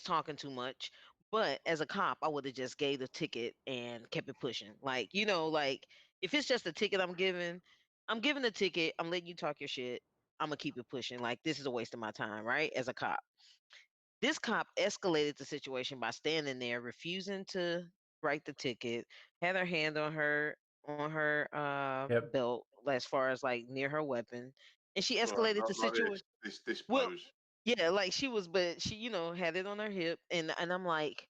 talking too much. But as a cop, I would have just gave the ticket and kept it pushing. Like, like if it's just a ticket I'm giving the ticket, I'm letting you talk your shit, I'm gonna keep it pushing. Like this is a waste of my time, right? As a cop. This cop escalated the situation by standing there, refusing to write the ticket, had her hand on her Yep. belt as far as like near her weapon, and she Right, escalated the not like situation. this Well, pose. yeah, like she was, but she, had it on her hip, and I'm like,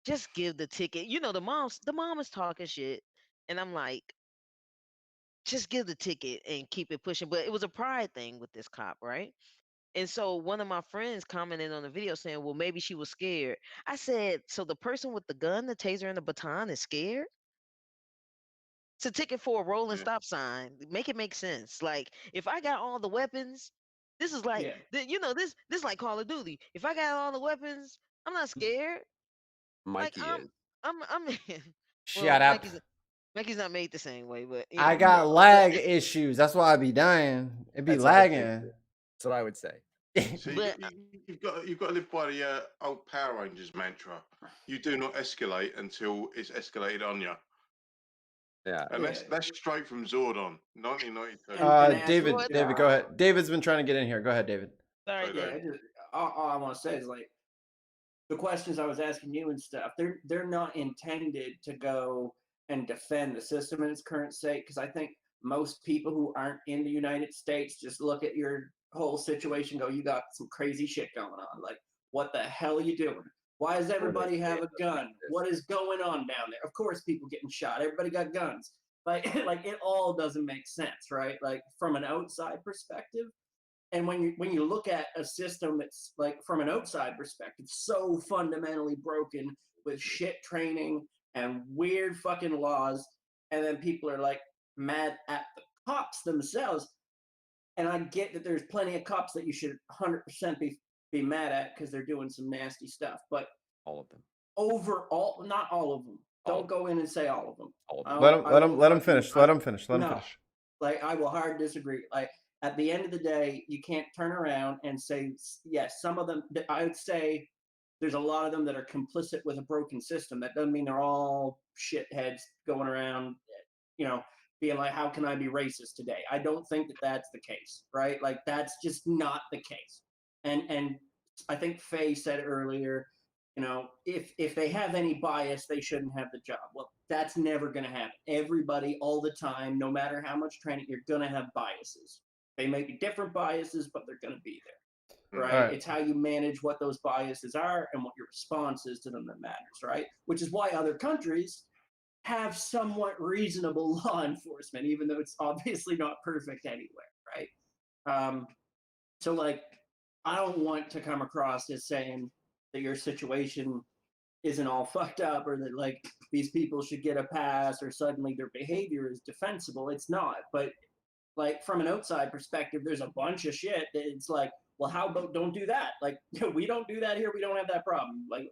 just give the ticket. The mom is talking shit, and I'm like, just give the ticket and keep it pushing. But it was a pride thing with this cop, right? And so one of my friends commented on the video saying, well, maybe she was scared. I said, so the person with the gun, the taser, and the baton is scared? It's a ticket for a rolling Yeah. stop sign. Make it make sense. Like, if I got all the weapons, this is like, yeah, this like Call of Duty. If I got all the weapons, I'm not scared. Like, Mikey is. I'm, well, Shut up. Mikey's not made the same way, but I No, got lag issues. That's why I be dying. It be that's what I think. lagging. That's what I would say. So But you've got to live by the old Power Rangers mantra. You do not escalate until it's escalated on you. Yeah. And Yeah. that's straight from Zordon, 1992. And ask- David, What? David, go ahead. David's been trying to get in here. Go ahead, David. Sorry, So, Yeah, all I want to say is like the questions I was asking you and stuff. They're not intended to go and defend the system in its current state, because I think most people who aren't in the United States just look at your whole situation, go, you got some crazy shit going on. Like, what the hell are you doing? Why does everybody have a gun? What is going on down there? Of course, people getting shot. Everybody got guns. Like, like it all doesn't make sense, right? Like from an outside perspective. And when you look at a system that's like from an outside perspective so fundamentally broken with shit training and weird fucking laws, and then people are like mad at the cops themselves, and I get that there's plenty of cops that you should 100% be mad at because they're doing some nasty stuff, but All of them. overall, not all of them. All Don't go in and say all of them. All of them. Let him finish. Let him finish. Let him No. finish. Like, I will hard disagree. Like, at the end of the day, you can't turn around and say, yes, some of them, I would say there's a lot of them that are complicit with a broken system. That doesn't mean they're all shitheads going around, being like, how can I be racist today? I don't think that that's the case, right? Like, that's just not the case. And I think Faye said earlier, if they have any bias, they shouldn't have the job. Well, that's never going to happen. Everybody, all the time, no matter how much training, you're going to have biases. They may be different biases, but they're going to be there, right? Right. It's how you manage what those biases are and what your response is to them that matters, right? Which is why other countries have somewhat reasonable law enforcement, even though it's obviously not perfect anywhere, right? So, like, I don't want to come across as saying that your situation isn't all fucked up, or that like these people should get a pass, or suddenly their behavior is defensible. It's not. But like from an outside perspective, there's a bunch of shit that it's like, well, how about don't do that? Like, we don't do that here. We don't have that problem. Like,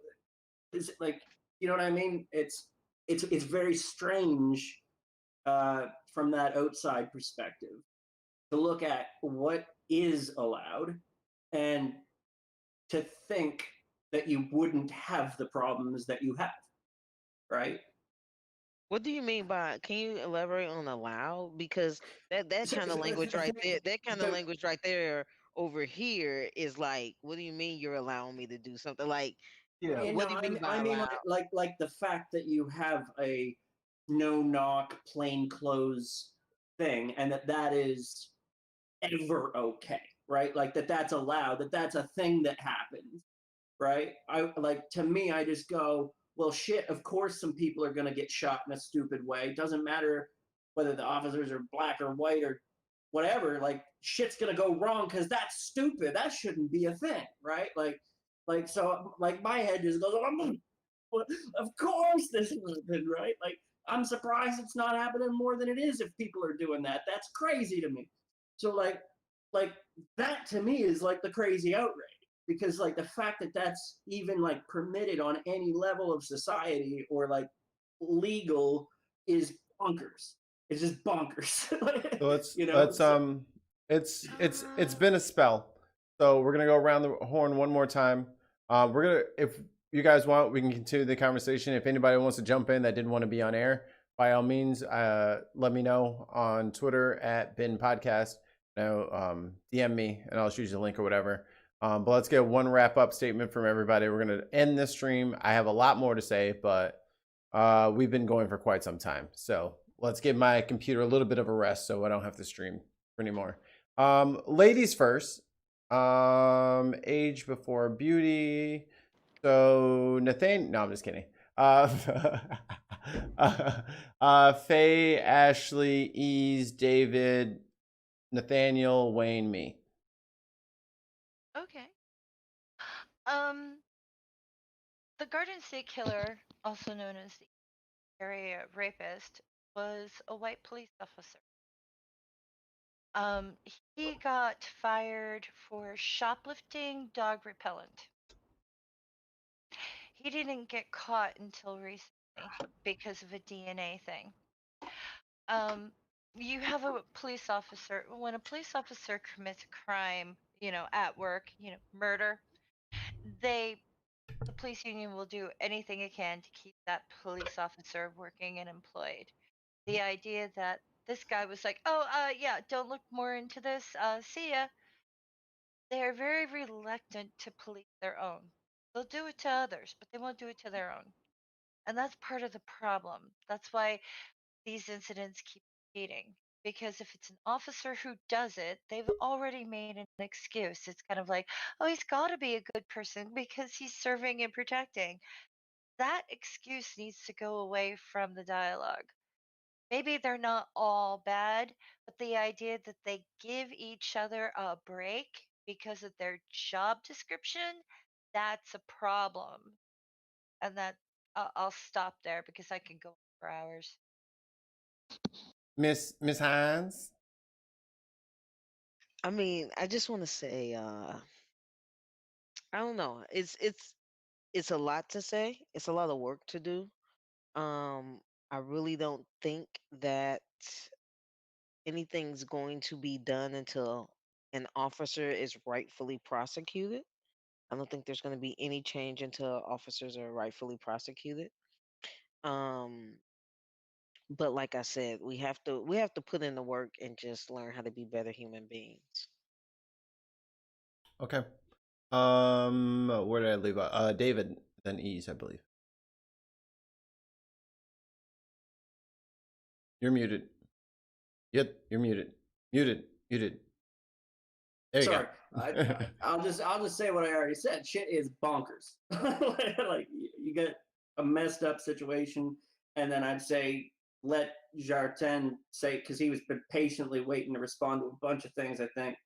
is it like, you know what I mean? It's very strange from that outside perspective to look at what is allowed and to think that you wouldn't have the problems that you have, right? what do you mean by? Can you elaborate on allow? Because that kind of language right there, that kind of language right there over here is like, what do you mean you're allowing me to do something? Like, Yeah. what do you mean by I mean, allow? like the fact that you have a no knock, plain clothes thing, and that is ever okay, right? Like that's allowed, that's a thing that happens, right? I like, to me, I just go, well, shit. Of course, some people are gonna get shot in a stupid way. It doesn't matter whether the officers are black or white or whatever. Like, shit's gonna go wrong because that's stupid. That shouldn't be a thing, right? Like so, like my head just goes, of course this happened, right? Like, I'm surprised it's not happening more than it is if people are doing that. That's crazy to me. So like that to me is like the crazy outrage, because like the fact that that's even like permitted on any level of society or like legal is bonkers. It's just bonkers. So let's you know. let's it's been a spell. So we're gonna go around the horn one more time. We're gonna, if you guys want, we can continue the conversation. If anybody wants to jump in that didn't want to be on air, by all means, let me know on Twitter at Bin Podcast. DM me and I'll shoot you a link or whatever. But let's get one wrap up statement from everybody. We're gonna end this stream. I have a lot more to say, but we've been going for quite some time. So let's give my computer a little bit of a rest so I don't have to stream anymore. Ladies first. Age before beauty. So Nathan, no, I'm just kidding. Faye, Ashley, Ease, David, Nathaniel, Wayne, me. Okay. The Garden State Killer, also known as the area rapist, was a white police officer. He got fired for shoplifting dog repellent. He didn't get caught until recently because of a DNA thing. You have a police officer. When a police officer commits a crime, at work, murder, the police union will do anything it can to keep that police officer working and employed. The idea that this guy was like, oh, yeah, don't look more into this. See ya. They are very reluctant to police their own. They'll do it to others, but they won't do it to their own. And that's part of the problem. That's why these incidents keep repeating. Because if it's an officer who does it, they've already made an excuse. It's kind of like, oh, he's got to be a good person because he's serving and protecting. That excuse needs to go away from the dialogue. Maybe they're not all bad, but the idea that they give each other a break because of their job description, that's a problem. And that I'll stop there because I can go on for hours. Miss Hines. I mean, I just want to say, I don't know. It's a lot to say. It's a lot of work to do. I really don't think that anything's going to be done until an officer is rightfully prosecuted. I don't think there's going to be any change until officers are rightfully prosecuted. Um, but like I said, we have to put in the work and just learn how to be better human beings. Okay. Where did I leave? David, then Ease, I believe. You're muted. Yep, you're muted. Muted. There you Sorry, go. I'll just say what I already said. Shit is bonkers. Like you get a messed up situation, and then I'd say let Jartin say, because he was patiently waiting to respond to a bunch of things, I think.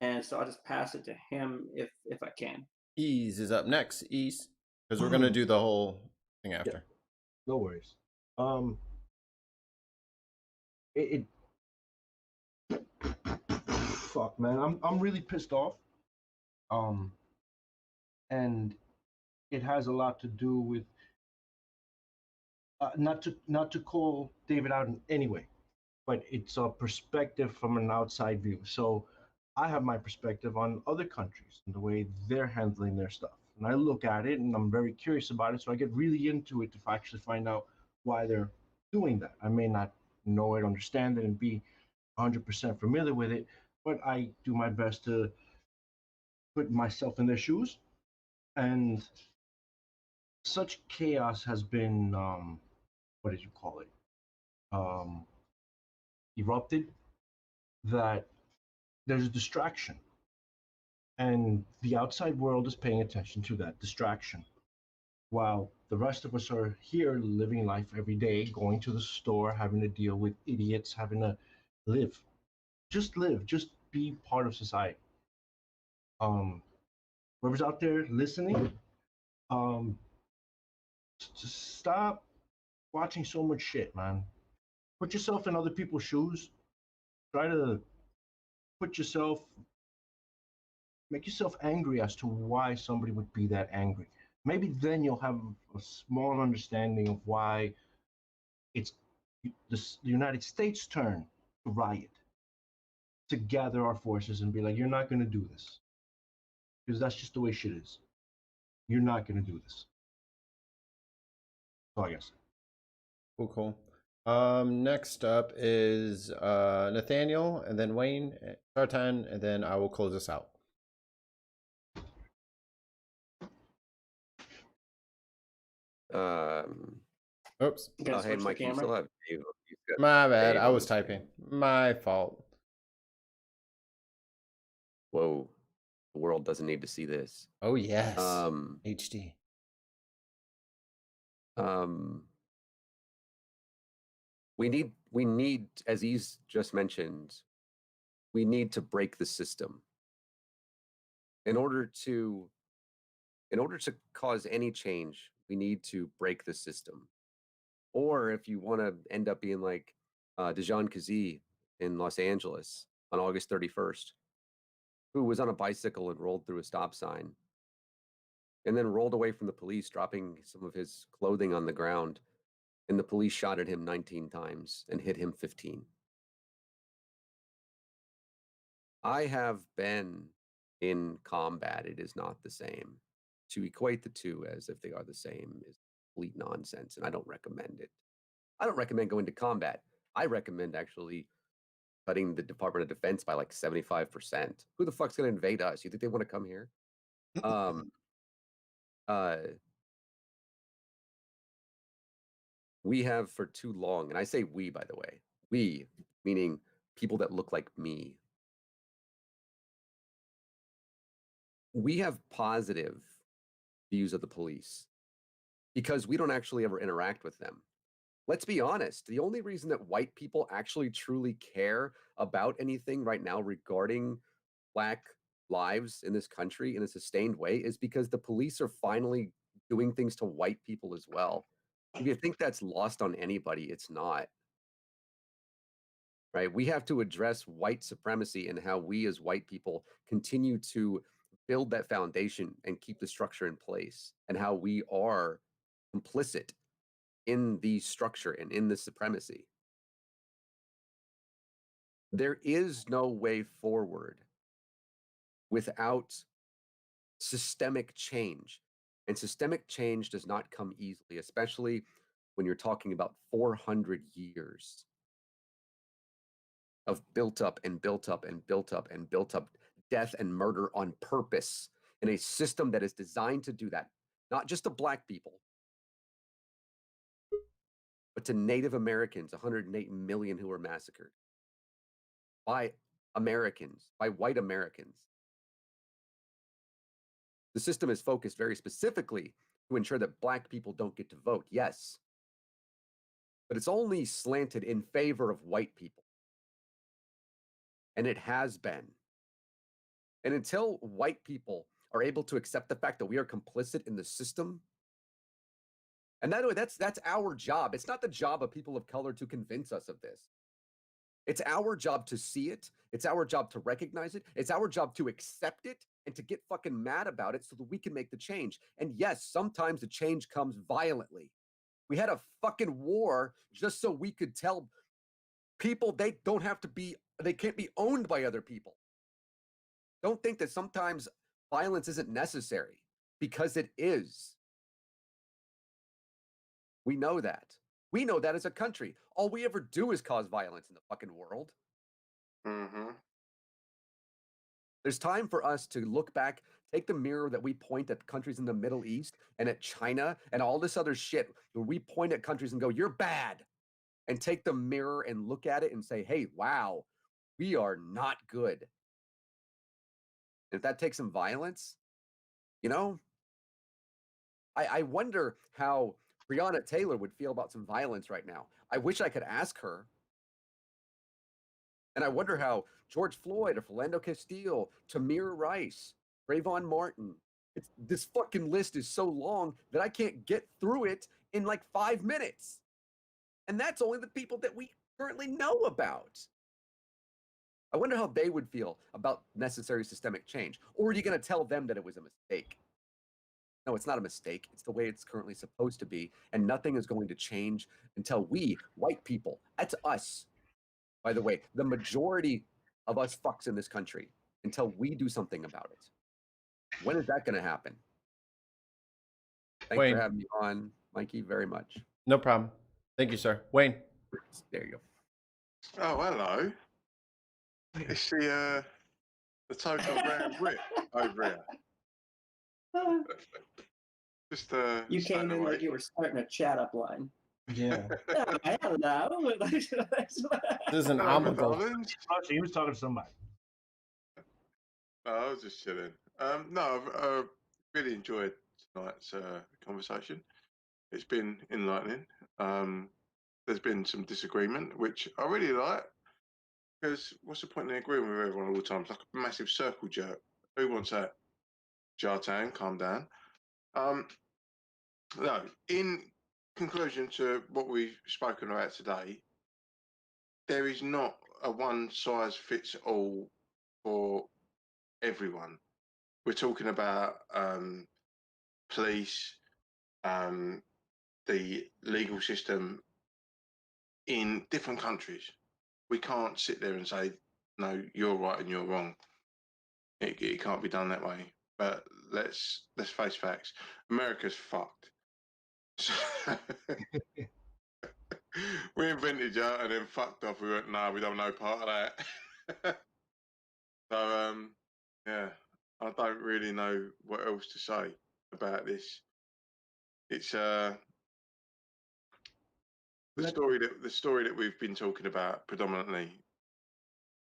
And so I'll just pass it to him if I can. Ease is up next. Ease, because we're gonna do the whole thing after. No worries. It fuck, man. I'm really pissed off. And it has a lot to do with not to call David out in any way, but it's a perspective from an outside view. So I have my perspective on other countries and the way they're handling their stuff, and I look at it and I'm very curious about it. So I get really into it to actually find out why they're doing that. I may not know it, understand it, and be 100% familiar with it, but I do my best to put myself in their shoes. And such chaos has been what did you call it, um, erupted, that there's a distraction, and the outside world is paying attention to that distraction while the rest of us are here living life every day, going to the store, having to deal with idiots, having to live, just be part of society. Whoever's out there listening, um just stop watching so much shit, man. Put yourself in other people's shoes. Try to put yourself, make yourself angry as to why somebody would be that angry. Maybe then you'll have a small understanding of why it's the United States' turn to riot, to gather our forces and be like, you're not going to do this. Because that's just the way shit is. You're not going to do this. So I guess. Cool. Next up is Nathaniel, and then Wayne, Sartan, and then I will close us out. Oops. Oh, hey, Mike, you still have Dave. My bad. I was typing. My fault. Whoa. The world doesn't need to see this. Oh, yes. HD. We need, as he's just mentioned, we need to break the system. In order to cause any change, we need to break the system. Or if you want to end up being like Dijon Kazee in Los Angeles on August 31st, who was on a bicycle and rolled through a stop sign and then rolled away from the police, dropping some of his clothing on the ground, and the police shot at him 19 times and hit him 15. I have been in combat. It is not the same. To equate the two as if they are the same is complete nonsense, and I don't recommend it. I don't recommend going to combat. I recommend actually cutting the Department of Defense by like 75%. Who the fuck's going to invade us? You think they want to come here? We have for too long, and I say we, by the way, we, meaning people that look like me. We have positive views of the police because we don't actually ever interact with them. Let's be honest. The only reason that white people actually truly care about anything right now regarding Black lives in this country in a sustained way is because the police are finally doing things to white people as well. If you think that's lost on anybody, it's not. Right? We have to address white supremacy and how we as white people continue to build that foundation and keep the structure in place, and how we are complicit in the structure and in the supremacy. There is no way forward without systemic change. And systemic change does not come easily, especially when you're talking about 400 years of built up and built up and built up and built up death and murder on purpose in a system that is designed to do that, not just to Black people, but to Native Americans, 108 million who were massacred by Americans, by white Americans. The system is focused very specifically to ensure that Black people don't get to vote, yes, but it's only slanted in favor of white people. And it has been. And until white people are able to accept the fact that we are complicit in the system, and that way, that's our job. It's not the job of people of color to convince us of this. It's our job to see it. It's our job to recognize it. It's our job to accept it and to get fucking mad about it so that we can make the change. And yes, sometimes the change comes violently. We had a fucking war just so we could tell people they can't be owned by other people. Don't think that sometimes violence isn't necessary, because it is. We know that. We know that as a country. All we ever do is cause violence in the fucking world. Mm-hmm. There's time for us to look back, take the mirror that we point at countries in the Middle East and at China and all this other shit, where we point at countries and go, you're bad. And take the mirror and look at it and say, hey, wow, we are not good. And if that takes some violence, I wonder how Breeona Taylor would feel about some violence right now. I wish I could ask her. And I wonder how George Floyd or Philando Castile, Tamir Rice, Trayvon Martin, this fucking list is so long that I can't get through it in like 5 minutes. And that's only the people that we currently know about. I wonder how they would feel about necessary systemic change. Or are you going to tell them that it was a mistake? No, it's not a mistake. It's the way it's currently supposed to be. And nothing is going to change until we, white people, that's us, by the way, the majority of us fucks in this country, until we do something about it. When is that going to happen? Thanks Wayne. for having me on, Mikey, very much. No problem. Thank you, sir. Wayne. There you go. Oh, hello. It's the total round Brit over here. Just You came in away. like you were starting a chat up line. Yeah. I don't know. This is an omegle. He was talking to somebody. I was just chilling. No, I've really enjoyed tonight's conversation. It's been enlightening. There's been some disagreement, which I really like, because what's the point in agreeing with everyone all the time? It's like a massive circle jerk. Who wants that? Jartan, calm down. No, in conclusion to what we've spoken about today, there is not a one-size-fits-all for everyone. We're talking about police, the legal system in different countries. We can't sit there and say, no, you're right and you're wrong. It can't be done that way. But let's face facts. America's fucked. We invented you and then fucked off. We went, no, we don't know part of that. So yeah, I don't really know what else to say about this. It's the story that we've been talking about predominantly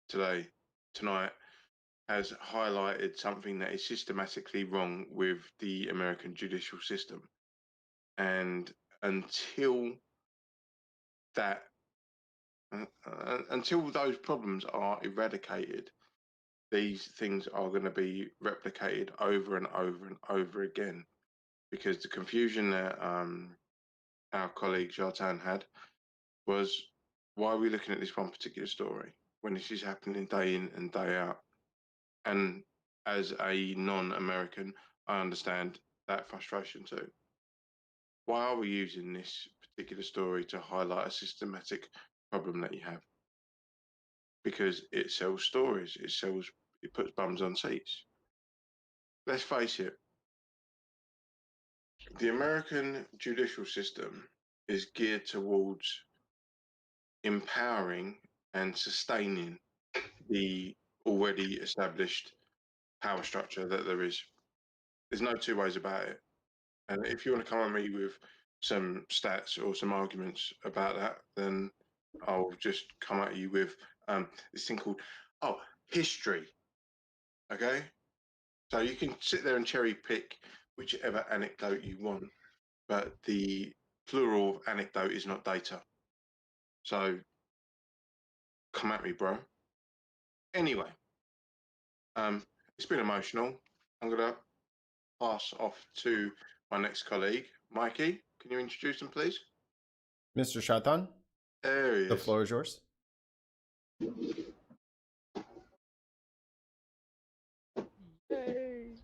tonight has highlighted something that is systematically wrong with the American judicial system. And until those problems are eradicated, these things are going to be replicated over and over and over again, because the confusion that our colleague Jartan had was, why are we looking at this one particular story when this is happening day in and day out? And as a non-American, I understand that frustration too. Why are we using this particular story to highlight a systematic problem that you have? Because it sells stories, it puts bums on seats. Let's face it, the American judicial system is geared towards empowering and sustaining the already established power structure that there is. There's no two ways about it. And if you want to come at me with some stats or some arguments about that, then I'll just come at you with this thing called history. Okay, so you can sit there and cherry pick whichever anecdote you want, but the plural of anecdote is not data. So come at me, bro. Anyway, it's been emotional. I'm gonna pass off to my next colleague, Mikey. Can you introduce him, please? Mr. Shatan, There he is. the floor is yours. Yay.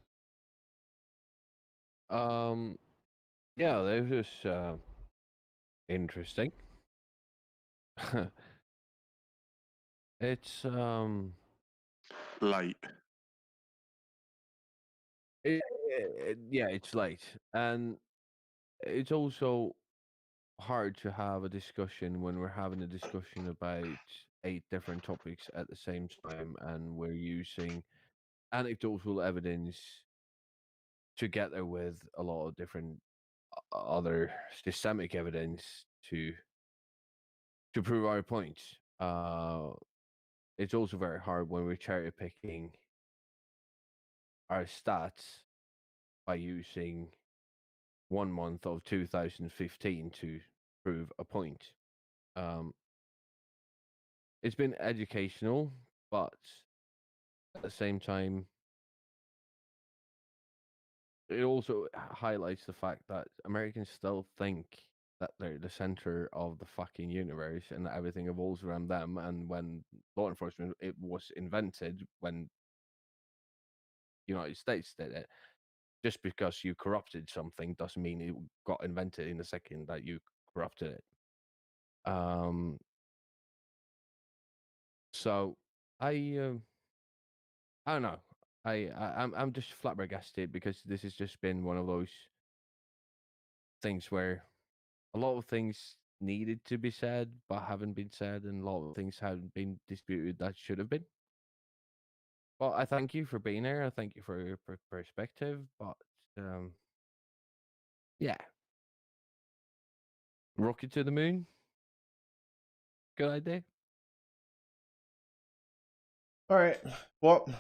Yeah, that was interesting. It's Late. yeah, it's late, and it's also hard to have a discussion when we're having a discussion about 8 different topics at the same time, and we're using anecdotal evidence together with a lot of different other systemic evidence to prove our point. It's also very hard when we're cherry picking our stats by using 1 month of 2015 to prove a point. It's been educational, but at the same time, it also highlights the fact that Americans still think that they're the center of the fucking universe and that everything evolves around them. And when law enforcement, it was invented when the United States did it. Just because you corrupted something doesn't mean it got invented in the second that you corrupted it. So I don't know. I'm just flabbergasted because this has just been one of those things where a lot of things needed to be said but haven't been said, and a lot of things haven't been disputed that should have been. Well, I thank you for being there. I thank you for your perspective, but yeah, rocket to the moon. Good idea. All right. Well,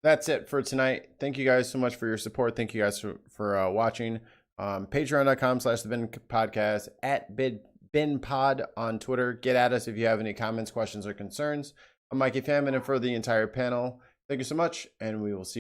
that's it for tonight. Thank you guys so much for your support. Thank you guys for watching. Patreon.com/The Bin Podcast, at BinPod on Twitter. Get at us if you have any comments, questions, or concerns. I'm Mikey Famine, and for the entire panel, thank you so much, and we will see you.